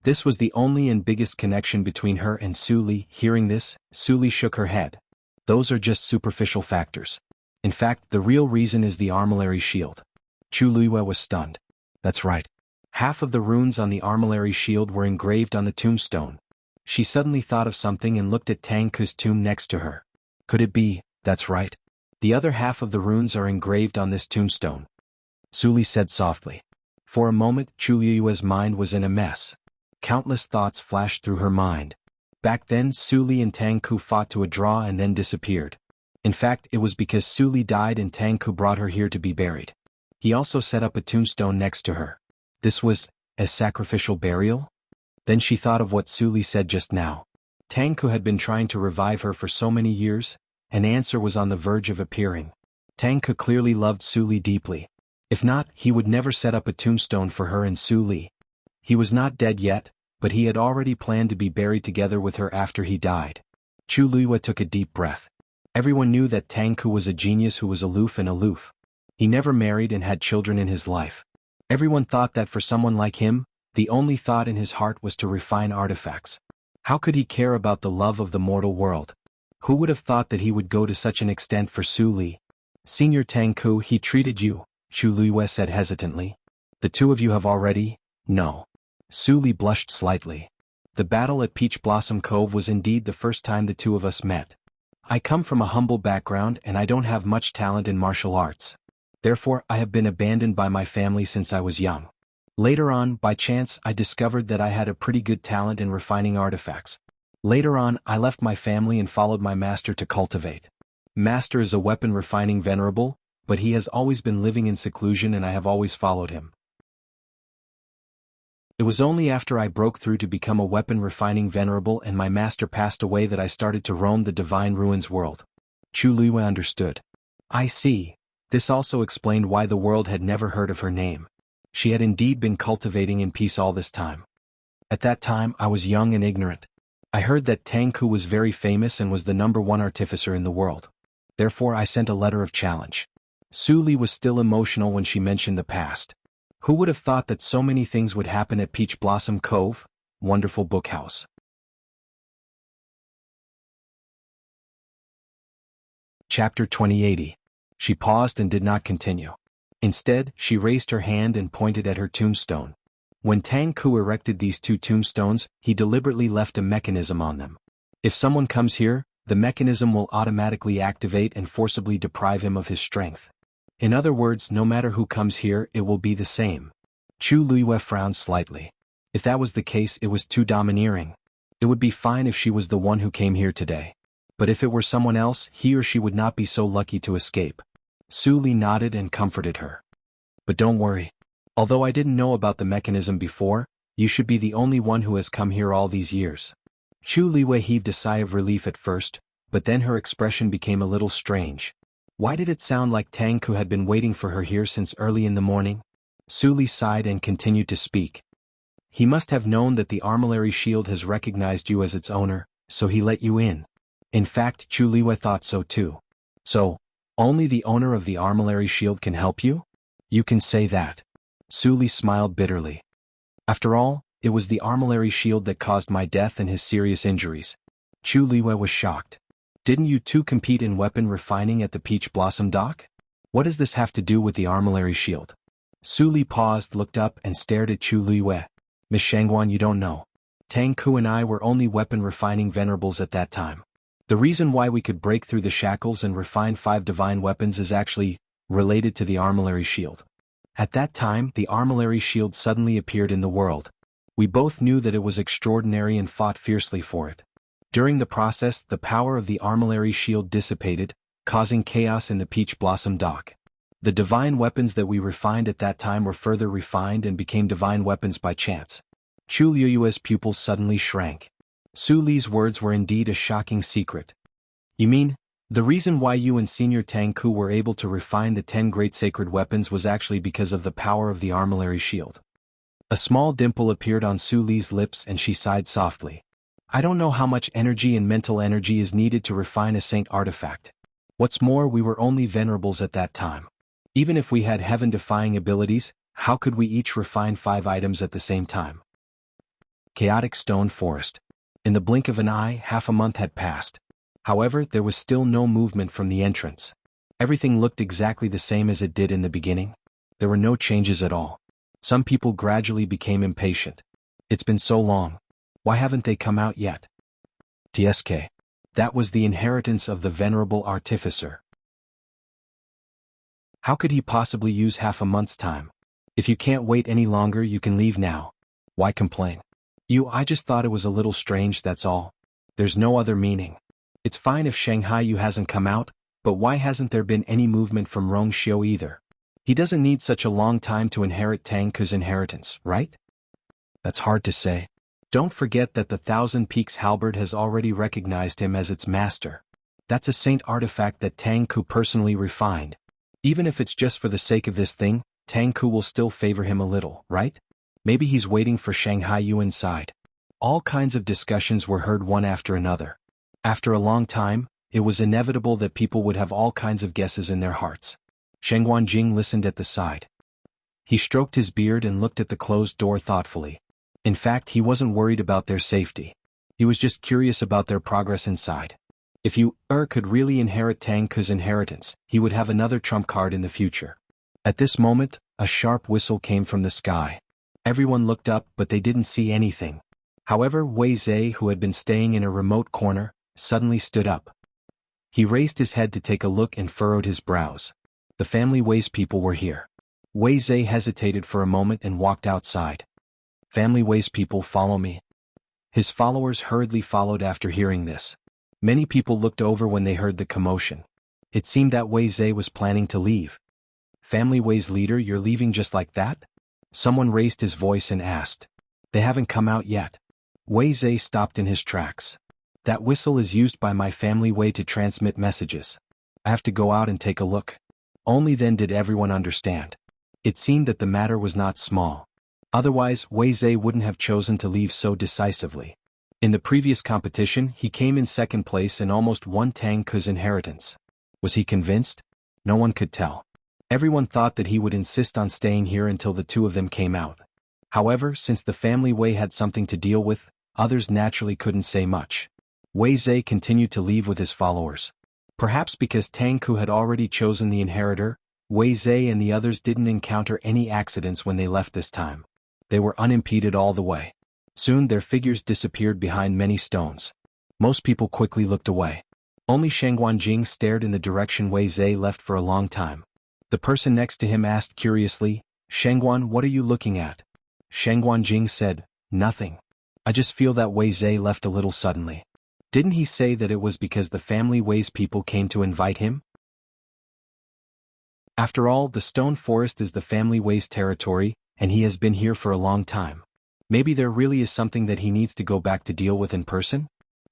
This was the only and biggest connection between her and Su Li. Hearing this, Su Li shook her head. Those are just superficial factors. In fact, the real reason is the armillary shield. Chu Luiyue was stunned. That's right. Half of the runes on the armillary shield were engraved on the tombstone. She suddenly thought of something and looked at Tang Ku's tomb next to her. Could it be, that's right? The other half of the runes are engraved on this tombstone. Su Li said softly. For a moment, Chu Luiyue's mind was in a mess. Countless thoughts flashed through her mind. Back then, Su Li and Tang Ku fought to a draw and then disappeared. In fact, it was because Su Li died and Tang Ku brought her here to be buried. He also set up a tombstone next to her. This was a sacrificial burial? Then she thought of what Su Li said just now. Tang Ku had been trying to revive her for so many years, an answer was on the verge of appearing. Tang Ku clearly loved Su Li deeply. If not, he would never set up a tombstone for her and Su Li. He was not dead yet, but he had already planned to be buried together with her after he died. Chu Luiyue took a deep breath. Everyone knew that Tang Ku was a genius who was aloof. He never married and had children in his life. Everyone thought that for someone like him, the only thought in his heart was to refine artifacts. How could he care about the love of the mortal world? Who would have thought that he would go to such an extent for Su Li? Senior Tang Ku, he treated you, Chu Luiyue said hesitantly. The 2 of you have already? No. Su Li blushed slightly. The battle at Peach Blossom Cove was indeed the first time the 2 of us met. I come from a humble background and I don't have much talent in martial arts. Therefore, I have been abandoned by my family since I was young. Later on, by chance, I discovered that I had a pretty good talent in refining artifacts. Later on, I left my family and followed my master to cultivate. Master is a weapon refining venerable, but he has always been living in seclusion and I have always followed him. It was only after I broke through to become a weapon refining venerable and my master passed away that I started to roam the divine ruins world. Chu Luiyue understood. I see. This also explained why the world had never heard of her name. She had indeed been cultivating in peace all this time. At that time, I was young and ignorant. I heard that Tang Ku was very famous and was the #1 artificer in the world. Therefore I sent a letter of challenge. Su Li was still emotional when she mentioned the past. Who would have thought that so many things would happen at Peach Blossom Cove? Wonderful bookhouse. Chapter 2080. She paused and did not continue. Instead, she raised her hand and pointed at her tombstone. When Tang Ku erected these two tombstones, he deliberately left a mechanism on them. If someone comes here, the mechanism will automatically activate and forcibly deprive him of his strength. In other words, no matter who comes here, it will be the same. Chu Luiyue frowned slightly. If that was the case, it was too domineering. It would be fine if she was the one who came here today. But if it were someone else, he or she would not be so lucky to escape. Su Li nodded and comforted her. But don't worry. Although I didn't know about the mechanism before, you should be the only one who has come here all these years. Chu Liwei heaved a sigh of relief at first, but then her expression became a little strange. Why did it sound like Tang Ku had been waiting for her here since early in the morning? Su Li sighed and continued to speak. He must have known that the armillary shield has recognized you as its owner, so he let you in. In fact, Chu Liwei thought so too. So, only the owner of the armillary shield can help you? You can say that. Su Li smiled bitterly. After all, it was the armillary shield that caused my death and his serious injuries. Chu Liwei was shocked. Didn't you two compete in weapon refining at the Peach Blossom Dock? What does this have to do with the armillary shield? Su Li paused, looked up, and stared at Chu Liwei. Miss Xianhuan, you don't know. Tang Ku and I were only weapon refining venerables at that time. The reason why we could break through the shackles and refine 5 divine weapons is actually related to the armillary shield. At that time, the armillary shield suddenly appeared in the world. We both knew that it was extraordinary and fought fiercely for it. During the process, the power of the armillary shield dissipated, causing chaos in the Peach Blossom Dock. The divine weapons that we refined at that time were further refined and became divine weapons by chance. Chu Liuyue's pupils suddenly shrank. Su Li's words were indeed a shocking secret. You mean, the reason why you and Senior Tang Ku were able to refine the 10 great sacred weapons was actually because of the power of the armillary shield? A small dimple appeared on Su Li's lips and she sighed softly. I don't know how much energy and mental energy is needed to refine a saint artifact. What's more, we were only venerables at that time. Even if we had heaven-defying abilities, how could we each refine 5 items at the same time? Chaotic Stone Forest. In the blink of an eye, half a month had passed. However, there was still no movement from the entrance. Everything looked exactly the same as it did in the beginning. There were no changes at all. Some people gradually became impatient. It's been so long. Why haven't they come out yet? TSK. That was the inheritance of the venerable artificer. How could he possibly use half a month's time? If you can't wait any longer, you can leave now. Why complain? I just thought it was a little strange, that's all. There's no other meaning. It's fine if Shanghai Yu hasn't come out, but why hasn't there been any movement from Rong Xiu either? He doesn't need such a long time to inherit Tang Ku's inheritance, right? That's hard to say. Don't forget that the Thousand Peaks halberd has already recognized him as its master. That's a saint artifact that Tang Ku personally refined. Even if it's just for the sake of this thing, Tang Ku will still favor him a little, right? Maybe he's waiting for Shanghai Yu inside. All kinds of discussions were heard one after another. After a long time, it was inevitable that people would have all kinds of guesses in their hearts. Sheng Wanjing listened at the side. He stroked his beard and looked at the closed door thoughtfully. In fact, he wasn't worried about their safety. He was just curious about their progress inside. If could really inherit Tang Ku's inheritance, he would have another trump card in the future. At this moment, a sharp whistle came from the sky. Everyone looked up, but they didn't see anything. However, Wei Zhe, who had been staying in a remote corner, suddenly stood up. He raised his head to take a look and furrowed his brows. The family Wei's people were here. Wei Zhe hesitated for a moment and walked outside. Family Wei's people, follow me. His followers hurriedly followed after hearing this. Many people looked over when they heard the commotion. It seemed that Wei Zhe was planning to leave. Family Wei's leader, you're leaving just like that? Someone raised his voice and asked. They haven't come out yet. Wei Zhe stopped in his tracks. That whistle is used by my family Wei to transmit messages. I have to go out and take a look. Only then did everyone understand. It seemed that the matter was not small. Otherwise, Wei Zhe wouldn't have chosen to leave so decisively. In the previous competition, he came in second place and almost won Tang Ku's inheritance. Was he convinced? No one could tell. Everyone thought that he would insist on staying here until the two of them came out. However, since the family Wei had something to deal with, others naturally couldn't say much. Wei Zhe continued to leave with his followers. Perhaps because Tang Ku had already chosen the inheritor, Wei Zhe and the others didn't encounter any accidents when they left this time. They were unimpeded all the way. Soon their figures disappeared behind many stones. Most people quickly looked away. Only Xuanhuan Jing stared in the direction Wei Zhe left for a long time. The person next to him asked curiously, "Xuanhuan, what are you looking at?" Xuanhuan Jing said, "Nothing. I just feel that Wei Zhe left a little suddenly." Didn't he say that it was because the family Wei's people came to invite him? After all, the stone forest is the family Wei's territory, and he has been here for a long time. Maybe there really is something that he needs to go back to deal with in person?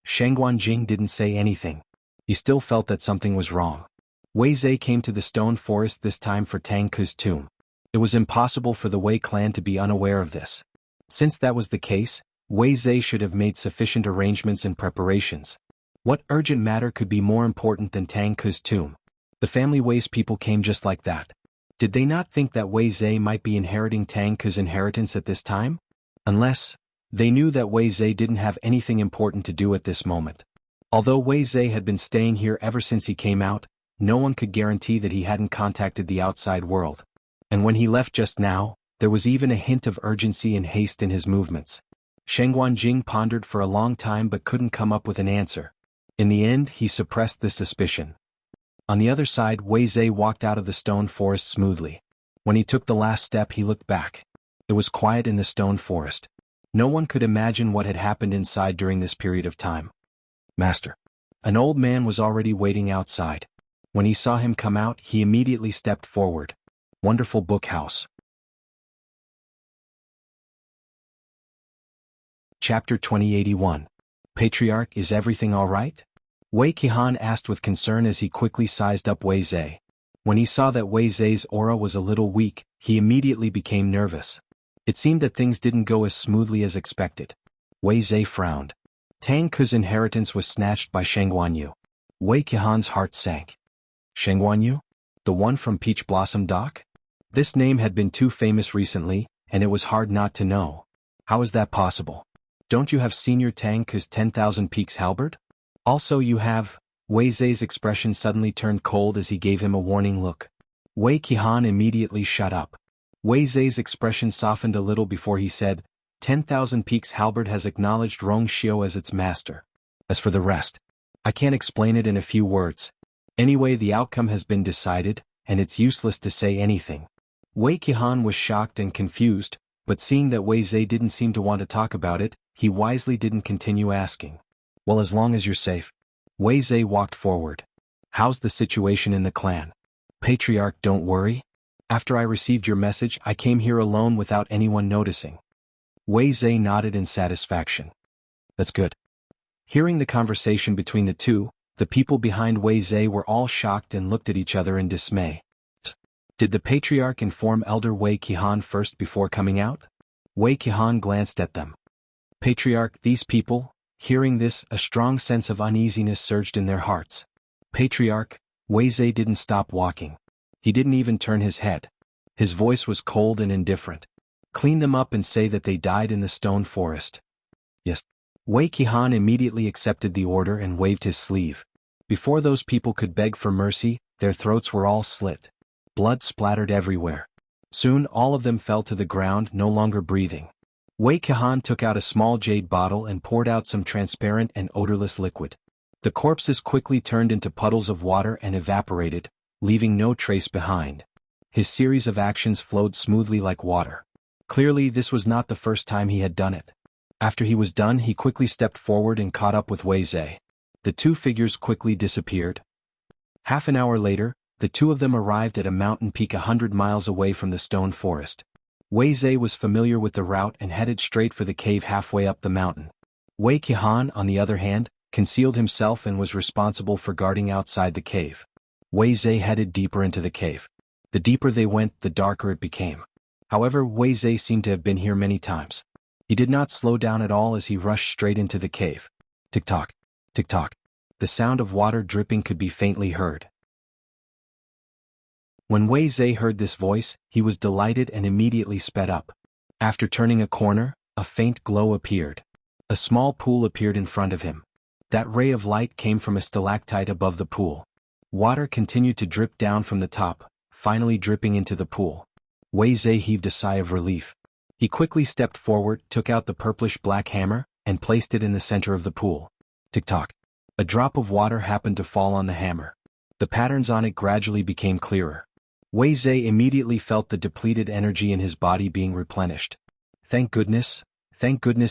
Xuanhuan Jing didn't say anything. He still felt that something was wrong. Wei Zhe came to the stone forest this time for Tang Ku's tomb. It was impossible for the Wei clan to be unaware of this. Since that was the case, Wei Zhe should have made sufficient arrangements and preparations. What urgent matter could be more important than Tang Ku's tomb? The family Wei's people came just like that. Did they not think that Wei Zhe might be inheriting Tang Ku's inheritance at this time? Unless, they knew that Wei Zhe didn't have anything important to do at this moment. Although Wei Zhe had been staying here ever since he came out, no one could guarantee that he hadn't contacted the outside world. And when he left just now, there was even a hint of urgency and haste in his movements. Xuanhuan Jing pondered for a long time but couldn't come up with an answer. In the end, he suppressed the suspicion. On the other side, Wei Zhe walked out of the stone forest smoothly. When he took the last step, he looked back. It was quiet in the stone forest. No one could imagine what had happened inside during this period of time. "Master." An old man was already waiting outside. When he saw him come out, he immediately stepped forward. "Wonderful book house." Chapter 2081. Patriarch, is everything all right? Wei Qihan asked with concern as he quickly sized up Wei Zhe. When he saw that Wei Zhe's aura was a little weak, he immediately became nervous. It seemed that things didn't go as smoothly as expected. Wei Zhe frowned. Tang Ku's inheritance was snatched by Xuanhuan Yu. Wei Qihan's heart sank. Xuanhuan Yu? The one from Peach Blossom Dock? This name had been too famous recently, and it was hard not to know. How is that possible? Don't you have Senior Tang Ku's 10,000 Peaks halberd? Also you have... Wei Zhe's expression suddenly turned cold as he gave him a warning look. Wei Qihan immediately shut up. Wei Zhe's expression softened a little before he said, 10,000 Peaks halberd has acknowledged Rong Xiu as its master. As for the rest, I can't explain it in a few words. Anyway, the outcome has been decided, and it's useless to say anything. Wei Qihan was shocked and confused, but seeing that Wei Zhe didn't seem to want to talk about it, he wisely didn't continue asking. Well, as long as you're safe. Wei Zhe walked forward. How's the situation in the clan? Patriarch, don't worry. After I received your message, I came here alone without anyone noticing. Wei Zhe nodded in satisfaction. That's good. Hearing the conversation between the two, the people behind Wei Zhe were all shocked and looked at each other in dismay. Did the Patriarch inform Elder Wei Qihan first before coming out? Wei Qihan glanced at them. Patriarch, these people... Hearing this, a strong sense of uneasiness surged in their hearts. Patriarch, Wei Zhe didn't stop walking. He didn't even turn his head. His voice was cold and indifferent. Clean them up and say that they died in the stone forest. Yes. Wei Qihan immediately accepted the order and waved his sleeve. Before those people could beg for mercy, their throats were all slit. Blood splattered everywhere. Soon all of them fell to the ground, no longer breathing. Wei Qihan took out a small jade bottle and poured out some transparent and odorless liquid. The corpses quickly turned into puddles of water and evaporated, leaving no trace behind. His series of actions flowed smoothly like water. Clearly, this was not the first time he had done it. After he was done, he quickly stepped forward and caught up with Wei Zhe. The two figures quickly disappeared. Half an hour later, the two of them arrived at a mountain peak 100 miles away from the stone forest. Wei Zhe was familiar with the route and headed straight for the cave halfway up the mountain. Wei Qihan, on the other hand, concealed himself and was responsible for guarding outside the cave. Wei Zhe headed deeper into the cave. The deeper they went, the darker it became. However, Wei Zhe seemed to have been here many times. He did not slow down at all as he rushed straight into the cave. Tick-tock, tick-tock. The sound of water dripping could be faintly heard. When Wei Zhe heard this voice, he was delighted and immediately sped up. After turning a corner, a faint glow appeared. A small pool appeared in front of him. That ray of light came from a stalactite above the pool. Water continued to drip down from the top, finally dripping into the pool. Wei Zhe heaved a sigh of relief. He quickly stepped forward, took out the purplish-black hammer, and placed it in the center of the pool. Tick-tock. A drop of water happened to fall on the hammer. The patterns on it gradually became clearer. Wei Zhe immediately felt the depleted energy in his body being replenished. Thank goodness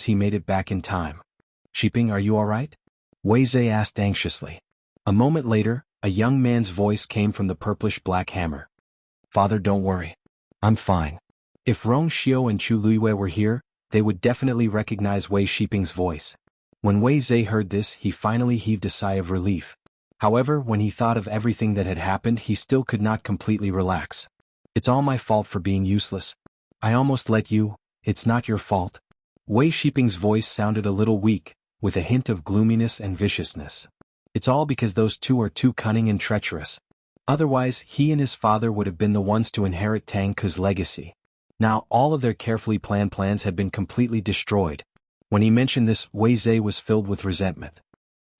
he made it back in time. Sheeping, are you all right? Wei Zhe asked anxiously. A moment later, a young man's voice came from the purplish-black hammer. Father, don't worry. I'm fine. If Rong Xiao and Chu Luiyue were here, they would definitely recognize Wei Shiping's voice. When Wei Zhe heard this, he finally heaved a sigh of relief. However, when he thought of everything that had happened, he still could not completely relax. It's all my fault for being useless. I almost let you. It's not your fault. Wei Shiping's voice sounded a little weak, with a hint of gloominess and viciousness. It's all because those two are too cunning and treacherous. Otherwise, he and his father would have been the ones to inherit Tang Ke's legacy. Now, all of their carefully planned plans had been completely destroyed. When he mentioned this, Wei Zhe was filled with resentment.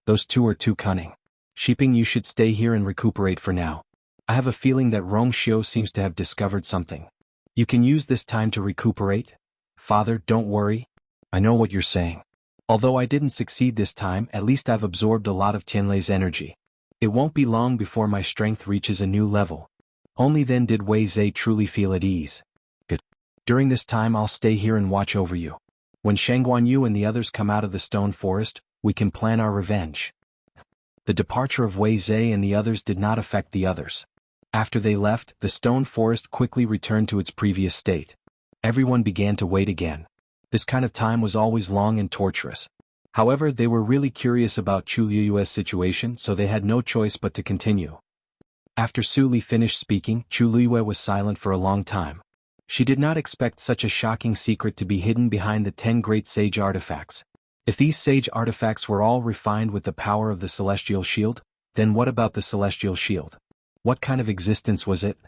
Those two are too cunning. Shiping, you should stay here and recuperate for now. I have a feeling that Rong Xiao seems to have discovered something. You can use this time to recuperate. Father, don't worry. I know what you're saying. Although I didn't succeed this time, at least I've absorbed a lot of Tianlei's energy. It won't be long before my strength reaches a new level. Only then did Wei Zhe truly feel at ease. Good. During this time I'll stay here and watch over you. When Xuanhuan and the others come out of the stone forest, we can plan our revenge. The departure of Wei Zhe and the others did not affect the others. After they left, the stone forest quickly returned to its previous state. Everyone began to wait again. This kind of time was always long and torturous. However, they were really curious about Chu Luiyue's situation, so they had no choice but to continue. After Su Li finished speaking, Chu Luiyue was silent for a long time. She did not expect such a shocking secret to be hidden behind the 10 great sage artifacts. If these sage artifacts were all refined with the power of the celestial shield, then what about the celestial shield? What kind of existence was it?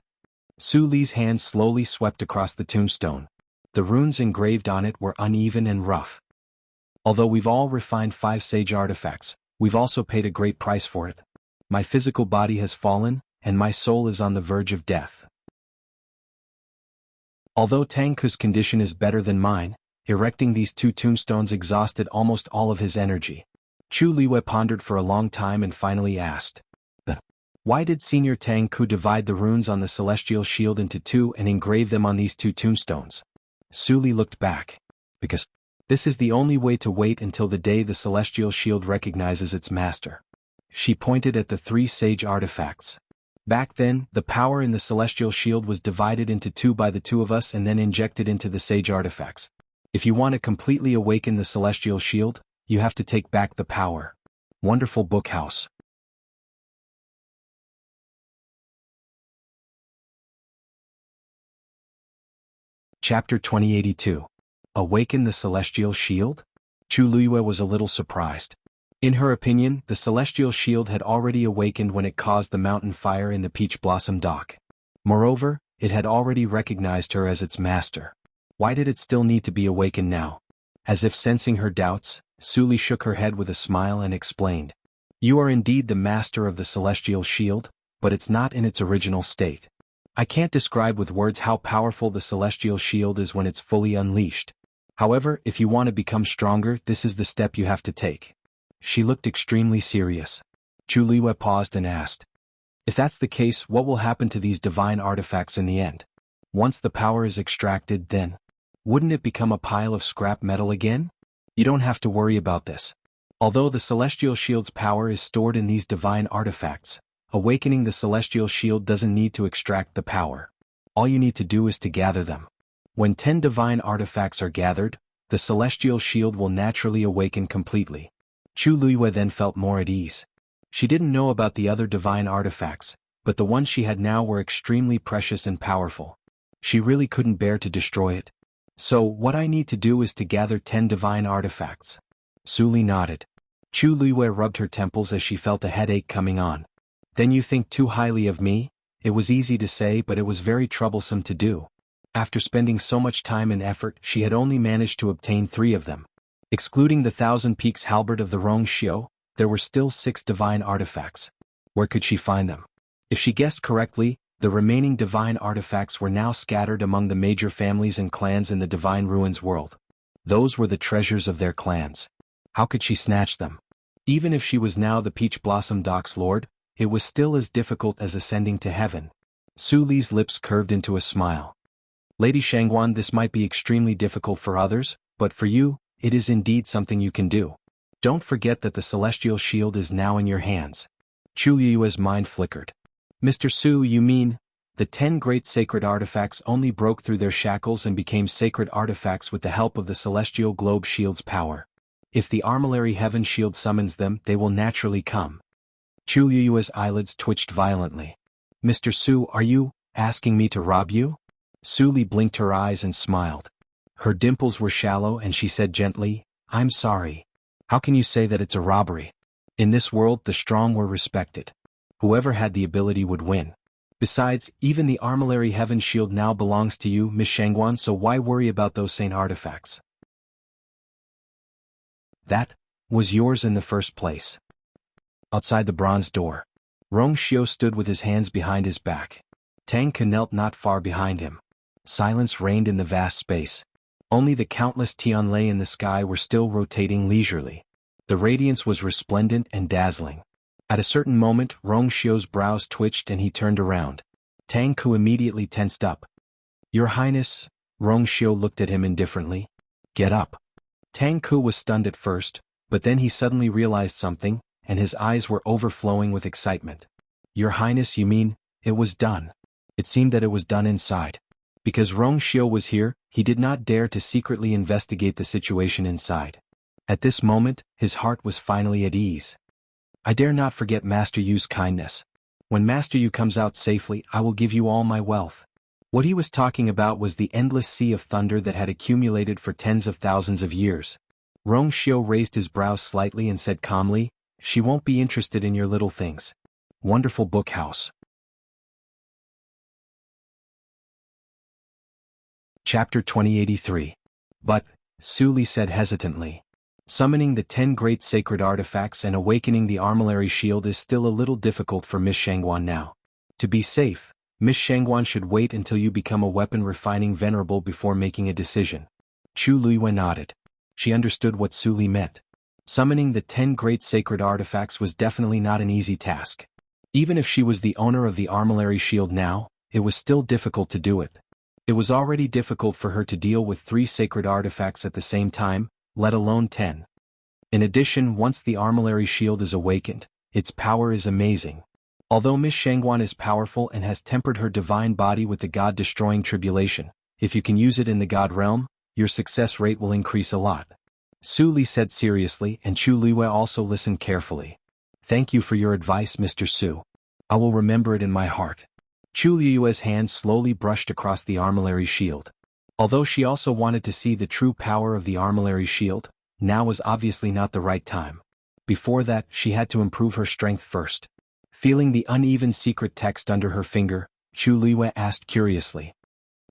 Su Li's hand slowly swept across the tombstone. The runes engraved on it were uneven and rough. Although we've all refined 5 sage artifacts, we've also paid a great price for it. My physical body has fallen, and my soul is on the verge of death. Although Tang Ke's condition is better than mine, erecting these 2 tombstones exhausted almost all of his energy. Chu Luiyue pondered for a long time and finally asked, why did Senior Tang Ke divide the runes on the celestial shield into 2 and engrave them on these 2 tombstones? Su Li looked back. Because this is the only way to wait until the day the celestial shield recognizes its master. She pointed at the 3 sage artifacts. Back then, the power in the celestial shield was divided into 2 by the 2 of us and then injected into the sage artifacts. If you want to completely awaken the celestial shield, you have to take back the power. Wonderful book house. Chapter 2082. Awaken the Celestial Shield? Chu Luiyue was a little surprised. In her opinion, the Celestial Shield had already awakened when it caused the mountain fire in the Peach Blossom Dock. Moreover, it had already recognized her as its master. Why did it still need to be awakened now? As if sensing her doubts, Su Li shook her head with a smile and explained. You are indeed the master of the Celestial Shield, but it's not in its original state. I can't describe with words how powerful the Celestial Shield is when it's fully unleashed. However, if you want to become stronger, this is the step you have to take. She looked extremely serious. Chu Luiyue paused and asked, if that's the case, what will happen to these divine artifacts in the end? Once the power is extracted, then, wouldn't it become a pile of scrap metal again? You don't have to worry about this. Although the Celestial Shield's power is stored in these divine artifacts, awakening the Celestial Shield doesn't need to extract the power. All you need to do is to gather them. When 10 divine artifacts are gathered, the Celestial Shield will naturally awaken completely. Chu Luiyue then felt more at ease. She didn't know about the other divine artifacts, but the ones she had now were extremely precious and powerful. She really couldn't bear to destroy it. So, what I need to do is to gather 10 divine artifacts. Su Li nodded. Chu Luiyue rubbed her temples as she felt a headache coming on. Then you think too highly of me? it was easy to say but it was very troublesome to do. After spending so much time and effort, she had only managed to obtain 3 of them. Excluding the Thousand Peaks halberd of the Rongxiu, there were still 6 divine artifacts. Where could she find them? If she guessed correctly, the remaining divine artifacts were now scattered among the major families and clans in the Divine Ruins world. Those were the treasures of their clans. How could she snatch them? Even if she was now the Peach Blossom Docks Lord, it was still as difficult as ascending to heaven. Su Li's lips curved into a smile. Lady Xuanhuan, this might be extremely difficult for others, but for you, it is indeed something you can do. Don't forget that the celestial shield is now in your hands. Chu Liyue's mind flickered. Mr. Su, you mean, the 10 great sacred artifacts only broke through their shackles and became sacred artifacts with the help of the celestial globe shield's power. If the armillary heaven shield summons them, they will naturally come. Chu Liyue's eyelids twitched violently. Mr. Su, are you asking me to rob you? Su Li blinked her eyes and smiled. Her dimples were shallow and she said gently, I'm sorry. How can you say that it's a robbery? In this world, the strong were respected. Whoever had the ability would win. Besides, even the armillary heaven shield now belongs to you, Miss Xuanhuan, so why worry about those saint artifacts? That was yours in the first place. Outside the bronze door, Rongxiu stood with his hands behind his back. Tang Ke knelt not far behind him. Silence reigned in the vast space. Only the countless Tianlei in the sky were still rotating leisurely. The radiance was resplendent and dazzling. At a certain moment, Rongxiu's brows twitched and he turned around. Tang Ke immediately tensed up. Your Highness, Rongxiu looked at him indifferently. Get up. Tang Ke was stunned at first, but then he suddenly realized something, and his eyes were overflowing with excitement. Your Highness, you mean, it was done. It seemed that it was done inside. Because Rongxiu was here, he did not dare to secretly investigate the situation inside. At this moment, his heart was finally at ease. I dare not forget Master Yu's kindness. When Master Yu comes out safely, I will give you all my wealth. What he was talking about was the endless sea of thunder that had accumulated for tens of thousands of years. Rongxiu raised his brows slightly and said calmly, she won't be interested in your little things. Wonderful book house. Chapter 2083. But, Su Li said hesitantly, summoning the 10 great sacred artifacts and awakening the armillary shield is still a little difficult for Miss Xuanhuan now. To be safe, Miss Xuanhuan should wait until you become a weapon-refining venerable before making a decision. Chu Liyue nodded. She understood what Su Li meant. Summoning the 10 great sacred artifacts was definitely not an easy task. Even if she was the owner of the armillary shield now, it was still difficult to do it. It was already difficult for her to deal with 3 sacred artifacts at the same time, let alone 10. In addition, once the armillary shield is awakened, its power is amazing. Although Miss Xuanhuan is powerful and has tempered her divine body with the god-destroying tribulation, if you can use it in the god realm, your success rate will increase a lot. Su Li said seriously, and Chu Liyue also listened carefully. Thank you for your advice, Mr. Su. I will remember it in my heart. Chu Liyue's hand slowly brushed across the armillary shield. Although she also wanted to see the true power of the armillary shield, now was obviously not the right time. Before that, she had to improve her strength first. Feeling the uneven secret text under her finger, Chu Liyue asked curiously.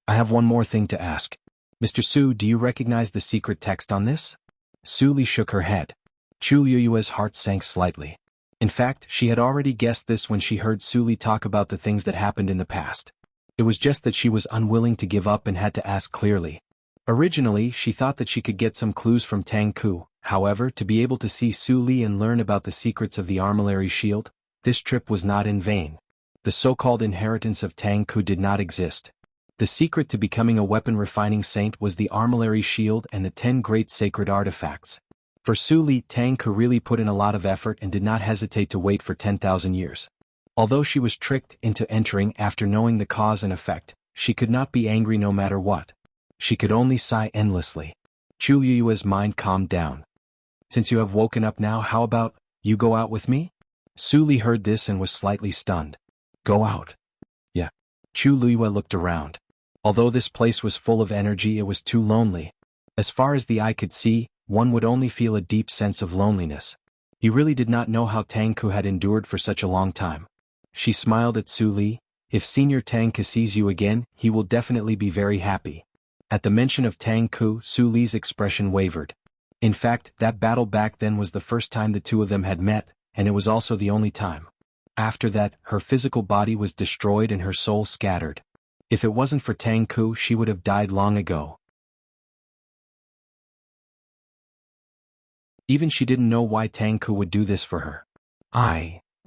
I have one more thing to ask. Mr. Su, do you recognize the secret text on this? Su Li shook her head. Chu Liyue's heart sank slightly. In fact, she had already guessed this when she heard Su Li talk about the things that happened in the past. It was just that she was unwilling to give up and had to ask clearly. Originally, she thought that she could get some clues from Tang Ke. However, to be able to see Su Li and learn about the secrets of the armillary shield, this trip was not in vain. The so-called inheritance of Tang Ke did not exist. The secret to becoming a weapon-refining saint was the armillary shield and the 10 great sacred artifacts. For Su Li, Tang Ke really put in a lot of effort and did not hesitate to wait for 10,000 years. Although she was tricked into entering after knowing the cause and effect, she could not be angry no matter what. She could only sigh endlessly. Chu Liyue's mind calmed down. Since you have woken up now, how about, you go out with me? Su Li heard this and was slightly stunned. Go out? Yeah. Chu Liyue looked around. Although this place was full of energy, it was too lonely. As far as the eye could see, one would only feel a deep sense of loneliness. He really did not know how Tang Ke had endured for such a long time. She smiled at Su Li, If Senior Tang Ke sees you again, he will definitely be very happy. At the mention of Tang Ku, Su Li's expression wavered. In fact, that battle back then was the first time the two of them had met, and it was also the only time. After that, her physical body was destroyed and her soul scattered. If it wasn't for Tang Ku, she would have died long ago. Even she didn't know why Tang Ku would do this for her.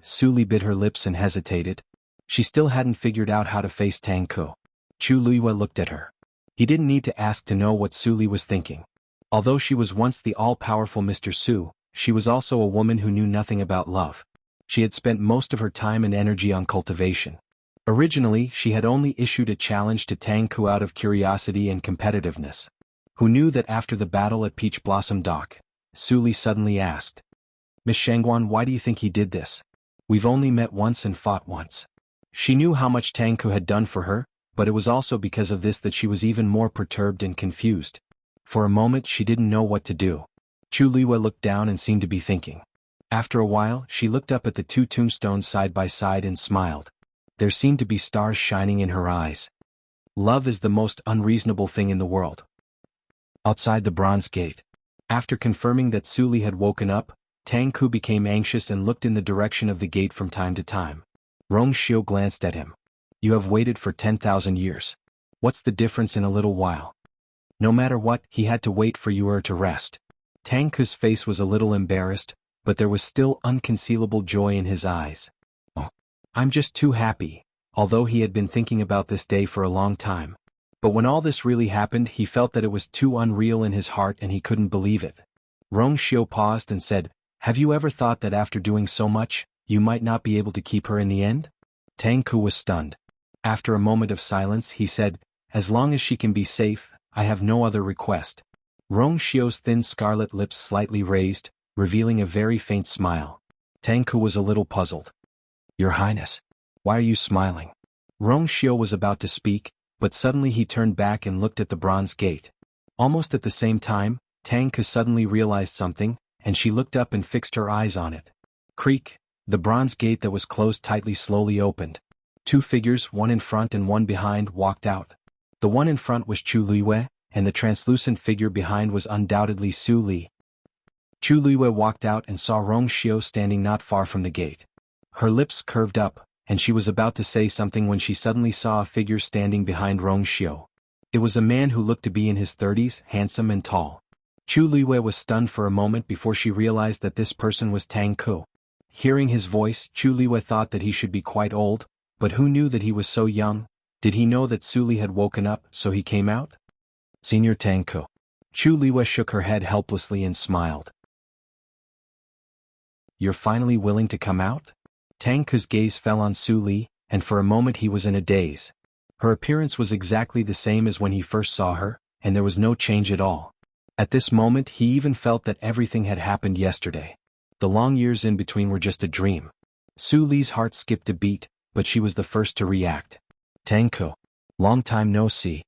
Su Li bit her lips and hesitated. She still hadn't figured out how to face Tang Ku. Chu Luiyue looked at her. He didn't need to ask to know what Su Li was thinking. Although she was once the all-powerful Mr. Su, she was also a woman who knew nothing about love. She had spent most of her time and energy on cultivation. Originally, she had only issued a challenge to Tang Ku out of curiosity and competitiveness. Who knew that after the battle at Peach Blossom Dock, Su Li suddenly asked, "Miss Xuanhuan, why do you think he did this? We've only met once and fought once." She knew how much Tang Ku had done for her, but it was also because of this that she was even more perturbed and confused. For a moment she didn't know what to do. Chu Luiyue looked down and seemed to be thinking. After a while, she looked up at the two tombstones side by side and smiled. There seemed to be stars shining in her eyes. Love is the most unreasonable thing in the world. Outside the bronze gate. After confirming that Su Li had woken up, Tang Ku became anxious and looked in the direction of the gate from time to time. Rong Xiu glanced at him. "You have waited for 10,000 years. What's the difference in a little while?" No matter what, he had to wait for you to rest. Tang Ku's face was a little embarrassed, but there was still unconcealable joy in his eyes. "Oh, I'm just too happy," although he had been thinking about this day for a long time. But when all this really happened, he felt that it was too unreal in his heart and he couldn't believe it. Rong Xiu paused and said, "Have you ever thought that after doing so much, you might not be able to keep her in the end?" Tang Ku was stunned. After a moment of silence, he said, "As long as she can be safe, I have no other request." Rong Xiu's thin scarlet lips slightly raised, revealing a very faint smile. Tang Ku was a little puzzled. "Your Highness, why are you smiling?" Rong Xiu was about to speak, but suddenly he turned back and looked at the bronze gate. Almost at the same time, Tang Ku suddenly realized something, and she looked up and fixed her eyes on it. Creak, the bronze gate that was closed tightly slowly opened. Two figures, one in front and one behind, walked out. The one in front was Chu Luiyue, and the translucent figure behind was undoubtedly Su Li. Chu Luiyue walked out and saw Rong Xiu standing not far from the gate. Her lips curved up, and she was about to say something when she suddenly saw a figure standing behind Rong Xiu. It was a man who looked to be in his 30s, handsome and tall. Chu Luiyue was stunned for a moment before she realized that this person was Tang Ku. Hearing his voice, Chu Luiyue thought that he should be quite old, but who knew that he was so young? Did he know that Su Li had woken up, so he came out? "Senior Tang Ku." Chu Luiyue shook her head helplessly and smiled. "You're finally willing to come out?" Tang Ku's gaze fell on Su Li, and for a moment he was in a daze. Her appearance was exactly the same as when he first saw her, and there was no change at all. At this moment he even felt that everything had happened yesterday. The long years in between were just a dream. Su Li's heart skipped a beat, but she was the first to react. "Tang Ku, long time no see."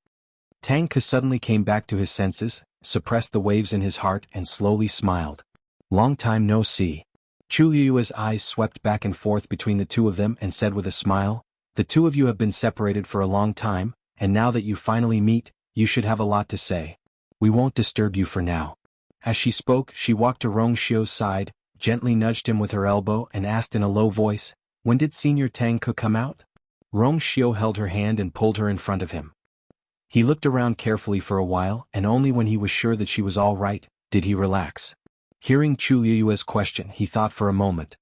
Tang Ku suddenly came back to his senses, suppressed the waves in his heart and slowly smiled. "Long time no see." Chu Luiyue's eyes swept back and forth between the two of them and said with a smile, "The two of you have been separated for a long time, and now that you finally meet, you should have a lot to say. We won't disturb you for now." As she spoke, she walked to Rong Xiu's side, gently nudged him with her elbow and asked in a low voice, "When did Senior Tang Ku come out?" Rong Xiu held her hand and pulled her in front of him. He looked around carefully for a while, and only when he was sure that she was all right, did he relax. Hearing Chu Luiyue's question, he thought for a moment.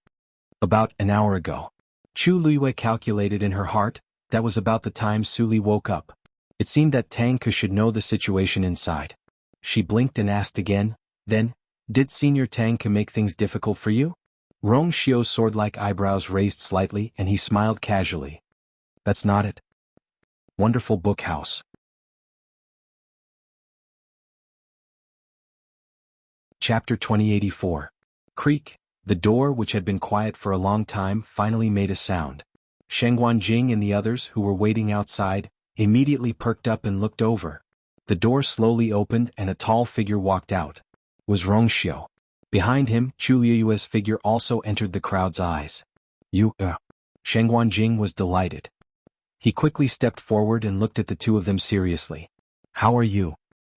"About an hour ago." Chu Luiyue calculated in her heart, that was about the time Su Li woke up. It seemed that Tang Ku should know the situation inside. She blinked and asked again, then, "Did Senior Tang Ku make things difficult for you?" Rong Xiu's sword-like eyebrows raised slightly and he smiled casually. "That's not it. Wonderful book house." Chapter 2084. Creak, the door which had been quiet for a long time finally made a sound. Shengguan Jing and the others who were waiting outside immediately perked up and looked over. The door slowly opened and a tall figure walked out. It was Rong Xiu. Behind him, Chu Luiyue's figure also entered the crowd's eyes. "You, Shengguan Jing was delighted. He quickly stepped forward and looked at the two of them seriously. "How are you?"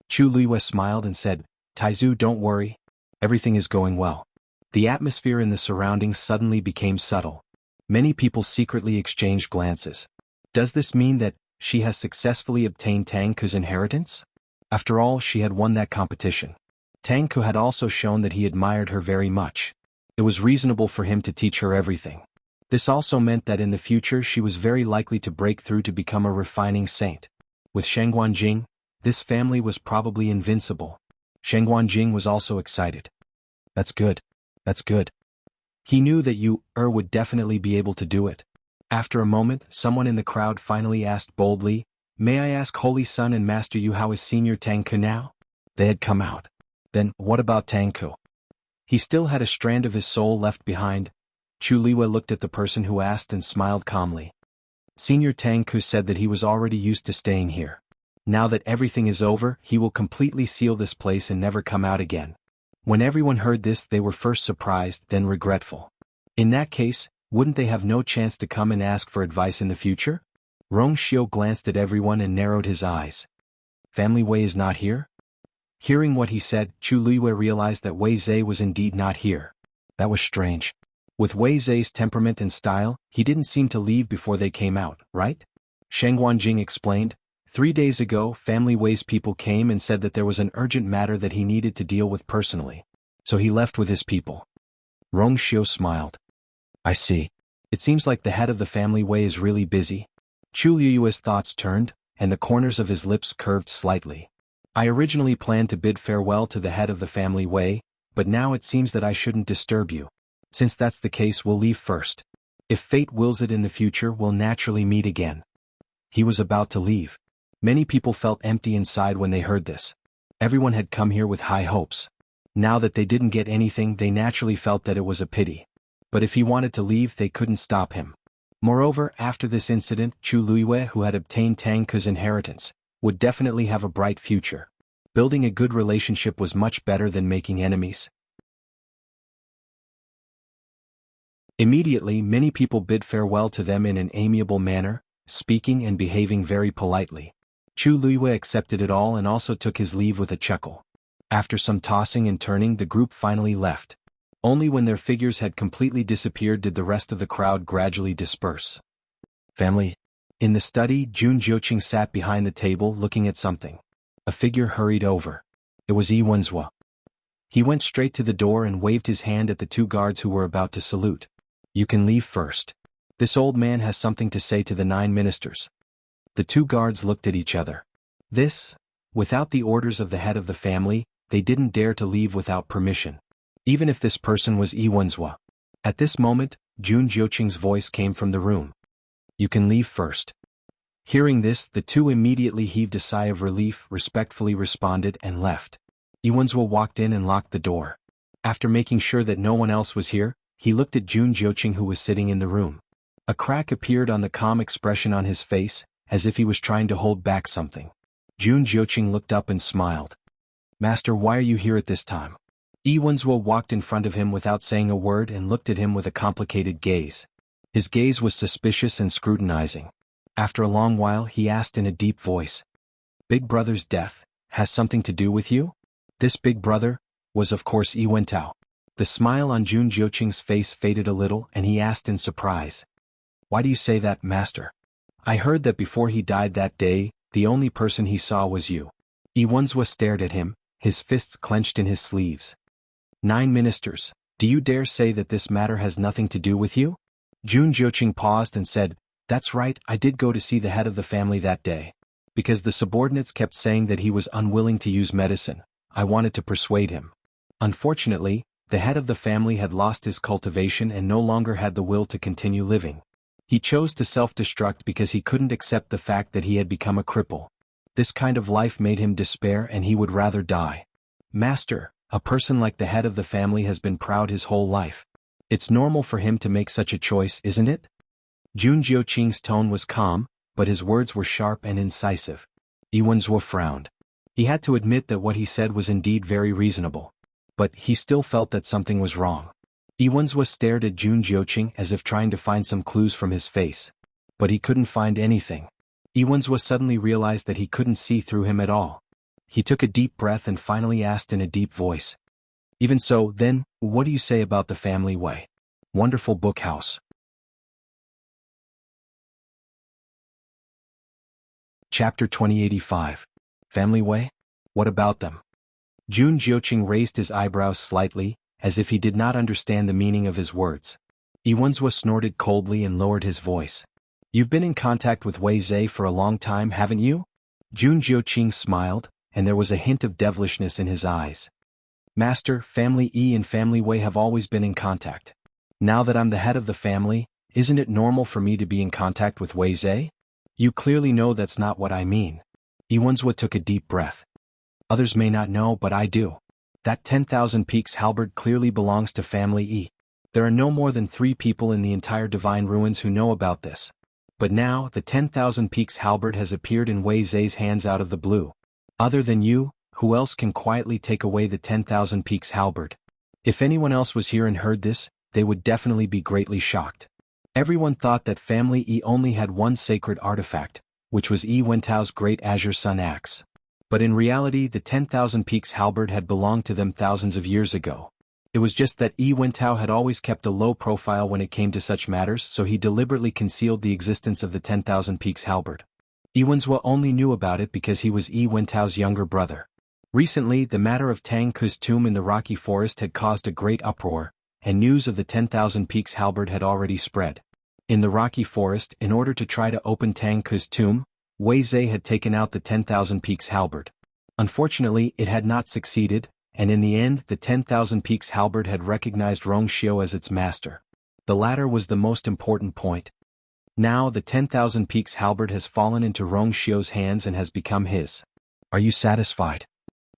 Chu Luiyue smiled and said, "Taizu, don't worry. Everything is going well." The atmosphere in the surroundings suddenly became subtle. Many people secretly exchanged glances. Does this mean that she has successfully obtained Tang Ke's inheritance? After all, she had won that competition. Tang Ke had also shown that he admired her very much. It was reasonable for him to teach her everything. This also meant that in the future she was very likely to break through to become a refining saint. With Shengguan Jing, this family was probably invincible. Shengguan Jing was also excited. That's good. That's good. He knew that would definitely be able to do it. After a moment, someone in the crowd finally asked boldly, "May I ask Holy Son and Master Yu, how is Senior Tang Ke now?" They had come out. Then, what about Tang Ke? He still had a strand of his soul left behind. Chu Luiyue looked at the person who asked and smiled calmly. Senior Tang Ke said that he was already used to staying here. Now that everything is over, he will completely seal this place and never come out again. When everyone heard this, they were first surprised, then regretful. In that case, wouldn't they have no chance to come and ask for advice in the future? Rong Xiu glanced at everyone and narrowed his eyes. Family Wei is not here? Hearing what he said, Chu Luiyue realized that Wei Zhe was indeed not here. That was strange. With Wei Zhe's temperament and style, he didn't seem to leave before they came out, right? Shengguan Jing explained. 3 days ago, Family Wei's people came and said that there was an urgent matter that he needed to deal with personally. So he left with his people. Rong Xiu smiled. I see. It seems like the head of the Family Wei is really busy. Chu Luiyue's thoughts turned, and the corners of his lips curved slightly. I originally planned to bid farewell to the head of the Family Wei, but now it seems that I shouldn't disturb you. Since that's the case, we'll leave first. If fate wills it in the future, we'll naturally meet again. He was about to leave. Many people felt empty inside when they heard this. Everyone had come here with high hopes. Now that they didn't get anything, they naturally felt that it was a pity. But if he wanted to leave, they couldn't stop him. Moreover, after this incident, Chu Luiyue, who had obtained Tang Ke's inheritance, would definitely have a bright future. Building a good relationship was much better than making enemies. Immediately, many people bid farewell to them in an amiable manner, speaking and behaving very politely. Chu Luiyue accepted it all and also took his leave with a chuckle. After some tossing and turning, the group finally left. Only when their figures had completely disappeared did the rest of the crowd gradually disperse. Family. In the study, Jun Jiuqing sat behind the table looking at something. A figure hurried over. It was Yiwenzhua. He went straight to the door and waved his hand at the two guards who were about to salute. You can leave first. This old man has something to say to the 9 ministers. The two guards looked at each other. Without the orders of the head of the family, they didn't dare to leave without permission. Even if this person was Yiwenzhua. At this moment, Jun Jiuqing's voice came from the room. You can leave first. Hearing this, the two immediately heaved a sigh of relief, respectfully responded, and left. Yiwenzhua walked in and locked the door. After making sure that no one else was here, he looked at Jun Jiuqing, who was sitting in the room. A crack appeared on the calm expression on his face, as if he was trying to hold back something. Jun Jiuqing looked up and smiled. Master, why are you here at this time? Yiwenzhua walked in front of him without saying a word and looked at him with a complicated gaze. His gaze was suspicious and scrutinizing. After a long while, he asked in a deep voice. Big brother's death has something to do with you? This big brother was of course Yi Wentao. The smile on Jun Jiuqing's face faded a little and he asked in surprise. Why do you say that, master? I heard that before he died that day, the only person he saw was you. Yiwenzhua stared at him, his fists clenched in his sleeves. 9 ministers, do you dare say that this matter has nothing to do with you? Jun Jiuqing paused and said, That's right, I did go to see the head of the family that day. Because the subordinates kept saying that he was unwilling to use medicine, I wanted to persuade him. Unfortunately, the head of the family had lost his cultivation and no longer had the will to continue living. He chose to self-destruct because he couldn't accept the fact that he had become a cripple. This kind of life made him despair and he would rather die. Master, a person like the head of the family has been proud his whole life. It's normal for him to make such a choice, isn't it? Jun Jiuqing's tone was calm, but his words were sharp and incisive. Yiwenzhua frowned. He had to admit that what he said was indeed very reasonable. But he still felt that something was wrong. Yiwenzhua stared at Jun Jiuqing as if trying to find some clues from his face. but he couldn't find anything. Xuanhuan suddenly realized that he couldn't see through him at all. He took a deep breath and finally asked in a deep voice. Even so, then, what do you say about the family way? Wonderful book house. Chapter 2085. Family way? What about them? Jun Jiuqing raised his eyebrows slightly, as if he did not understand the meaning of his words. Xuanhuan snorted coldly and lowered his voice. You've been in contact with Wei Zhe for a long time, haven't you? Jun Jiuqing smiled, and there was a hint of devilishness in his eyes. Master, Family E and Family Wei have always been in contact. Now that I'm the head of the family, isn't it normal for me to be in contact with Wei Zhe? You clearly know that's not what I mean. Xuanhuan took a deep breath. Others may not know, but I do. That 10,000 Peaks halberd clearly belongs to Family E. There are no more than 3 people in the entire Divine Ruins who know about this. But now, the 10,000 Peaks halberd has appeared in Wei Zhe's hands out of the blue. Other than you, who else can quietly take away the 10,000 Peaks halberd? If anyone else was here and heard this, they would definitely be greatly shocked. Everyone thought that Family E only had one sacred artifact, which was Yi Wentao's great Azure Sun Axe. But in reality, the 10,000 Peaks halberd had belonged to them thousands of years ago. It was just that Yi Wentao had always kept a low profile when it came to such matters, so he deliberately concealed the existence of the 10,000 Peaks halberd. Xuanhuan only knew about it because he was Yi Wentao's younger brother. Recently, the matter of Tang Ke's tomb in the rocky forest had caused a great uproar, and news of the 10,000 Peaks halberd had already spread. In the rocky forest, in order to try to open Tang Ke's tomb, Wei Zhe had taken out the 10,000 Peaks halberd. Unfortunately, it had not succeeded, and in the end the 10,000 Peaks halberd had recognized Rong Xiao as its master. The latter was the most important point. Now the 10,000 Peaks halberd has fallen into Rong Xiao's hands and has become his. Are you satisfied?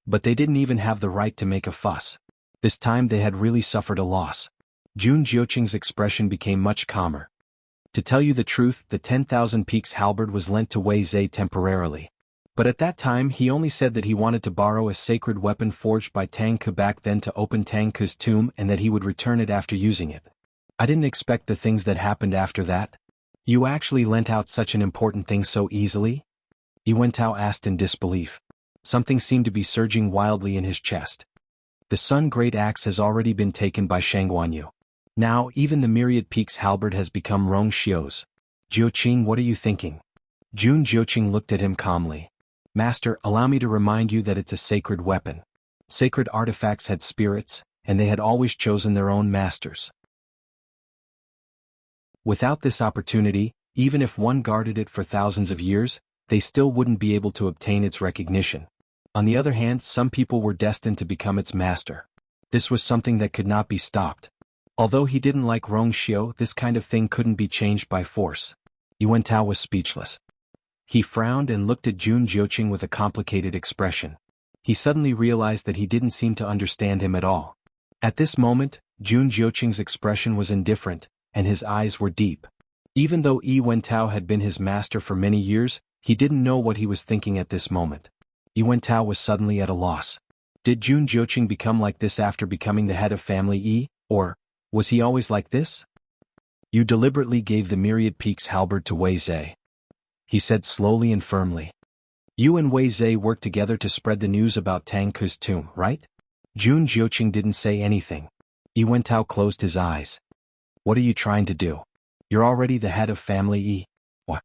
But they didn't even have the right to make a fuss. This time they had really suffered a loss. Jun Jiuqing's expression became much calmer. To tell you the truth, the 10,000 Peaks halberd was lent to Wei Zhe temporarily. But at that time he only said that he wanted to borrow a sacred weapon forged by Tang Ke back then to open Tang Ke's tomb and that he would return it after using it. I didn't expect the things that happened after that. You actually lent out such an important thing so easily? Yi Wentao asked in disbelief. Something seemed to be surging wildly in his chest. The Sun Great Axe has already been taken by Xuanhuan. Now even the Myriad Peaks halberd has become Rong Xiao's. Jiuqing, what are you thinking? Jun Jiuqing looked at him calmly. Master, allow me to remind you that it's a sacred weapon. Sacred artifacts had spirits, and they had always chosen their own masters. Without this opportunity, even if one guarded it for thousands of years, they still wouldn't be able to obtain its recognition. On the other hand, some people were destined to become its master. This was something that could not be stopped. Although he didn't like Rong Xiao, this kind of thing couldn't be changed by force. Yi Wentao was speechless. He frowned and looked at Jun Jiuqing with a complicated expression. He suddenly realized that he didn't seem to understand him at all. At this moment, Jun Jiuqing's expression was indifferent, and his eyes were deep. Even though Yi Wentao had been his master for many years, he didn't know what he was thinking at this moment. Yi Wentao was suddenly at a loss. Did Jun Jiuqing become like this after becoming the head of Family E, or was he always like this? You deliberately gave the Myriad Peaks halberd to Wei Zhe, he said slowly and firmly. You and Wei Zhe worked together to spread the news about Tang Ke's tomb, right? Jun Jiuqing didn't say anything. Yi Wentao closed his eyes. What are you trying to do? You're already the head of Family E. What?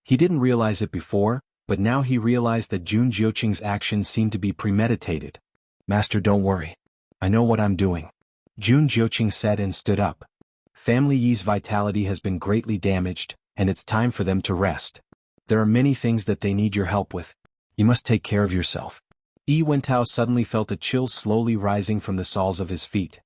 He didn't realize it before, but now he realized that Jun Jiuqing's actions seemed to be premeditated. Master, don't worry. I know what I'm doing. Jun Jiuqing said and stood up. Family Yi's vitality has been greatly damaged, and it's time for them to rest. There are many things that they need your help with. You must take care of yourself. Yi Wentao suddenly felt a chill slowly rising from the soles of his feet.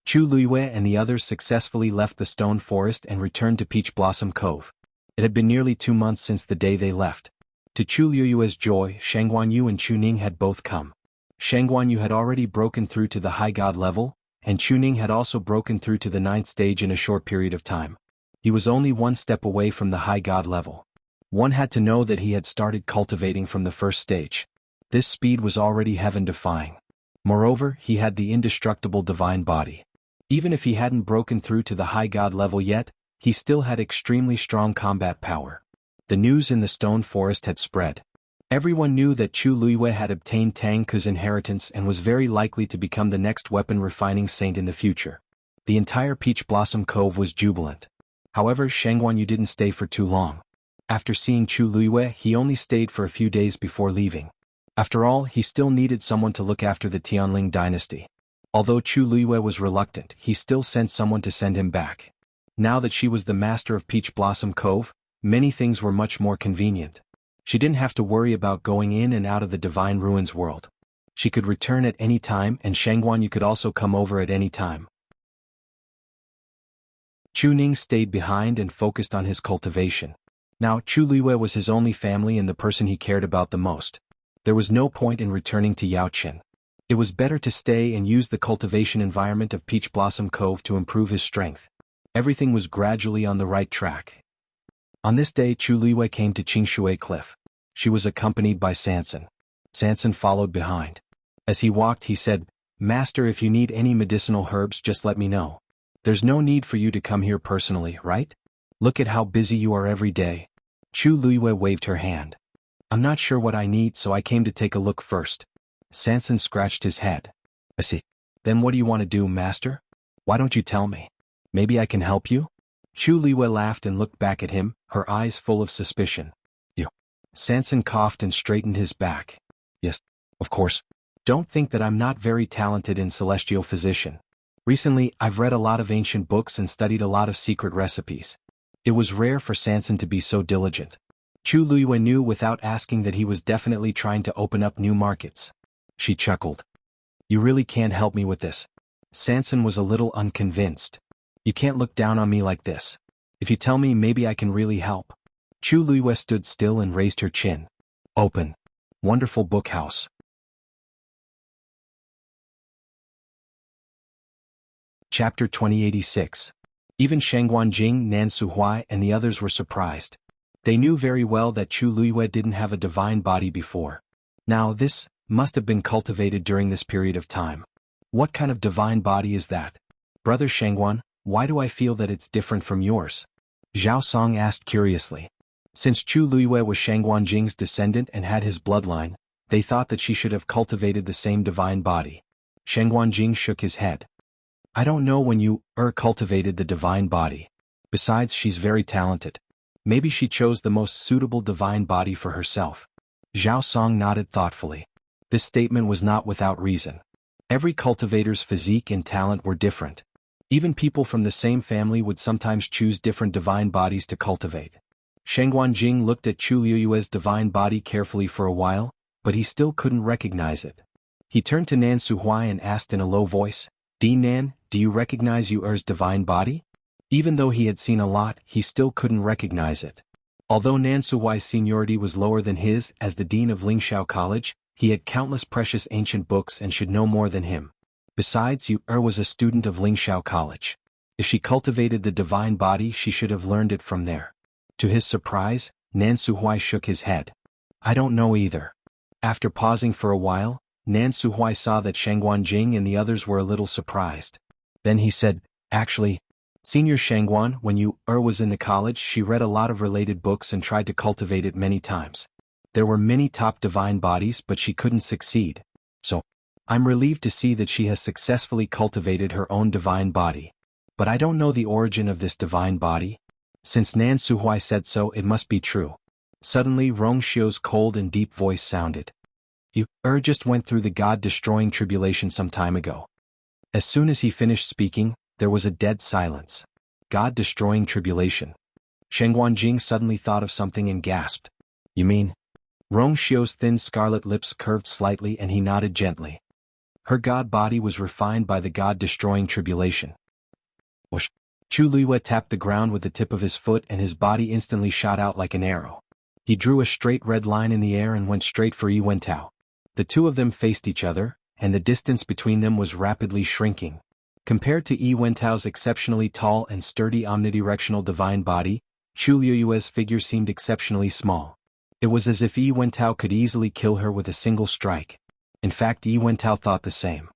Chu Luiyue and the others successfully left the stone forest and returned to Peach Blossom Cove. It had been nearly 2 months since the day they left. To Chu Luiyue's joy, Shangguanyu and Chu Ning had both come. Shangguanyu had already broken through to the high god level, and Chu Ning had also broken through to the 9th stage in a short period of time. He was only 1 step away from the high god level. One had to know that he had started cultivating from the 1st stage. This speed was already heaven-defying. Moreover, he had the indestructible divine body. Even if he hadn't broken through to the high god level yet, he still had extremely strong combat power. The news in the stone forest had spread. Everyone knew that Chu Luiyue had obtained Tang Ke's inheritance and was very likely to become the next weapon-refining saint in the future. The entire Peach Blossom Cove was jubilant. However, Xuanhuan didn't stay for too long. After seeing Chu Luiyue, he only stayed for a few days before leaving. After all, he still needed someone to look after the Tianling dynasty. Although Chu Luiyue was reluctant, he still sent someone to send him back. Now that she was the master of Peach Blossom Cove, many things were much more convenient. She didn't have to worry about going in and out of the Divine Ruins world. She could return at any time, and Xuanhuan could also come over at any time. Chu Ning stayed behind and focused on his cultivation. Now, Chu Luiyue was his only family and the person he cared about the most. There was no point in returning to Yaoqian. It was better to stay and use the cultivation environment of Peach Blossom Cove to improve his strength. Everything was gradually on the right track. On this day, Chu Luiyue came to Qingshui Cliff. She was accompanied by Sanson. Sanson followed behind. As he walked, he said, "Master, if you need any medicinal herbs, just let me know. There's no need for you to come here personally, right? Look at how busy you are every day." Chu Luiyue waved her hand. "I'm not sure what I need, so I came to take a look first." Sanson scratched his head. "I see. Then what do you want to do, master? Why don't you tell me? Maybe I can help you?" Chu Luiyue laughed and looked back at him, her eyes full of suspicion. "You?" Sanson coughed and straightened his back. "Yes, of course. Don't think that I'm not very talented in celestial physician. Recently, I've read a lot of ancient books and studied a lot of secret recipes." It was rare for Sanson to be so diligent. Chu Luiyue knew without asking that he was definitely trying to open up new markets. She chuckled. "You really can't help me with this." Sanson was a little unconvinced. "You can't look down on me like this. If you tell me, maybe I can really help." Chu Luiyue stood still and raised her chin. "Open. Wonderful book house." Chapter 2086. Even Xuanhuan Jing, Nan Suhuai, and the others were surprised. They knew very well that Chu Luiyue didn't have a divine body before. Now this must have been cultivated during this period of time. What kind of divine body is that? Brother Xuanhuan, why do I feel that it's different from yours? Zhao Song asked curiously. Since Chu Luiyue was Xuanhuan Jing's descendant and had his bloodline, they thought that she should have cultivated the same divine body. Xuanhuan Jing shook his head. "I don't know when you cultivated the divine body. Besides, she's very talented. Maybe she chose the most suitable divine body for herself." Zhao Song nodded thoughtfully. This statement was not without reason. Every cultivator's physique and talent were different. Even people from the same family would sometimes choose different divine bodies to cultivate. Xuanhuan Jing looked at Chu Luiyue's divine body carefully for a while, but he still couldn't recognize it. He turned to Nan Suhuai and asked in a low voice, Nan, do you recognize Yu'er's divine body?" Even though he had seen a lot, he still couldn't recognize it. Although Nan Suhuai's seniority was lower than his as the dean of Lingxiao College, he had countless precious ancient books and should know more than him. Besides, Yu'er was a student of Lingxiao College. If she cultivated the divine body, she should have learned it from there. To his surprise, Nan Suhuai shook his head. "I don't know either." After pausing for a while, Nan Suhuai saw that Xuanhuan Jing and the others were a little surprised. Then he said, "Actually, Senior Xuanhuan, when Yu'er was in the college, she read a lot of related books and tried to cultivate it many times. There were many top divine bodies, but she couldn't succeed. So, I'm relieved to see that she has successfully cultivated her own divine body. But I don't know the origin of this divine body. Since Nan Suhuai said so, it must be true." Suddenly Rong Xiu's cold and deep voice sounded. "Yu'er just went through the God-destroying tribulation some time ago." As soon as he finished speaking, there was a dead silence. God-destroying tribulation. Xuanhuan Jing suddenly thought of something and gasped. "You mean?" Rong Xiu's thin scarlet lips curved slightly and he nodded gently. Her god body was refined by the God-destroying tribulation. Whoosh! Chu Luiyue tapped the ground with the tip of his foot and his body instantly shot out like an arrow. He drew a straight red line in the air and went straight for Yi Wentao. The two of them faced each other, and the distance between them was rapidly shrinking. Compared to Yi Wentao's exceptionally tall and sturdy omnidirectional divine body, Chu Luiyue's figure seemed exceptionally small. It was as if Yi Wentao could easily kill her with a single strike. In fact, Yi Wentao thought the same.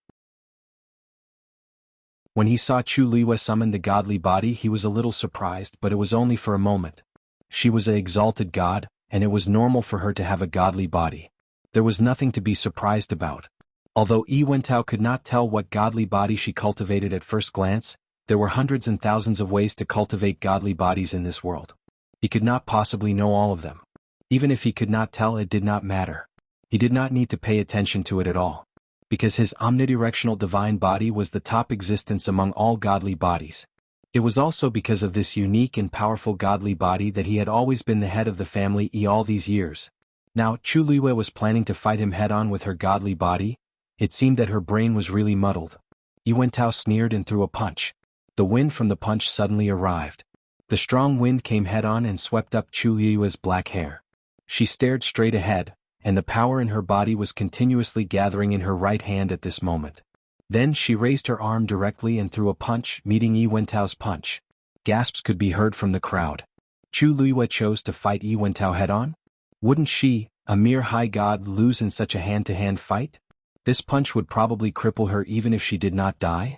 When he saw Chu Luiyue summon the godly body, he was a little surprised, but it was only for a moment. She was an exalted god, and it was normal for her to have a godly body. There was nothing to be surprised about. Although Yi Wentao could not tell what godly body she cultivated at first glance, there were hundreds and thousands of ways to cultivate godly bodies in this world. He could not possibly know all of them. Even if he could not tell, it did not matter. He did not need to pay attention to it at all. Because his omnidirectional divine body was the top existence among all godly bodies. It was also because of this unique and powerful godly body that he had always been the head of the family all these years. Now, Chu Luiyue was planning to fight him head-on with her godly body. It seemed that her brain was really muddled. Yi Wentao sneered and threw a punch. The wind from the punch suddenly arrived. The strong wind came head-on and swept up Chu Luiyue's black hair. She stared straight ahead, and the power in her body was continuously gathering in her right hand at this moment. Then she raised her arm directly and threw a punch, meeting Yi Wentao's punch. Gasps could be heard from the crowd. Chu Luiyue chose to fight Yi Wentao head-on? Wouldn't she, a mere high god, lose in such a hand-to-hand fight? This punch would probably cripple her even if she did not die?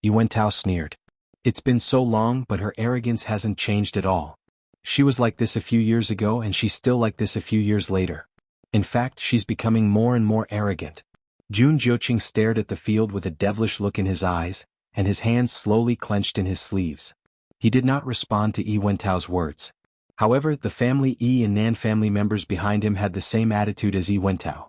Yi Wentao sneered. It's been so long, but her arrogance hasn't changed at all. She was like this a few years ago, and she's still like this a few years later. In fact, she's becoming more and more arrogant. Jun Jiuqing stared at the field with a devilish look in his eyes, and his hands slowly clenched in his sleeves. He did not respond to Yi Wentao's words. However, the family Yi and Nan family members behind him had the same attitude as Yi Wentao.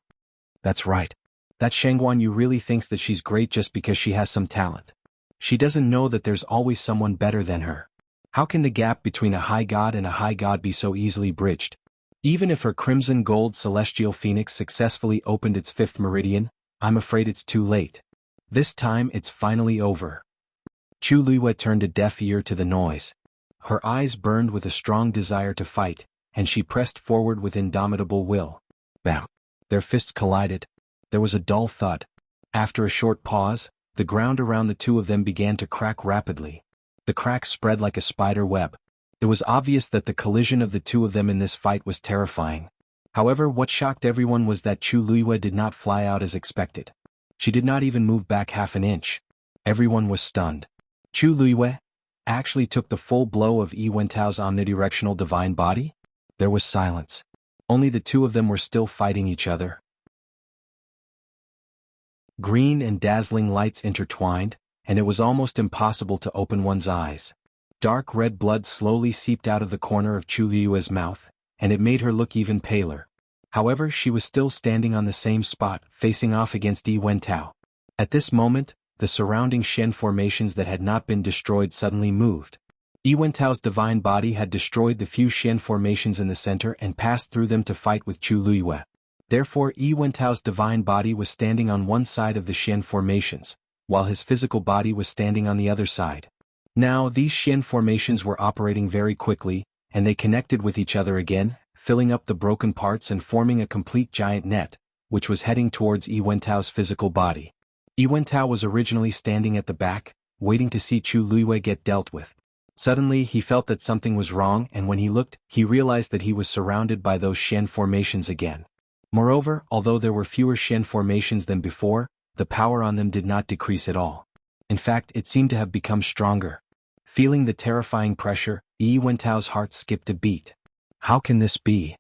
That's right. That xuanhuan Yu really thinks that she's great just because she has some talent. She doesn't know that there's always someone better than her. How can the gap between a high god and a high god be so easily bridged? Even if her crimson gold celestial phoenix successfully opened its fifth meridian, I'm afraid it's too late. This time it's finally over. Chu Luiyue turned a deaf ear to the noise. Her eyes burned with a strong desire to fight, and she pressed forward with indomitable will. Bam! Their fists collided. There was a dull thud. After a short pause, the ground around the two of them began to crack rapidly. The cracks spread like a spider web. It was obvious that the collision of the two of them in this fight was terrifying. However, what shocked everyone was that Chu Luiyue did not fly out as expected. She did not even move back half an inch. Everyone was stunned. Chu Luiyue actually took the full blow of Yi Wentao's omnidirectional divine body? There was silence. Only the two of them were still fighting each other. Green and dazzling lights intertwined, and it was almost impossible to open one's eyes. Dark red blood slowly seeped out of the corner of Chu Luiyue's mouth, and it made her look even paler. However, she was still standing on the same spot, facing off against Yi Wentao. At this moment, the surrounding Shen formations that had not been destroyed suddenly moved. Yi Wentao's divine body had destroyed the few Shen formations in the center and passed through them to fight with Chu Luiyue. Therefore, Yi Wentao's divine body was standing on one side of the Shen formations, while his physical body was standing on the other side. Now, these Shen formations were operating very quickly, and they connected with each other again, filling up the broken parts and forming a complete giant net, which was heading towards Yi Wentao's physical body. Yi Wentao was originally standing at the back, waiting to see Chu Luiyue get dealt with. Suddenly, he felt that something was wrong, and when he looked, he realized that he was surrounded by those Shen formations again. Moreover, although there were fewer Shen formations than before, the power on them did not decrease at all. In fact, it seemed to have become stronger. Feeling the terrifying pressure, Yi Wentao's heart skipped a beat. How can this be?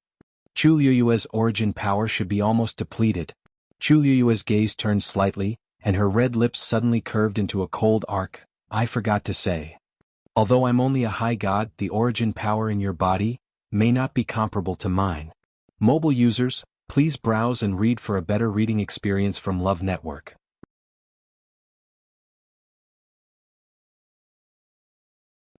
Chu Luiyue's origin power should be almost depleted. Chu Luiyue's gaze turned slightly, and her red lips suddenly curved into a cold arc. I forgot to say. Although I'm only a high god, the origin power in your body may not be comparable to mine. Mobile users, please browse and read for a better reading experience from Love Network.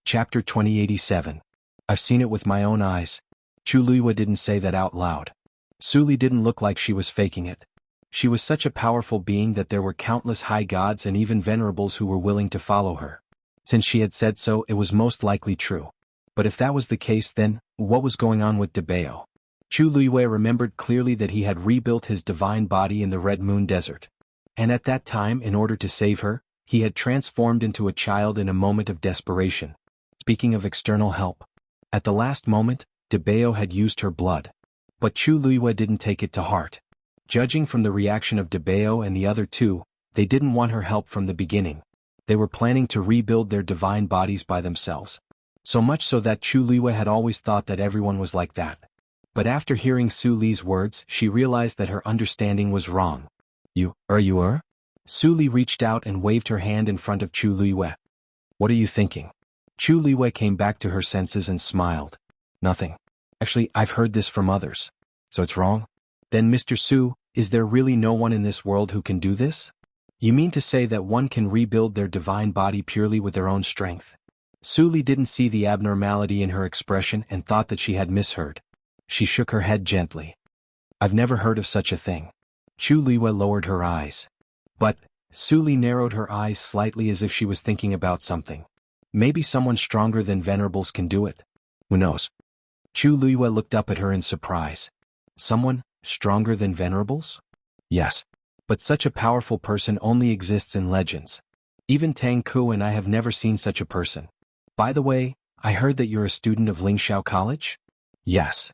Chapter 2087. I've seen it with my own eyes. Chu Luiyue didn't say that out loud. Suli didn't look like she was faking it. She was such a powerful being that there were countless high gods and even venerables who were willing to follow her. Since she had said so, it was most likely true. But if that was the case, then, what was going on with Debao? Chu Luiyue remembered clearly that he had rebuilt his divine body in the Red Moon Desert. And at that time, in order to save her, he had transformed into a child in a moment of desperation. Speaking of external help, at the last moment, Debao had used her blood. But Chu Luiyue didn't take it to heart. Judging from the reaction of Debao and the other two, they didn't want her help from the beginning. They were planning to rebuild their divine bodies by themselves. So much so that Chu Liwei had always thought that everyone was like that. But after hearing Su Li's words, she realized that her understanding was wrong. You are? Su Li reached out and waved her hand in front of Chu Liwei. What are you thinking? Chu Liwei came back to her senses and smiled. Nothing. Actually, I've heard this from others. So it's wrong? Then Mr. Su, is there really no one in this world who can do this? You mean to say that one can rebuild their divine body purely with their own strength? Su Li didn't see the abnormality in her expression and thought that she had misheard. She shook her head gently. I've never heard of such a thing. Chu Liwei lowered her eyes. But, Su Li narrowed her eyes slightly as if she was thinking about something. Maybe someone stronger than venerables can do it. Who knows? Chu Liwei looked up at her in surprise. Someone stronger than venerables? Yes. But such a powerful person only exists in legends. Even Tang Ku and I have never seen such a person. By the way, I heard that you're a student of Lingxiao College? Yes.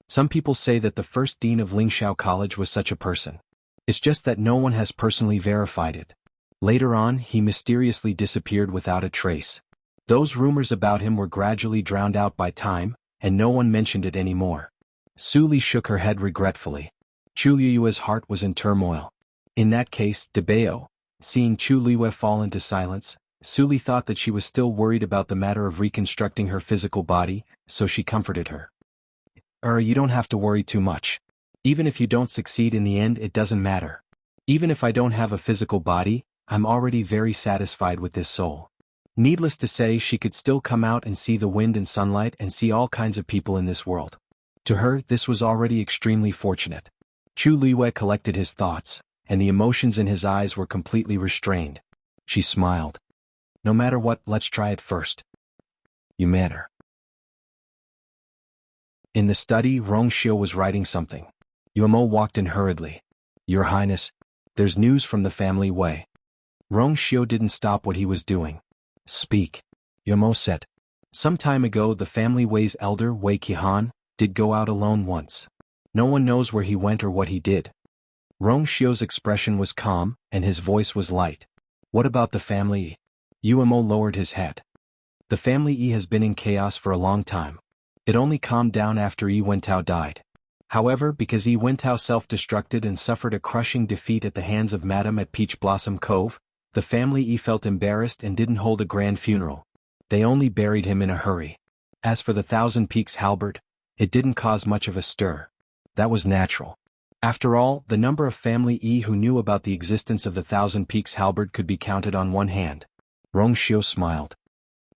Some people say that the first dean of Lingxiao College was such a person. It's just that no one has personally verified it. Later on, he mysteriously disappeared without a trace. Those rumors about him were gradually drowned out by time, and no one mentioned it anymore. Su Li shook her head regretfully. Chu Liwei's heart was in turmoil. In that case, Debao, seeing Chu Liwei fall into silence, Su Li thought that she was still worried about the matter of reconstructing her physical body, so she comforted her. You don't have to worry too much. Even if you don't succeed in the end, it doesn't matter. Even if I don't have a physical body, I'm already very satisfied with this soul. Needless to say, she could still come out and see the wind and sunlight and see all kinds of people in this world. To her, this was already extremely fortunate. Chu Liwei collected his thoughts, and the emotions in his eyes were completely restrained. She smiled. No matter what, let's try it first. You matter. In the study, Rongxiu was writing something. Yuemo walked in hurriedly. Your Highness, there's news from the family Wei. Rongxiu didn't stop what he was doing. Speak. Yuemo said. Some time ago the family Wei's elder, Wei Qihan, did go out alone once. No one knows where he went or what he did. Rongxiu's expression was calm, and his voice was light. What about the family Yi? Yuemo lowered his head. The family Yi has been in chaos for a long time. It only calmed down after Yi Wentao died. However, because Yi Wentao self-destructed and suffered a crushing defeat at the hands of Madame at Peach Blossom Cove, the family Yi felt embarrassed and didn't hold a grand funeral. They only buried him in a hurry. As for the Thousand Peaks halberd, it didn't cause much of a stir. That was natural. After all, the number of family Yi who knew about the existence of the Thousand Peaks halberd could be counted on one hand. Rongxiu smiled.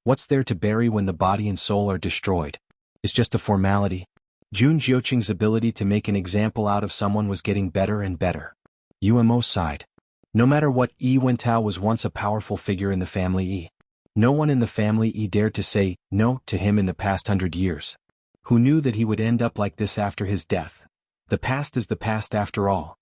What's there to bury when the body and soul are destroyed? It's just a formality. Jun Jiuqing's ability to make an example out of someone was getting better and better. Yuemo sighed. No matter what, Yi Wentao was once a powerful figure in the family Yi. No one in the family Yi dared to say no to him in the past 100 years. Who knew that he would end up like this after his death? The past is the past after all.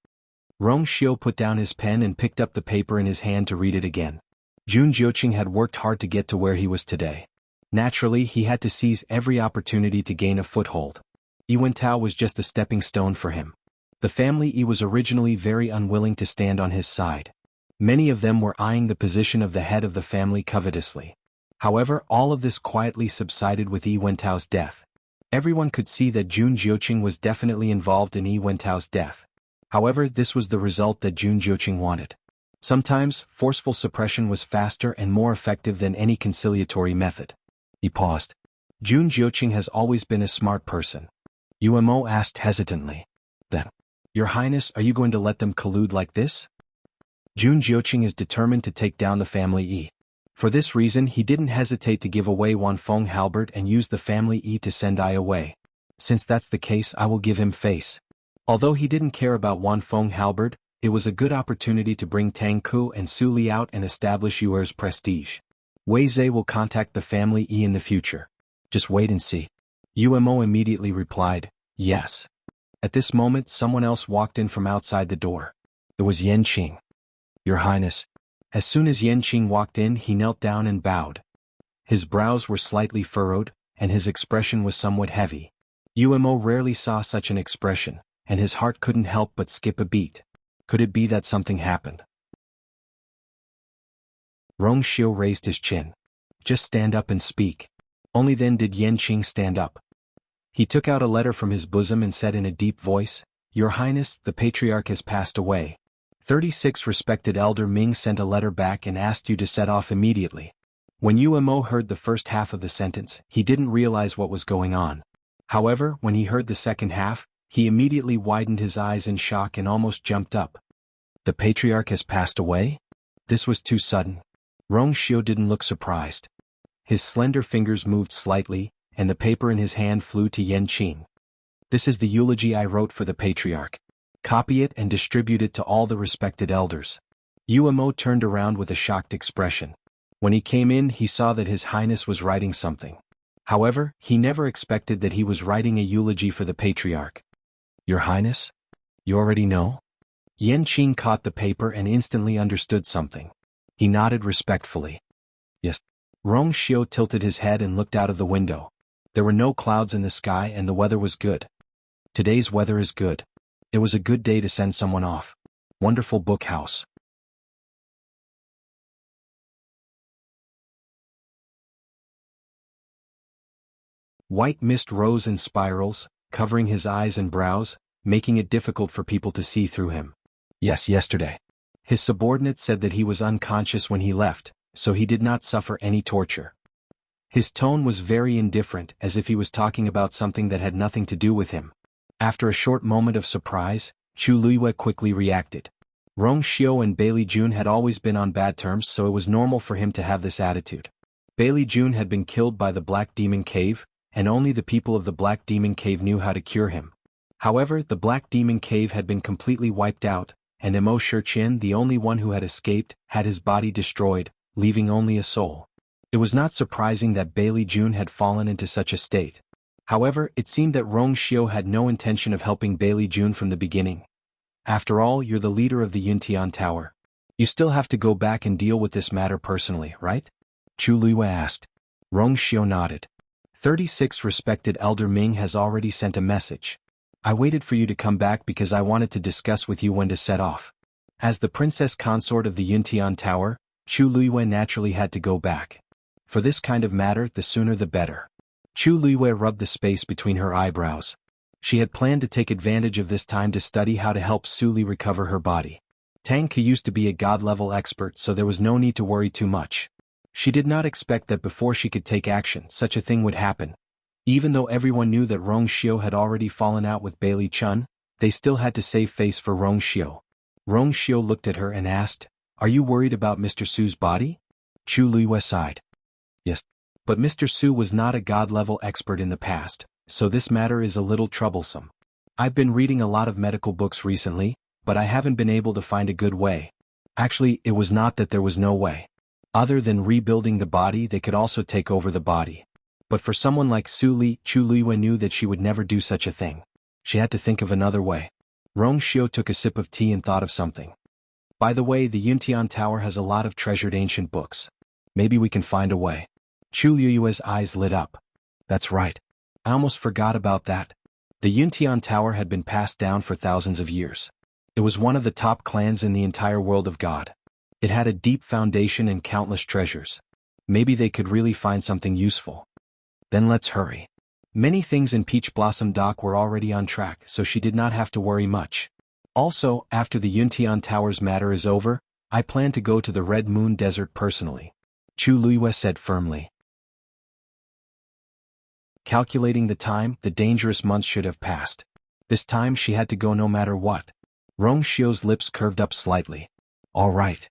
Rongxiu put down his pen and picked up the paper in his hand to read it again. Jun Jiuqing had worked hard to get to where he was today. Naturally, he had to seize every opportunity to gain a foothold. Yi Wentao was just a stepping stone for him. The family Yi was originally very unwilling to stand on his side. Many of them were eyeing the position of the head of the family covetously. However, all of this quietly subsided with Yi Wentao's death. Everyone could see that Jun Jiuqing was definitely involved in Yi Wentao's death. However, this was the result that Jun Jiuqing wanted. Sometimes, forceful suppression was faster and more effective than any conciliatory method. He paused. Jun Jiuqing has always been a smart person. Yuemo asked hesitantly. Then, Your Highness, are you going to let them collude like this? Jun Jiuqing is determined to take down the family Yi. For this reason, he didn't hesitate to give away Wanfeng halberd and use the family Yi to send I away. Since that's the case, I will give him face. Although he didn't care about Wanfeng halberd, it was a good opportunity to bring Tang Ku and Su Li out and establish Yuer's prestige. Wei Zhe will contact the family Yi in the future. Just wait and see. Yuemo immediately replied, yes. At this moment, someone else walked in from outside the door. It was Yanqing. Your Highness. As soon as Yanqing walked in, he knelt down and bowed. His brows were slightly furrowed, and his expression was somewhat heavy. Yuemo rarely saw such an expression, and his heart couldn't help but skip a beat. Could it be that something happened? Rong Xiu raised his chin. Just stand up and speak. Only then did Yanqing stand up. He took out a letter from his bosom and said in a deep voice, Your Highness, the Patriarch has passed away. 36 Respected Elder Ming sent a letter back and asked you to set off immediately. When Yu Mo heard the first half of the sentence, he didn't realize what was going on. However, when he heard the second half, he immediately widened his eyes in shock and almost jumped up. The Patriarch has passed away? This was too sudden. Rong Xiu didn't look surprised. His slender fingers moved slightly, and the paper in his hand flew to Yanqing. This is the eulogy I wrote for the Patriarch. Copy it and distribute it to all the respected elders. Yu Mo turned around with a shocked expression. When he came in, he saw that His Highness was writing something. However, he never expected that he was writing a eulogy for the Patriarch. Your Highness? You already know? Yanqing caught the paper and instantly understood something. He nodded respectfully. Yes. Rong Xiu tilted his head and looked out of the window. There were no clouds in the sky and the weather was good. Today's weather is good. It was a good day to send someone off. Wonderful book house. White mist rose in spirals, covering his eyes and brows, making it difficult for people to see through him. Yes, yesterday. His subordinate said that he was unconscious when he left, so he did not suffer any torture. His tone was very indifferent, as if he was talking about something that had nothing to do with him. After a short moment of surprise, Chu Luiyue quickly reacted. Rong Xiu and Bailey Jun had always been on bad terms, so it was normal for him to have this attitude. Bailey Jun had been killed by the Black Demon Cave, and only the people of the Black Demon Cave knew how to cure him. However, the Black Demon Cave had been completely wiped out, and Mo Shiqin, the only one who had escaped, had his body destroyed, leaving only a soul. It was not surprising that Bailey Jun had fallen into such a state. However, it seemed that Rong Xiu had no intention of helping Bailey Jun from the beginning. After all, you're the leader of the Yuntian Tower. You still have to go back and deal with this matter personally, right? Chu Luiyue asked. Rong Xiu nodded. 36 Respected Elder Ming has already sent a message. I waited for you to come back because I wanted to discuss with you when to set off. As the princess consort of the Yuntian Tower, Chu Luiyue naturally had to go back. For this kind of matter, the sooner the better. Chu Luiyue rubbed the space between her eyebrows. She had planned to take advantage of this time to study how to help Su Li recover her body. Tang Ke used to be a god-level expert, so there was no need to worry too much. She did not expect that before she could take action, such a thing would happen. Even though everyone knew that Rong Xiu had already fallen out with Bailey Chun, they still had to save face for Rong Xiu. Rong Xiu looked at her and asked, Are you worried about Mr. Su's body? Chu Luiyue sighed. Yes. But Mr. Su was not a god-level expert in the past, so this matter is a little troublesome. I've been reading a lot of medical books recently, but I haven't been able to find a good way. Actually, it was not that there was no way. Other than rebuilding the body, they could also take over the body. But for someone like Su Li, Chu Luiyue knew that she would never do such a thing. She had to think of another way. Rong Xiu took a sip of tea and thought of something. By the way, the Yuntian Tower has a lot of treasured ancient books. Maybe we can find a way. Chu Luiyue's eyes lit up. That's right. I almost forgot about that. The Yuntian Tower had been passed down for thousands of years. It was one of the top clans in the entire world of God. It had a deep foundation and countless treasures. Maybe they could really find something useful. Then let's hurry. Many things in Peach Blossom Dock were already on track, so she did not have to worry much. Also, after the Yuntian Tower's matter is over, I plan to go to the Red Moon Desert personally. Chu Luiyue said firmly. Calculating the time, the dangerous months should have passed. This time she had to go no matter what. Rong Xiu's lips curved up slightly. All right.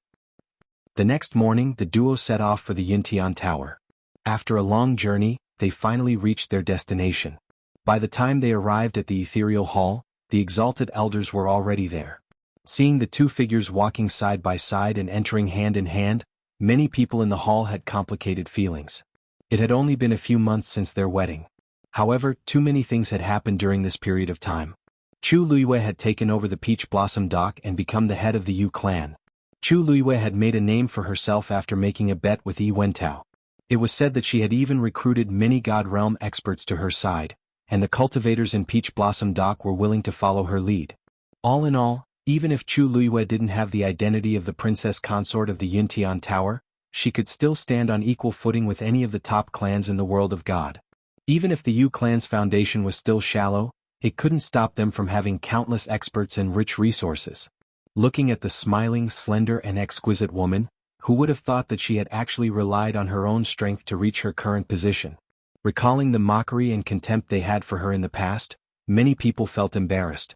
The next morning, the duo set off for the Yuntian Tower. After a long journey, they finally reached their destination. By the time they arrived at the ethereal hall, the exalted elders were already there. Seeing the two figures walking side by side and entering hand in hand, many people in the hall had complicated feelings. It had only been a few months since their wedding. However, too many things had happened during this period of time. Chu Luiyue had taken over the Peach Blossom Dock and become the head of the Yu clan. Chu Luiyue had made a name for herself after making a bet with Yi Wentao. It was said that she had even recruited many God Realm experts to her side, and the cultivators in Peach Blossom Dock were willing to follow her lead. All in all, even if Chu Luiyue didn't have the identity of the princess consort of the Yuntian Tower, she could still stand on equal footing with any of the top clans in the world of God. Even if the Yu clan's foundation was still shallow, it couldn't stop them from having countless experts and rich resources. Looking at the smiling, slender and exquisite woman, who would have thought that she had actually relied on her own strength to reach her current position? Recalling the mockery and contempt they had for her in the past, many people felt embarrassed.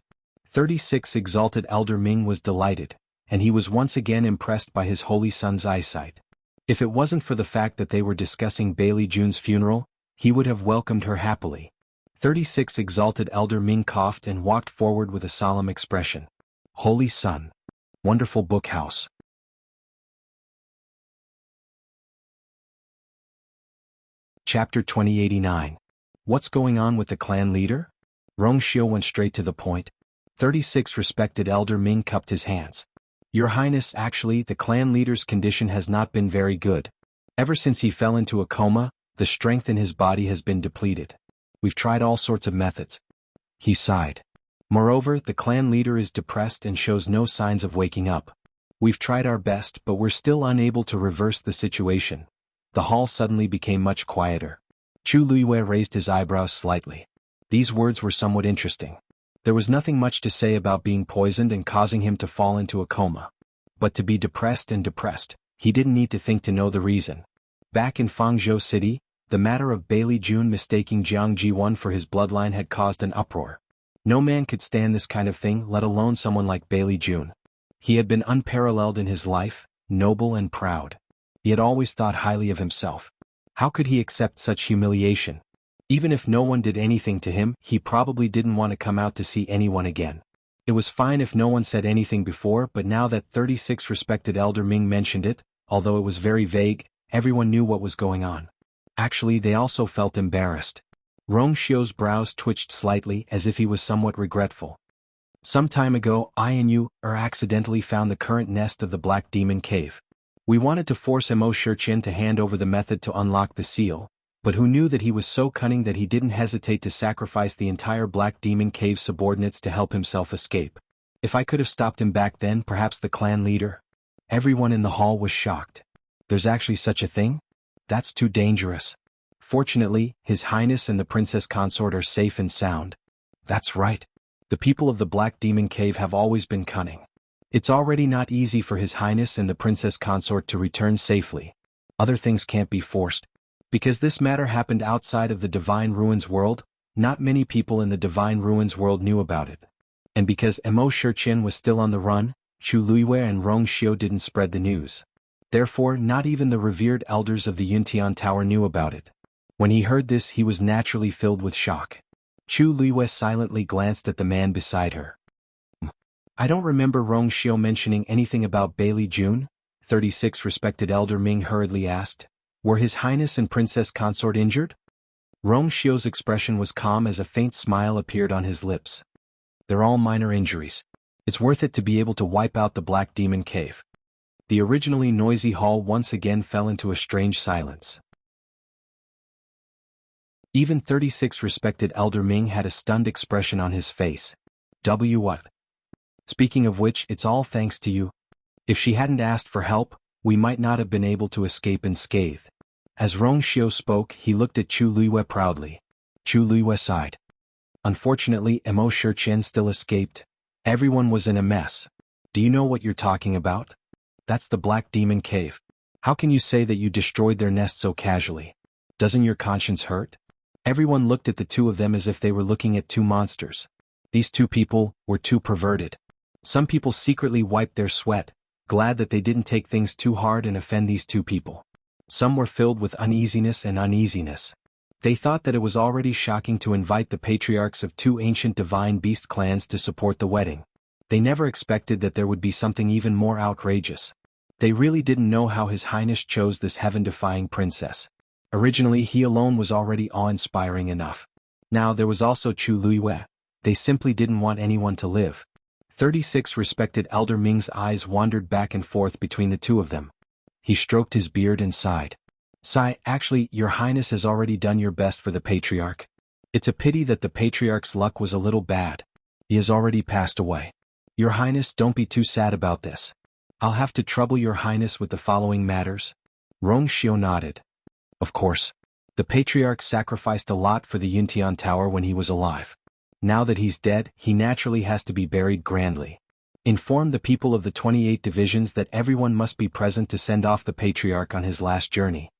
36 Exalted Elder Ming was delighted, and he was once again impressed by his holy son's eyesight. If it wasn't for the fact that they were discussing Bailey June's funeral, he would have welcomed her happily. 36 Exalted Elder Ming coughed and walked forward with a solemn expression. Holy Son. Wonderful book house. Chapter 2089. What's going on with the clan leader? Rongxiao went straight to the point. 36 Respected Elder Ming cupped his hands. Your Highness, actually, the clan leader's condition has not been very good. Ever since he fell into a coma, the strength in his body has been depleted. We've tried all sorts of methods. He sighed. Moreover, the clan leader is depressed and shows no signs of waking up. We've tried our best, but we're still unable to reverse the situation. The hall suddenly became much quieter. Chu Luiyue raised his eyebrows slightly. These words were somewhat interesting. There was nothing much to say about being poisoned and causing him to fall into a coma. But to be depressed, he didn't need to think to know the reason. Back in Fangzhou City, the matter of Bailey June mistaking Jianghu for his bloodline had caused an uproar. No man could stand this kind of thing, let alone someone like Bailey June. He had been unparalleled in his life, noble and proud. He had always thought highly of himself. How could he accept such humiliation? Even if no one did anything to him, he probably didn't want to come out to see anyone again. It was fine if no one said anything before, but now that 36 Respected Elder Ming mentioned it, although it was very vague, everyone knew what was going on. Actually, they also felt embarrassed. Rongxiao's brows twitched slightly as if he was somewhat regretful. Some time ago, I and you accidentally found the current nest of the Black Demon Cave. We wanted to force Mo Shurchin to hand over the method to unlock the seal, but who knew that he was so cunning that he didn't hesitate to sacrifice the entire Black Demon Cave subordinates to help himself escape. If I could have stopped him back then, perhaps the clan leader. Everyone in the hall was shocked. There's actually such a thing? That's too dangerous. Fortunately, His Highness and the Princess Consort are safe and sound. That's right. The people of the Black Demon Cave have always been cunning. It's already not easy for His Highness and the Princess Consort to return safely. Other things can't be forced. Because this matter happened outside of the Divine Ruins world, not many people in the Divine Ruins world knew about it. And because Mo Shurchin was still on the run, Chu Luiyue and Rongxiao didn't spread the news. Therefore, not even the revered elders of the Yuntian Tower knew about it. When he heard this, he was naturally filled with shock. Chu Luiyue silently glanced at the man beside her. I don't remember Rongxiao mentioning anything about Bailey June, 36 Respected Elder Ming hurriedly asked. Were His Highness and Princess Consort injured? Rongxiao's expression was calm as a faint smile appeared on his lips. They're all minor injuries. It's worth it to be able to wipe out the Black Demon Cave. The originally noisy hall once again fell into a strange silence. Even 36 Respected Elder Ming had a stunned expression on his face. What? Speaking of which, it's all thanks to you. If she hadn't asked for help, we might not have been able to escape unscathed. As Rongxiao spoke, he looked at Chu Luiyue proudly. Chu Luiyue sighed. Unfortunately, Mo Shurchin still escaped. Everyone was in a mess. Do you know what you're talking about? That's the Black Demon Cave. How can you say that you destroyed their nest so casually? Doesn't your conscience hurt? Everyone looked at the two of them as if they were looking at two monsters. These two people were too perverted. Some people secretly wiped their sweat, glad that they didn't take things too hard and offend these two people. Some were filled with uneasiness. They thought that it was already shocking to invite the patriarchs of two ancient divine beast clans to support the wedding. They never expected that there would be something even more outrageous. They really didn't know how His Highness chose this heaven-defying princess. Originally, he alone was already awe-inspiring enough. Now there was also Chu Luiyue. They simply didn't want anyone to live. 36 Respected Elder Ming's eyes wandered back and forth between the two of them. He stroked his beard and sighed. Actually, Your Highness has already done your best for the patriarch. It's a pity that the patriarch's luck was a little bad. He has already passed away. Your Highness, don't be too sad about this. I'll have to trouble Your Highness with the following matters. Rong Xiu nodded. Of course. The patriarch sacrificed a lot for the Yuntian Tower when he was alive. Now that he's dead, he naturally has to be buried grandly. Inform the people of the 28 divisions that everyone must be present to send off the patriarch on his last journey.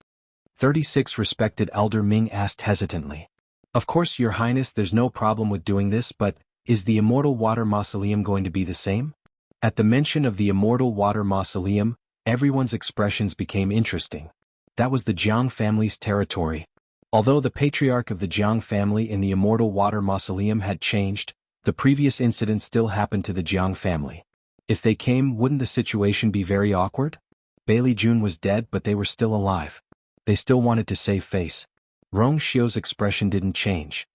36 Respected Elder Ming asked hesitantly. Of course, Your Highness, there's no problem with doing this, but is the Immortal Water Mausoleum going to be the same? At the mention of the Immortal Water Mausoleum, everyone's expressions became interesting. That was the Jiang family's territory. Although the patriarch of the Jiang family in the Immortal Water Mausoleum had changed, the previous incident still happened to the Jiang family. If they came, wouldn't the situation be very awkward? Bailey Jun was dead, but they were still alive. They still wanted to save face. Rong Xiu's expression didn't change.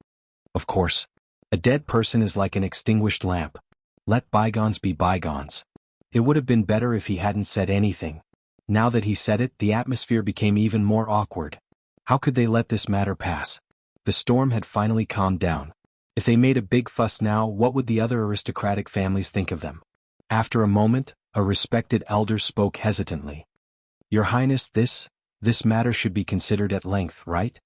Of course. A dead person is like an extinguished lamp. Let bygones be bygones. It would have been better if he hadn't said anything. Now that he said it, the atmosphere became even more awkward. How could they let this matter pass? The storm had finally calmed down. If they made a big fuss now, what would the other aristocratic families think of them? After a moment, a respected elder spoke hesitantly. Your Highness, this matter should be considered at length, right?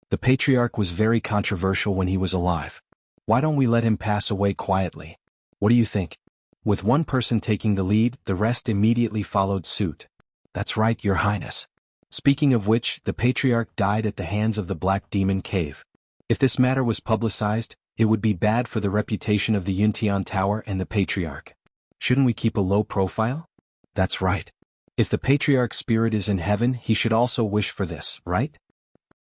The patriarch was very controversial when he was alive. Why don't we let him pass away quietly? What do you think? With one person taking the lead, the rest immediately followed suit. That's right, Your Highness. Speaking of which, the patriarch died at the hands of the Black Demon Cave. If this matter was publicized, it would be bad for the reputation of the Yuntian Tower and the patriarch. Shouldn't we keep a low profile? That's right. If the patriarch's spirit is in heaven, he should also wish for this, right?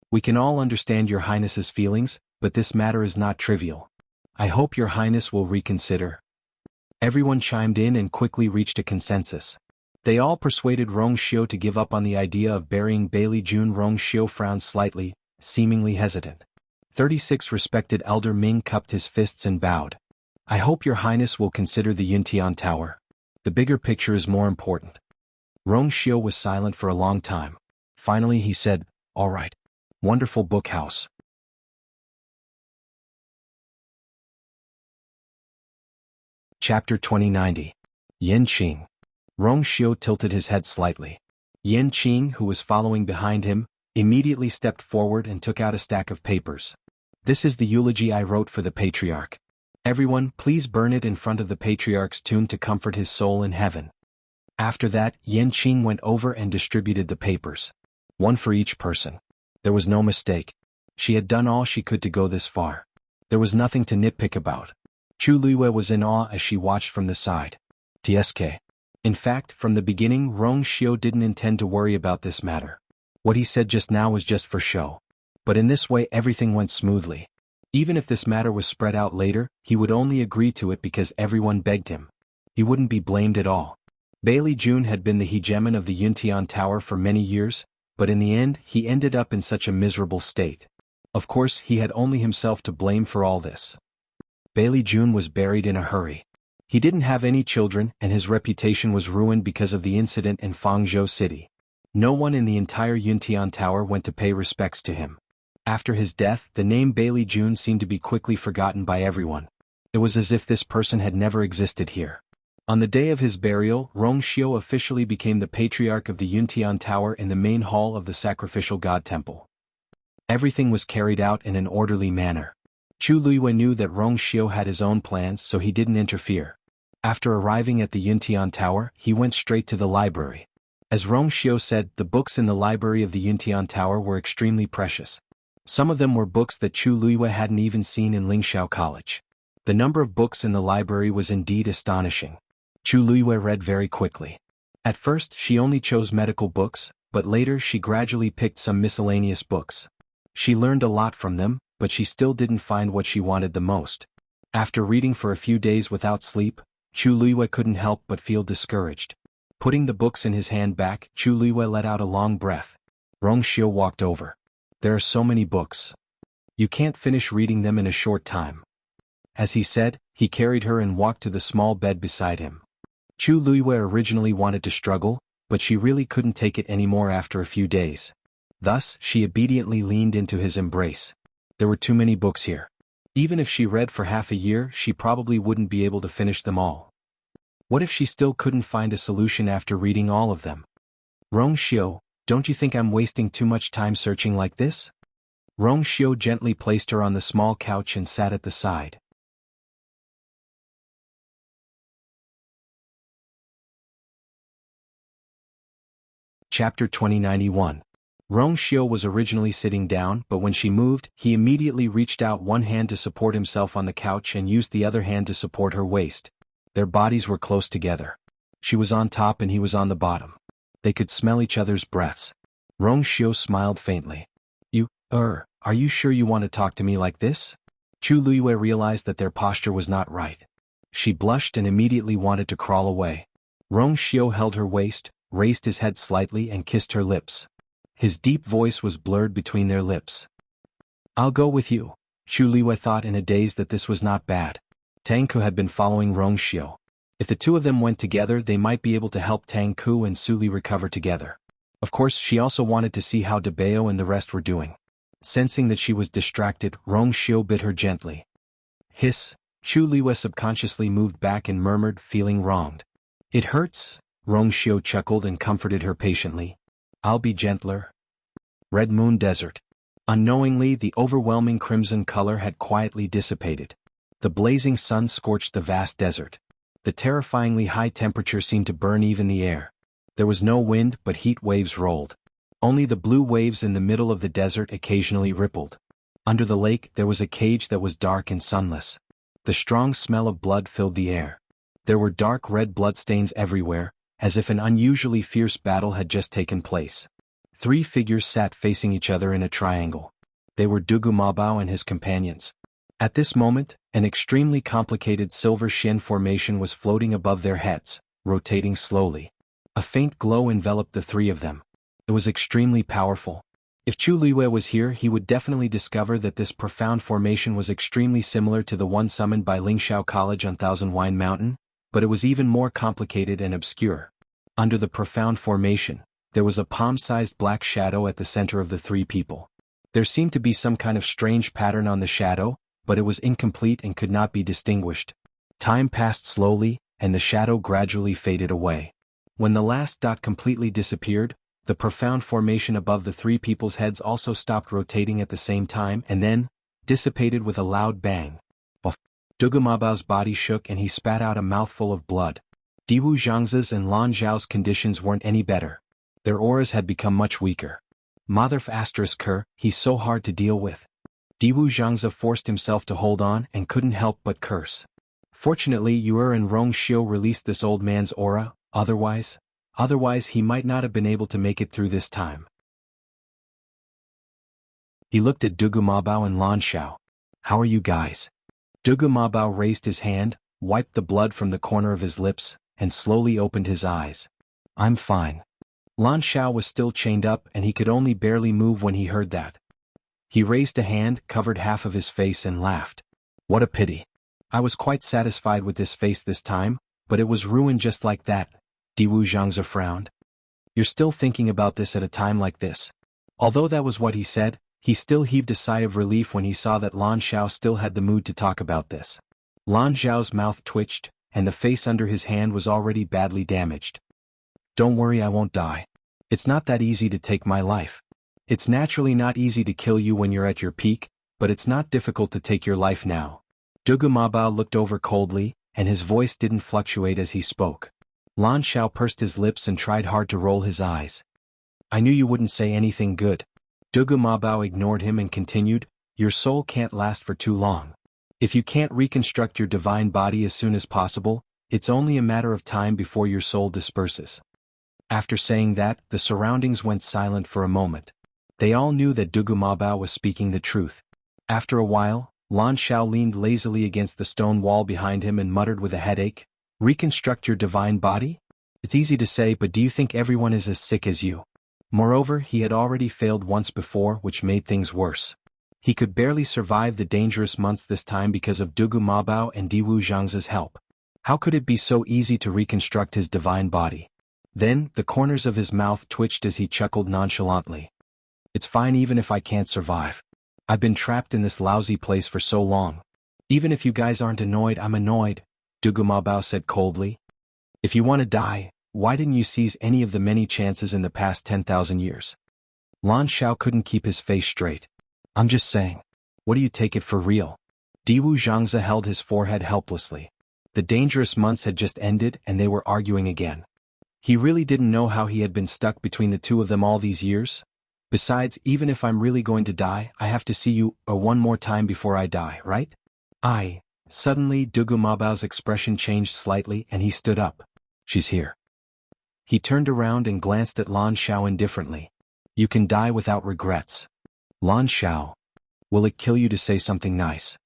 We can all understand Your Highness's feelings, but this matter is not trivial. I hope Your Highness will reconsider. Everyone chimed in and quickly reached a consensus. They all persuaded Rong Xiu to give up on the idea of burying Bailey Jun. Rong Xiu frowned slightly, seemingly hesitant. 36 Respected Elder Ming cupped his fists and bowed. I hope Your Highness will consider the Yuntian Tower. The bigger picture is more important. Rong Xiu was silent for a long time. Finally he said, all right. Wonderful book house. Chapter 2090. Yen Qing. Rong Xiu tilted his head slightly. Yen Qing, who was following behind him, immediately stepped forward and took out a stack of papers. This is the eulogy I wrote for the patriarch. Everyone, please burn it in front of the patriarch's tomb to comfort his soul in heaven. After that, Yen Qing went over and distributed the papers. One for each person. There was no mistake. She had done all she could to go this far. There was nothing to nitpick about. Chu Luiyue was in awe as she watched from the side. TSK. In fact, from the beginning, Rong Xiu didn't intend to worry about this matter. What he said just now was just for show. But in this way everything went smoothly. Even if this matter was spread out later, he would only agree to it because everyone begged him. He wouldn't be blamed at all. Bailey Jun had been the hegemon of the Yuntian Tower for many years, but in the end he ended up in such a miserable state. Of course, he had only himself to blame for all this. Bailey Jun was buried in a hurry. He didn't have any children and his reputation was ruined because of the incident in Fangzhou City. No one in the entire Yuntian Tower went to pay respects to him. After his death, the name Bailey Jun seemed to be quickly forgotten by everyone. It was as if this person had never existed here. On the day of his burial, Rong Xiu officially became the patriarch of the Yuntian Tower in the main hall of the sacrificial god temple. Everything was carried out in an orderly manner. Chu Luiyue knew that Rong Xiu had his own plans, so he didn't interfere. After arriving at the Yuntian Tower, he went straight to the library. As Rong Xiu said, the books in the library of the Yuntian Tower were extremely precious. Some of them were books that Chu Luiyue hadn't even seen in Lingxiao College. The number of books in the library was indeed astonishing. Chu Luiyue read very quickly. At first she only chose medical books, but later she gradually picked some miscellaneous books. She learned a lot from them, but she still didn't find what she wanted the most. After reading for a few days without sleep, Chu Luiyue couldn't help but feel discouraged. Putting the books in his hand back, Chu Luiyue let out a long breath. Rong Xiu walked over. There are so many books. You can't finish reading them in a short time. As he said, he carried her and walked to the small bed beside him. Chu Luiyue originally wanted to struggle, but she really couldn't take it anymore after a few days. Thus, she obediently leaned into his embrace. There were too many books here. Even if she read for half a year, she probably wouldn't be able to finish them all. What if she still couldn't find a solution after reading all of them? Rongxiu, don't you think I'm wasting too much time searching like this? Rongxiu gently placed her on the small couch and sat at the side. Chapter 2091. Rongxiu was originally sitting down, but when she moved, he immediately reached out one hand to support himself on the couch and used the other hand to support her waist. Their bodies were close together. She was on top and he was on the bottom. They could smell each other's breaths. Rongxiu smiled faintly. Are you sure you want to talk to me like this? Chu Liyue realized that their posture was not right. She blushed and immediately wanted to crawl away. Rongxiu held her waist, raised his head slightly and kissed her lips. His deep voice was blurred between their lips. I'll go with you. Chu Liyue thought in a daze that this was not bad. Tang Ku had been following Rongxiu. If the two of them went together, they might be able to help Tang Ku and Su Li recover together. Of course, she also wanted to see how Debao and the rest were doing. Sensing that she was distracted, Rongxiu bit her gently. Hiss. Chu Liyue subconsciously moved back and murmured, feeling wronged. It hurts? Rongxiu chuckled and comforted her patiently. I'll be gentler. Red Moon Desert. Unknowingly, the overwhelming crimson color had quietly dissipated. The blazing sun scorched the vast desert. The terrifyingly high temperature seemed to burn even the air. There was no wind, but heat waves rolled. Only the blue waves in the middle of the desert occasionally rippled. Under the lake, there was a cage that was dark and sunless. The strong smell of blood filled the air. There were dark red bloodstains everywhere, as if an unusually fierce battle had just taken place. 3 figures sat facing each other in a triangle. They were Dugu Mabao and his companions. At this moment, an extremely complicated silver Shen formation was floating above their heads, rotating slowly. A faint glow enveloped the 3 of them. It was extremely powerful. If Chu Liyue was here, he would definitely discover that this profound formation was extremely similar to the one summoned by Lingxiao College on Thousand Wine Mountain, but it was even more complicated and obscure. Under the profound formation, there was a palm-sized black shadow at the center of the 3 people. There seemed to be some kind of strange pattern on the shadow, but it was incomplete and could not be distinguished. Time passed slowly, and the shadow gradually faded away. When the last dot completely disappeared, the profound formation above the 3 people's heads also stopped rotating at the same time and then dissipated with a loud bang. Dugu Mabao's body shook and he spat out a mouthful of blood. Diwu Zhangzi's and Lan Zhao's conditions weren't any better. Their auras had become much weaker. Motherf *Ker, he's so hard to deal with. Diwu Zhangzi forced himself to hold on and couldn't help but curse. Fortunately, Yuer and Rongxiu released this old man's aura, otherwise he might not have been able to make it through this time. He looked at Dugu Mabao and Lan Xiao. How are you guys? Dugu Mabao raised his hand, wiped the blood from the corner of his lips, and slowly opened his eyes. I'm fine. Lan Xiao was still chained up and he could only barely move when he heard that. He raised a hand, covered half of his face and laughed. What a pity. I was quite satisfied with this face this time, but it was ruined just like that. Diwu Zhangzi frowned. You're still thinking about this at a time like this. Although that was what he said, he still heaved a sigh of relief when he saw that Lan Xiao still had the mood to talk about this. Lan Zhao's mouth twitched, and the face under his hand was already badly damaged. Don't worry, I won't die. It's not that easy to take my life. It's naturally not easy to kill you when you're at your peak, but it's not difficult to take your life now. Dugu Mabao looked over coldly, and his voice didn't fluctuate as he spoke. Lan Xiao pursed his lips and tried hard to roll his eyes. I knew you wouldn't say anything good. Dugu Mabao ignored him and continued, your soul can't last for too long. If you can't reconstruct your divine body as soon as possible, it's only a matter of time before your soul disperses. After saying that, the surroundings went silent for a moment. They all knew that Dugu Mabao was speaking the truth. After a while, Lan Xiao leaned lazily against the stone wall behind him and muttered with a headache, reconstruct your divine body? It's easy to say, but do you think everyone is as sick as you? Moreover, he had already failed once before, which made things worse. He could barely survive the dangerous months this time because of Dugu Mabao and Diwu Zhangzi's help. How could it be so easy to reconstruct his divine body? Then, the corners of his mouth twitched as he chuckled nonchalantly. It's fine even if I can't survive. I've been trapped in this lousy place for so long. Even if you guys aren't annoyed, I'm annoyed, Dugu Mabao said coldly. If you want to die, why didn't you seize any of the many chances in the past 10,000 years? Lan Xiao couldn't keep his face straight. I'm just saying. What do you take it for real? Diwu Zhangzi held his forehead helplessly. The dangerous months had just ended and they were arguing again. He really didn't know how he had been stuck between the two of them all these years. Besides, even if I'm really going to die, I have to see you one more time before I die, right? Suddenly Dugu Mabao's expression changed slightly and he stood up. She's here. He turned around and glanced at Lan Xiao indifferently. You can die without regrets. Lan Xiao. Will it kill you to say something nice?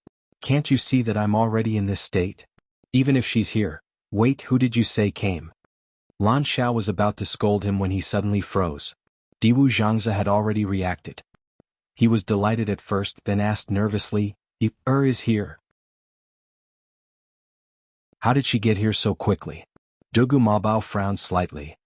Can't you see that I'm already in this state? Even if she's here. Wait, who did you say came? Lan Xiao was about to scold him when he suddenly froze. Diwu Zhangzi had already reacted. He was delighted at first, then asked nervously, is here. How did she get here so quickly? Dugu Mabao frowned slightly.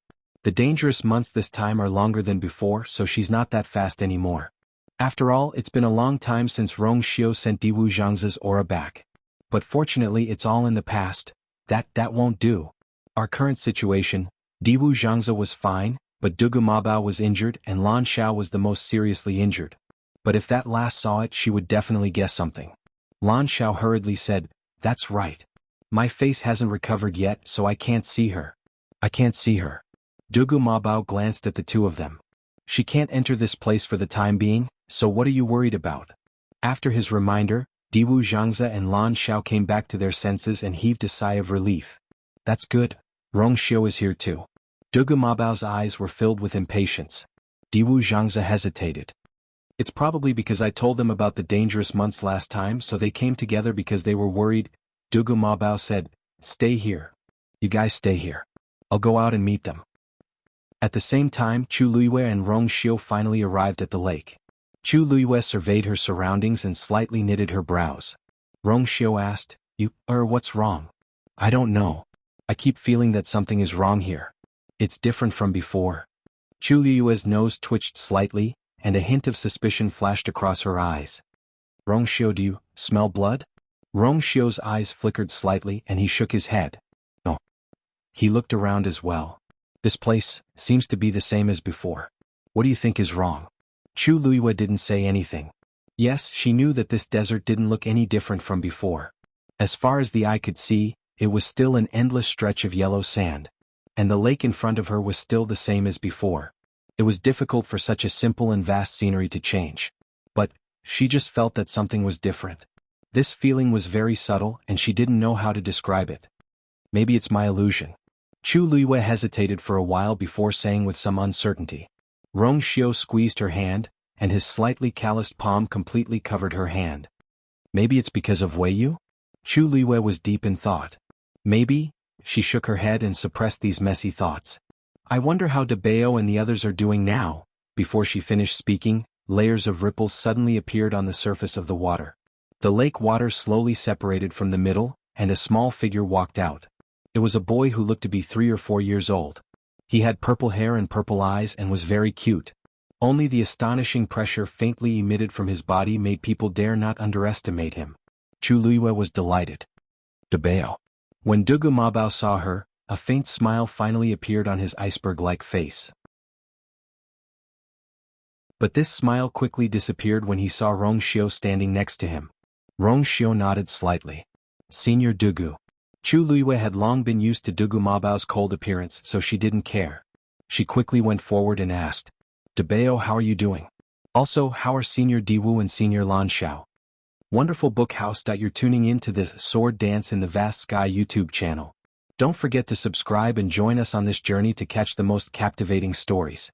The dangerous months this time are longer than before, so she's not that fast anymore. After all, it's been a long time since Rong Xiu sent Diwu Zhangzi's aura back. But fortunately it's all in the past. That won't do. Our current situation, Diwu Zhangzi was fine, but Dugu Mabao was injured and Lan Xiao was the most seriously injured. But if that last saw it, she would definitely guess something. Lan Xiao hurriedly said, That's right. My face hasn't recovered yet, so I can't see her. I can't see her. Dugu Mabao glanced at the two of them. She can't enter this place for the time being, so what are you worried about? After his reminder, Diwu Zhangzi and Lan Xiao came back to their senses and heaved a sigh of relief. That's good. Rong Xiu is here too. Dugu Mabao's eyes were filled with impatience. Diwu Zhangzi hesitated. It's probably because I told them about the dangerous months last time, so they came together because they were worried. Dugu Mabao said, Stay here. You guys stay here. I'll go out and meet them. At the same time, Chu Luiyue and Rong Xiu finally arrived at the lake. Chu Luiyue surveyed her surroundings and slightly knitted her brows. Rong Xiu asked, what's wrong? I don't know. I keep feeling that something is wrong here. It's different from before. Chu Luiyue's nose twitched slightly, and a hint of suspicion flashed across her eyes. Rong Xiu, do you smell blood? Rong Xiu's eyes flickered slightly and he shook his head. No. He looked around as well. This place seems to be the same as before. What do you think is wrong? Chu Luiyue didn't say anything. Yes, she knew that this desert didn't look any different from before. As far as the eye could see, it was still an endless stretch of yellow sand. And the lake in front of her was still the same as before. It was difficult for such a simple and vast scenery to change. But she just felt that something was different. This feeling was very subtle and she didn't know how to describe it. Maybe it's my illusion. Chu Luiyue hesitated for a while before saying with some uncertainty. Rong Xiu squeezed her hand, and his slightly calloused palm completely covered her hand. Maybe it's because of Weiyu? Chu Luiyue was deep in thought. Maybe. She shook her head and suppressed these messy thoughts. I wonder how De Bao and the others are doing now. Before she finished speaking, layers of ripples suddenly appeared on the surface of the water. The lake water slowly separated from the middle, and a small figure walked out. It was a boy who looked to be 3 or 4 years old. He had purple hair and purple eyes and was very cute. Only the astonishing pressure faintly emitted from his body made people dare not underestimate him. Chu Luiyue was delighted. De Bao. When Dugu Mabao saw her, a faint smile finally appeared on his iceberg-like face. But this smile quickly disappeared when he saw Rong Xiu standing next to him. Rong Xiu nodded slightly. Senior Dugu. Chu Luiyue had long been used to Dugu Mabao's cold appearance, so she didn't care. She quickly went forward and asked, De Bao, how are you doing? Also, how are Senior Diwu and Senior Lan Xiao? Wonderful book house. You're tuning in to the Sword Dance in the Vast Sky YouTube channel. Don't forget to subscribe and join us on this journey to catch the most captivating stories.